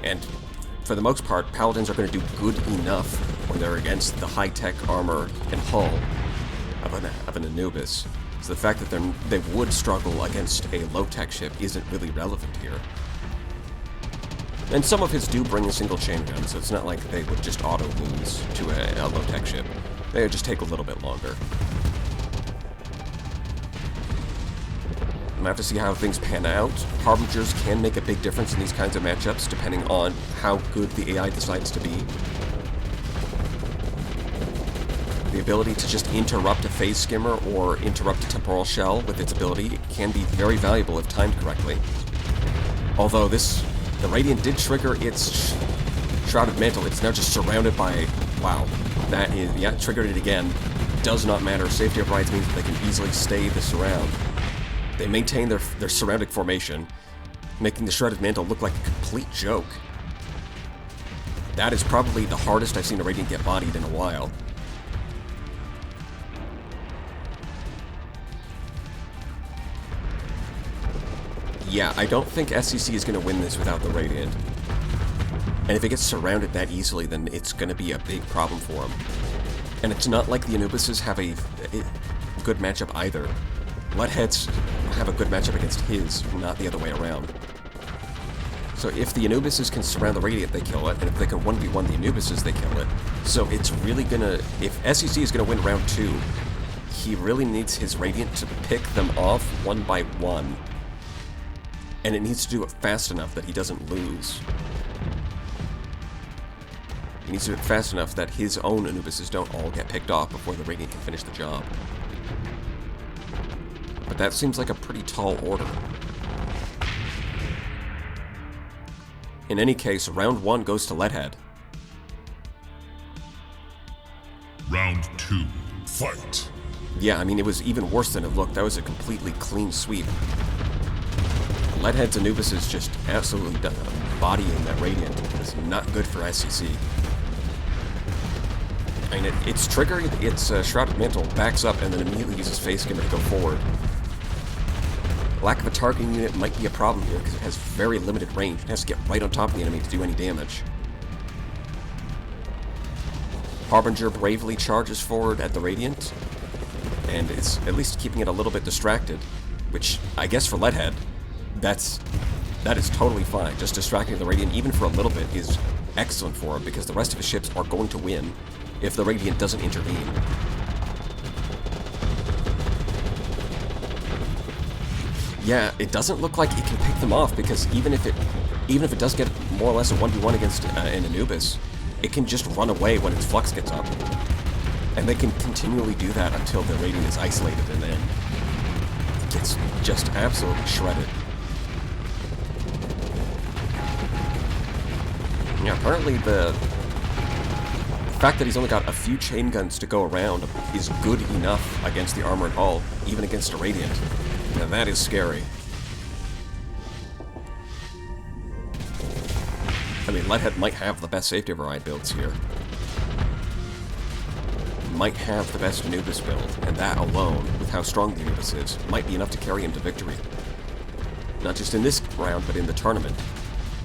And for the most part, Paladins are going to do good enough when they're against the high-tech armor and hull of an Anubis. So the fact that they would struggle against a low-tech ship isn't really relevant here. And some of his do bring a single chain gun, so it's not like they would just auto-lose to a low-tech ship. They would just take a little bit longer. I'm gonna have to see how things pan out. Harbingers can make a big difference in these kinds of matchups, depending on how good the AI decides to be. The ability to just interrupt a phase skimmer or interrupt a temporal shell with its ability can be very valuable if timed correctly. Although the Radiant did trigger its Shrouded Mantle, it's now just surrounded by, wow, that is, yeah, triggered it again. Does not matter. Safety overrides means that they can easily stay the surround. They maintain their surrounding formation, making the Shrouded Mantle look like a complete joke. That is probably the hardest I've seen a Radiant get bodied in a while. Yeah, I don't think SCC is going to win this without the Radiant. And if it gets surrounded that easily, then it's going to be a big problem for him. And it's not like the Anubises have a good matchup either. Leadheads have a good matchup against his, not the other way around. So if the Anubises can surround the Radiant, they kill it, and if they can 1v1 the Anubises, they kill it. So it's really gonna... If SCC is gonna win round 2, he really needs his Radiant to pick them off one by one. And it needs to do it fast enough that he doesn't lose. He needs to do it fast enough that his own Anubises don't all get picked off before the Radiant can finish the job. But that seems like a pretty tall order. In any case, round 1 goes to Leadhead. Round 2, fight. Yeah, I mean, it was even worse than it looked. That was a completely clean sweep. Leadhead's Anubis is just absolutely bodying that Radiant. It's not good for SCC. I mean, it's triggered, its Shrouded Mantle backs up and then immediately uses Phase Skimmer to go forward. Lack of a targeting unit might be a problem here because it has very limited range. It has to get right on top of the enemy to do any damage. Harbinger bravely charges forward at the Radiant, and it's at least keeping it a little bit distracted, which I guess for Leadhead, that is totally fine. Just distracting the Radiant, even for a little bit, is excellent for him because the rest of his ships are going to win if the Radiant doesn't intervene. Yeah, it doesn't look like it can pick them off because even if it does get more or less a 1v1 against an Anubis, it can just run away when its flux gets up. And they can continually do that until the Radiant is isolated and then it gets just absolutely shredded. Yeah, apparently the fact that he's only got a few chain guns to go around is good enough against the armored hull, even against a Radiant. Now that is scary. I mean, Leadhead might have the best safety override builds here. Might have the best Anubis build, and that alone, with how strong the Anubis is, might be enough to carry him to victory. Not just in this round, but in the tournament.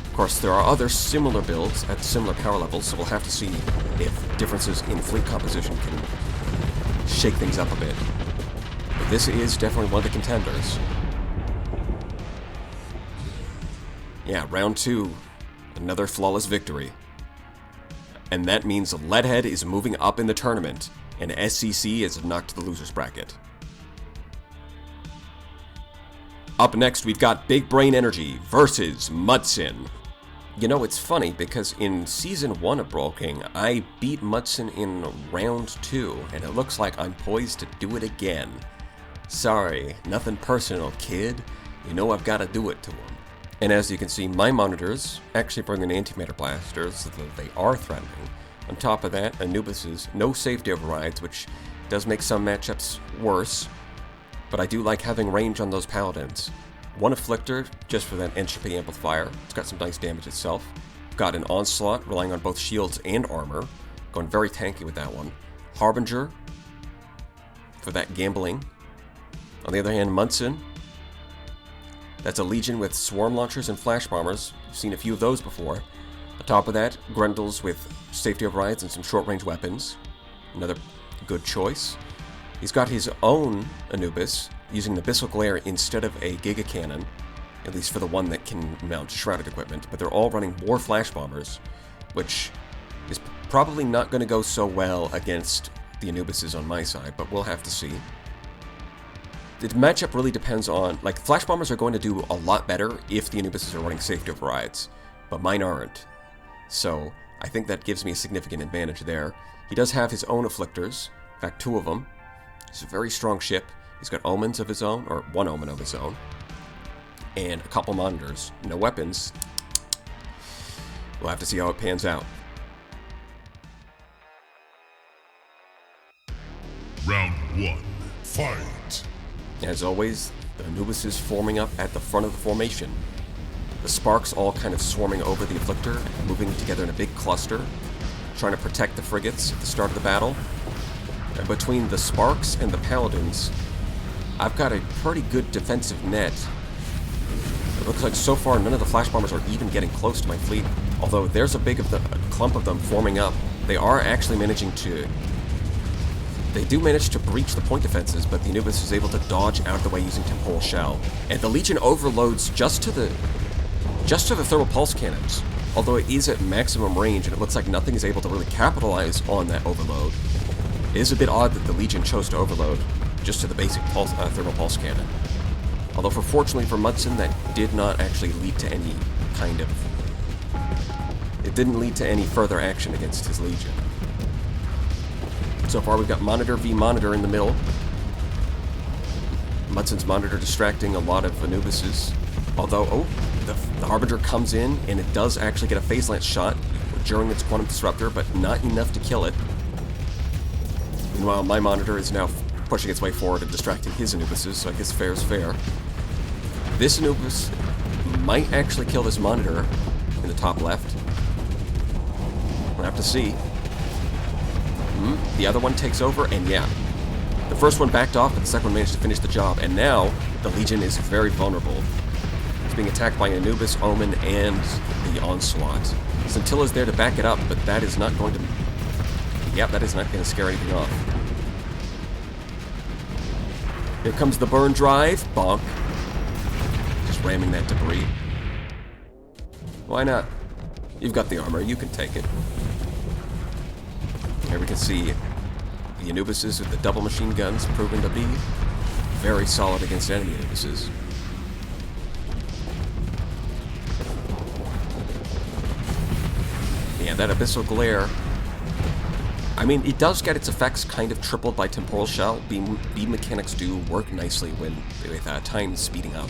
Of course, there are other similar builds at similar power levels, so we'll have to see if differences in fleet composition can shake things up a bit. But this is definitely one of the contenders. Yeah, round 2, another flawless victory. And that means Leadhead is moving up in the tournament, and SCC is knocked to the loser's bracket. Up next, we've got Big Brain Energy versus Mudsson. You know, it's funny, because in Season 1 of Brawl King, I beat Mudsson in Round 2, and it looks like I'm poised to do it again. Sorry, nothing personal, kid. You know I've got to do it to him. And as you can see, my monitors actually bring in antimatter blasters, so that they are threatening. On top of that, Anubis's no safety overrides, which does make some matchups worse, but I do like having range on those paladins. One Afflictor, just for that entropy amplifier. It's got some nice damage itself. Got an Onslaught, relying on both shields and armor. Going very tanky with that one. Harbinger, for that gambling. On the other hand, Mudsson. That's a Legion with swarm launchers and flash bombers. You've seen a few of those before. On top of that, Grendels with safety overrides and some short-range weapons. Another good choice. He's got his own Anubis, using the Abyssal Glare instead of a Giga Cannon, at least for the one that can mount shrouded equipment, but they're all running more flash bombers, which is probably not going to go so well against the Anubises on my side, but we'll have to see. the matchup really depends on, like, Flash Bombers are going to do a lot better if the Anubises are running safety overrides, but mine aren't. So I think that gives me a significant advantage there. He does have his own Afflictors, in fact 2 of them. He's a very strong ship. He's got Omens of his own, or 1 Omen of his own, and a couple Monitors. No weapons. We'll have to see how it pans out. Round 1. Fight! As always, the Anubis is forming up at the front of the formation. The Sparks all kind of swarming over the Afflictor, moving together in a big cluster, trying to protect the frigates at the start of the battle. And between the Sparks and the Paladins, I've got a pretty good defensive net. It looks like so far none of the Flash Bombers are even getting close to my fleet, although there's a clump of them forming up. They are actually managing to... They do manage to breach the point defenses, but the Anubis is able to dodge out of the way using Temporal Shell. And the Legion overloads just to the thermal pulse cannons, although it is at maximum range and it looks like nothing is able to really capitalize on that overload. It is a bit odd that the Legion chose to overload just to the basic thermal pulse cannon. Although fortunately for Mudsson, that did not actually lead to any kind of... It didn't lead to any further action against his Legion. So far we've got Monitor v Monitor in the middle. Mudsson's Monitor distracting a lot of Anubises. Although, oh, the Harbinger comes in, and it does actually get a Phase Lance shot during its Quantum Disruptor, but not enough to kill it. Meanwhile, my Monitor is now pushing its way forward and distracting his Anubises, so I guess fair is fair. This Anubis might actually kill this Monitor in the top left. We'll have to see. The other one takes over, and yeah. The first one backed off, but the second one managed to finish the job, and now the Legion is very vulnerable. It's being attacked by Anubis, Omen, and the Onslaught. Scintilla's there to back it up, but that is not going to... Yep, that is not going to scare anything off. Here comes the burn drive. Bonk. Just ramming that debris. Why not? You've got the armor, you can take it. Here we can see the Anubises with the double machine guns proven to be very solid against enemy Anubises. Yeah, that Abyssal Glare. I mean, it does get its effects kind of tripled by Temporal Shell. Beam mechanics do work nicely with time speeding up.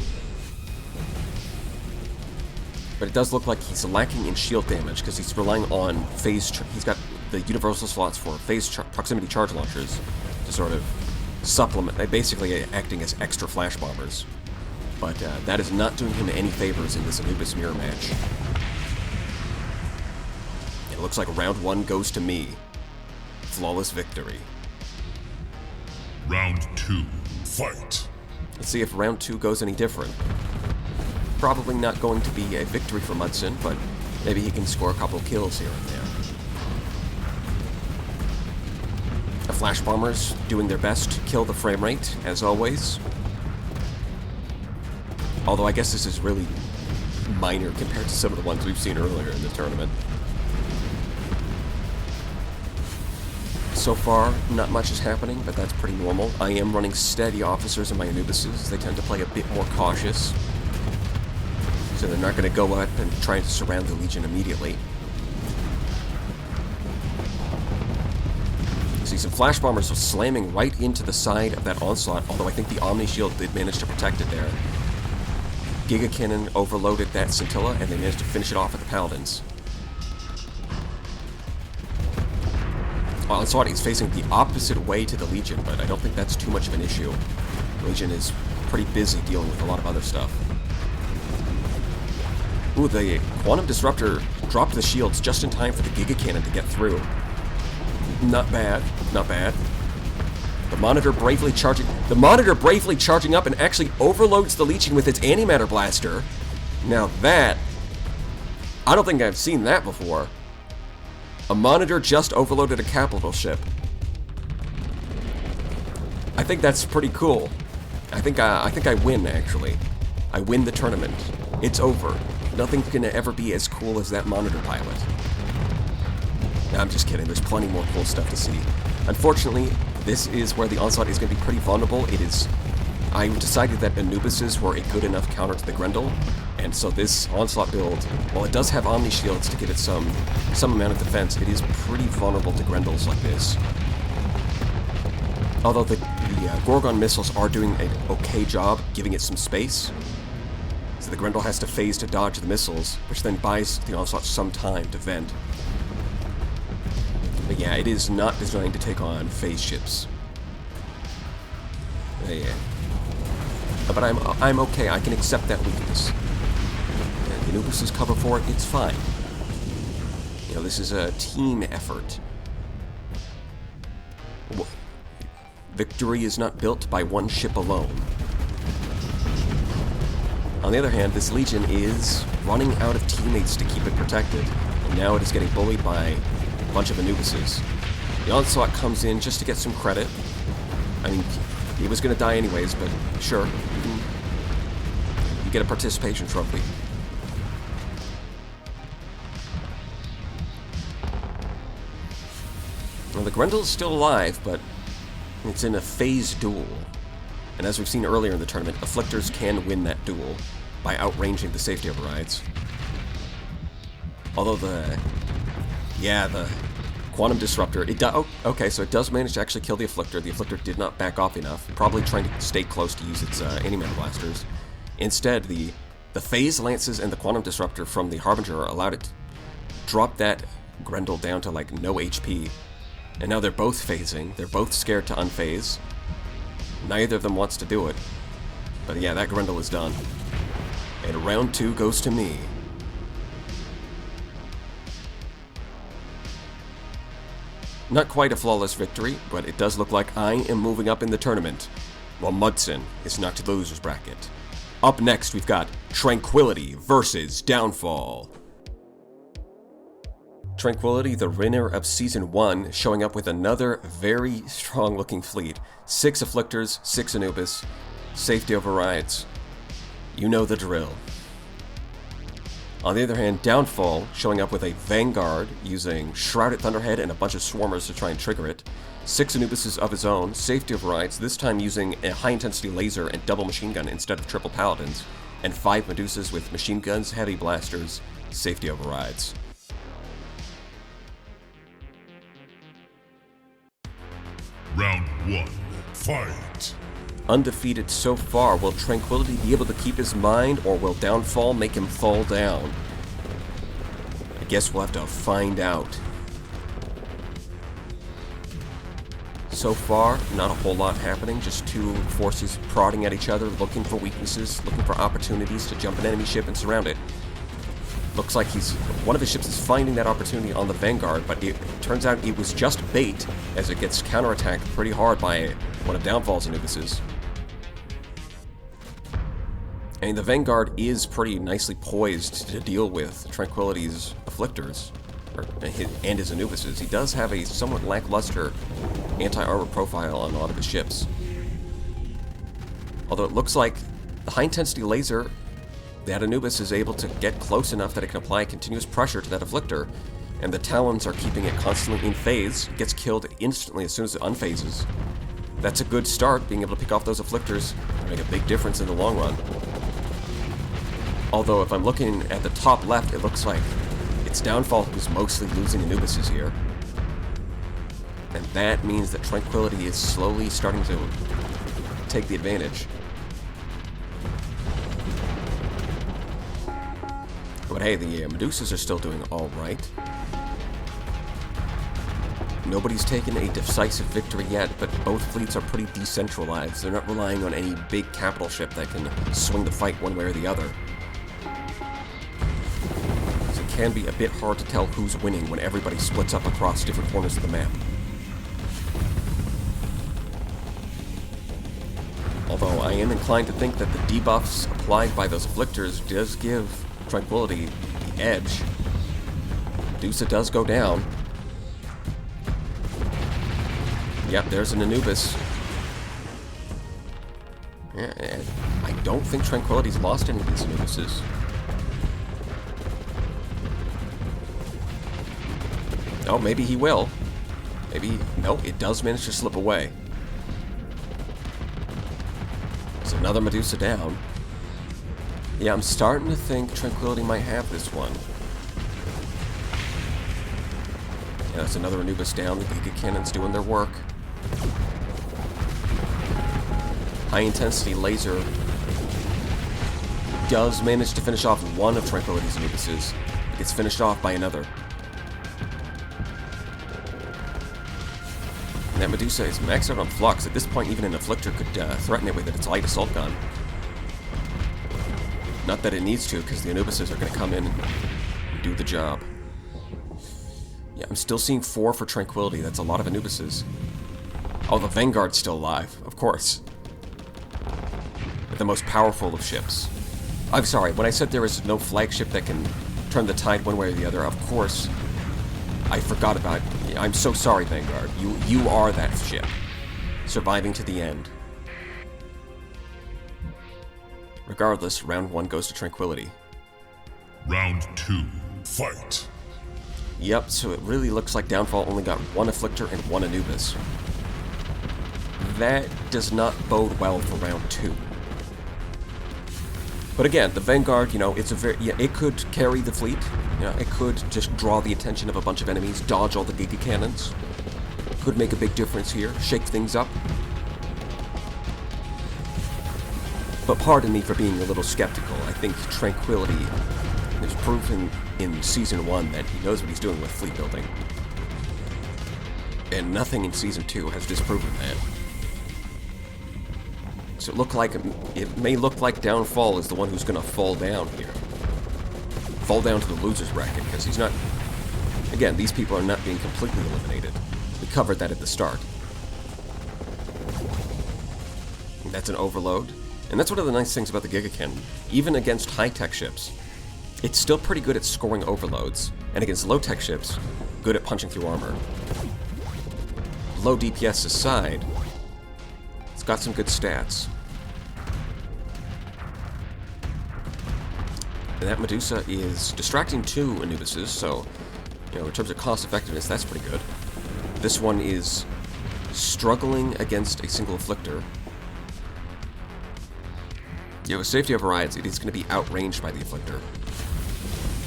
But it does look like he's lacking in shield damage because he's relying on phase... He's got the universal slots for phase proximity charge launchers to sort of supplement... basically acting as extra flash bombers. But that is not doing him any favors in this Anubis mirror match. It looks like round 1 goes to me. Flawless victory. Round 2. Fight! Let's see if round 2 goes any different. Probably not going to be a victory for Mudsson, but maybe he can score a couple kills here and there. The Flash Bombers doing their best to kill the frame rate, as always. Although I guess this is really minor compared to some of the ones we've seen earlier in the tournament. So far, not much is happening, but that's pretty normal. I am running steady officers in my Anubises. They tend to play a bit more cautious. So they're not going to go up and try to surround the Legion immediately. You see some Flash Bombers slamming right into the side of that Onslaught, although I think the Omni Shield did manage to protect it there. Giga Cannon overloaded that Scintilla, and they managed to finish it off with the Paladins. Onslaught is facing the opposite way to the Legion, but I don't think that's too much of an issue. The Legion is pretty busy dealing with a lot of other stuff. Ooh, the Quantum Disruptor dropped the shields just in time for the Giga Cannon to get through. Not bad, not bad. The Monitor bravely charging up and actually overloads the Legion with its Antimatter Blaster. Now that, I don't think I've seen that before. A Monitor just overloaded a capital ship. I think that's pretty cool. I think I win, actually. I win the tournament. It's over. Nothing's gonna ever be as cool as that Monitor pilot. No, I'm just kidding. There's plenty more cool stuff to see. Unfortunately, this is where the Onslaught is gonna be pretty vulnerable. It is I decided that Anubises were a good enough counter to the Grendel, and so this Onslaught build, while it does have Omni Shields to give it some amount of defense, it is pretty vulnerable to Grendels like this. Although the Gorgon missiles are doing an okay job giving it some space, so the Grendel has to phase to dodge the missiles, which then buys the Onslaught some time to vent. But yeah, it is not designed to take on phase ships. Yeah. But I'm okay. I can accept that weakness. The Anubis' cover for it. It's fine. You know, this is a team effort. Victory is not built by one ship alone. On the other hand, this Legion is running out of teammates to keep it protected, and now it is getting bullied by a bunch of Anubises. The Onslaught comes in just to get some credit. I mean, he was going to die anyways, but sure, you get a participation trophy. Well, the Grendel is still alive, but it's in a phase duel. And as we've seen earlier in the tournament, Afflictors can win that duel by outranging the safety overrides. Although the Quantum Disruptor, okay, so it does manage to actually kill the Afflictor. The Afflictor did not back off enough, probably trying to stay close to use its anti-mana blasters. Instead, the Phase Lances and the Quantum Disruptor from the Harbinger allowed it to drop that Grendel down to like no HP. And now they're both phasing. They're both scared to unphase. Neither of them wants to do it. But yeah, that Grendel is done. And round 2 goes to me. Not quite a flawless victory, but it does look like I am moving up in the tournament, while Mudsson is knocked to the loser's bracket. Up next, we've got Tranquility versus Downfall. Tranquility, the winner of Season 1, showing up with another very strong-looking fleet. 6 Afflictors, 6 Anubis, safety overrides. You know the drill. On the other hand, Downfall, showing up with a Vanguard, using Shrouded Thunderhead and a bunch of Swarmers to try and trigger it. 6 Anubises of his own, safety overrides, this time using a high-intensity laser and double machine gun instead of triple Paladins. And 5 Medusas with machine guns, heavy blasters, safety overrides. Round 1, fight! Undefeated so far, will Tranquility be able to keep his mind, or will Downfall make him fall down? I guess we'll have to find out. So far, not a whole lot happening, just 2 forces prodding at each other, looking for weaknesses, looking for opportunities to jump an enemy ship and surround it. Looks like one of his ships is finding that opportunity on the Vanguard, but it turns out it was just bait, as it gets counterattacked pretty hard by one of Downfall's Anubises. And the Vanguard is pretty nicely poised to deal with Tranquility's Afflictors, and his Anubises. He does have a somewhat lackluster anti-armor profile on a lot of his ships. Although it looks like the high-intensity laser, that Anubis is able to get close enough that it can apply continuous pressure to that Afflictor, and the Talons are keeping it constantly in phase. It gets killed instantly as soon as it unphases. That's a good start, being able to pick off those Afflictors and make a big difference in the long run. Although if I'm looking at the top left, it looks like it's Downfall who's mostly losing Anubises here. And that means that Tranquility is slowly starting to take the advantage. But hey, the Medusas are still doing alright. Nobody's taken a decisive victory yet, but both fleets are pretty decentralized. They're not relying on any big capital ship that can swing the fight one way or the other. So it can be a bit hard to tell who's winning when everybody splits up across different corners of the map. Although I am inclined to think that the debuffs applied by those Afflictors does give Tranquility the edge. Medusa does go down. Yep, there's an Anubis. Yeah, I don't think Tranquility's lost any of these Anubises. Oh, maybe he will. Maybe... No, it does manage to slip away. There's another Medusa down. Yeah, I'm starting to think Tranquility might have this one. Yeah, that's another Anubis down. The Giga Cannon's doing their work. High intensity laser does manage to finish off one of Tranquility's Anubises. It gets finished off by another. And that Medusa is maxed out on Flux. At this point, even an Afflictor could threaten it with its light assault gun. Not that it needs to, because the Anubises are going to come in and do the job. Yeah, I'm still seeing 4 for Tranquility. That's a lot of Anubises. Oh, the Vanguard's still alive, of course. But the most powerful of ships. I'm sorry, when I said there is no flagship that can turn the tide one way or the other, of course, I forgot about it. I'm so sorry, Vanguard. You are that ship. Surviving to the end. Regardless, round 1 goes to Tranquility. Round 2, fight. Yep, so it really looks like Downfall only got 1 Afflictor and 1 Anubis. That does not bode well for round 2. But again, the Vanguard, you know, it's a very, yeah, it could carry the fleet. You know, it could just draw the attention of a bunch of enemies, dodge all the Giga Cannons. Could make a big difference here, shake things up. But pardon me for being a little skeptical. I think Tranquility is proven in Season 1 that he knows what he's doing with fleet building. And nothing in Season 2 has disproven that. So it may look like Downfall is the one who's going to fall down here. Fall down to the loser's bracket, because he's not... Again, these people are not being completely eliminated. We covered that at the start. And that's an overload. And that's one of the nice things about the Giga Cannon. Even against high-tech ships, it's still pretty good at scoring overloads. And against low-tech ships, good at punching through armor. Low DPS aside, it's got some good stats. And that Medusa is distracting 2 Anubises, so, you know, in terms of cost effectiveness, that's pretty good. This one is struggling against a single Afflictor. Yeah, with safety overrides, it is going to be outranged by the Afflictor.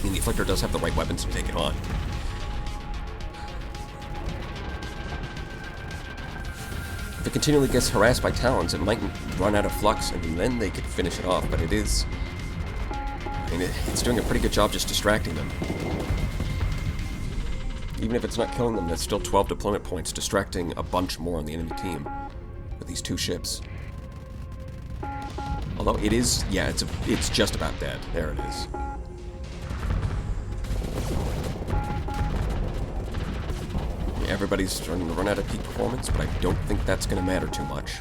And the Afflictor does have the right weapons to take it on. If it continually gets harassed by Talons, it might run out of Flux, and then they could finish it off, but it is... I mean, it's doing a pretty good job just distracting them. Even if it's not killing them, that's still 12 deployment points, distracting a bunch more on the enemy team with these 2 ships. Although it is, yeah, it's just about dead. There it is. Yeah, everybody's starting to run out of peak performance, but I don't think that's going to matter too much.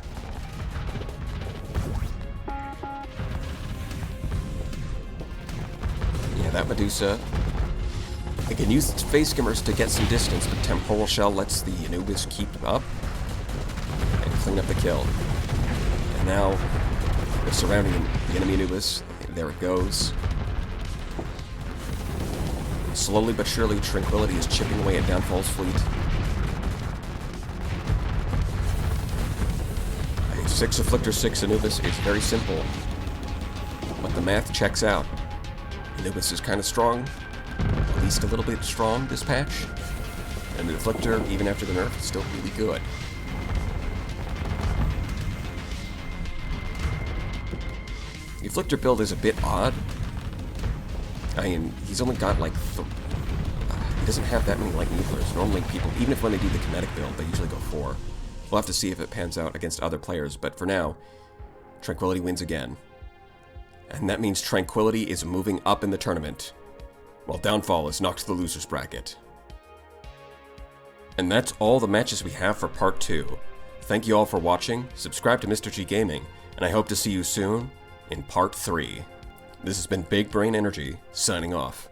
Yeah, that Medusa. It can use its face skimmers to get some distance, but Temporal Shell lets the Anubis keep up and clean up the kill. And now they're surrounding the enemy Anubis. There it goes. Slowly but surely, Tranquility is chipping away at Downfall's fleet. 6 Afflictor, 6 Anubis is very simple, but the math checks out. Anubis is kind of strong, at least a little bit strong this patch, and the Afflictor, even after the nerf, is still really good. The Afflictor build is a bit odd. I mean, he's only got like... he doesn't have that many light needlers. Normally people, even if when they do the kinetic build, they usually go 4. We'll have to see if it pans out against other players, but for now, Tranquility wins again. And that means Tranquility is moving up in the tournament, while Downfall is knocked to the loser's bracket. And that's all the matches we have for Part 2. Thank you all for watching, subscribe to Mr. G Gaming, and I hope to see you soon in Part 3. This has been Big Brain Energy, signing off.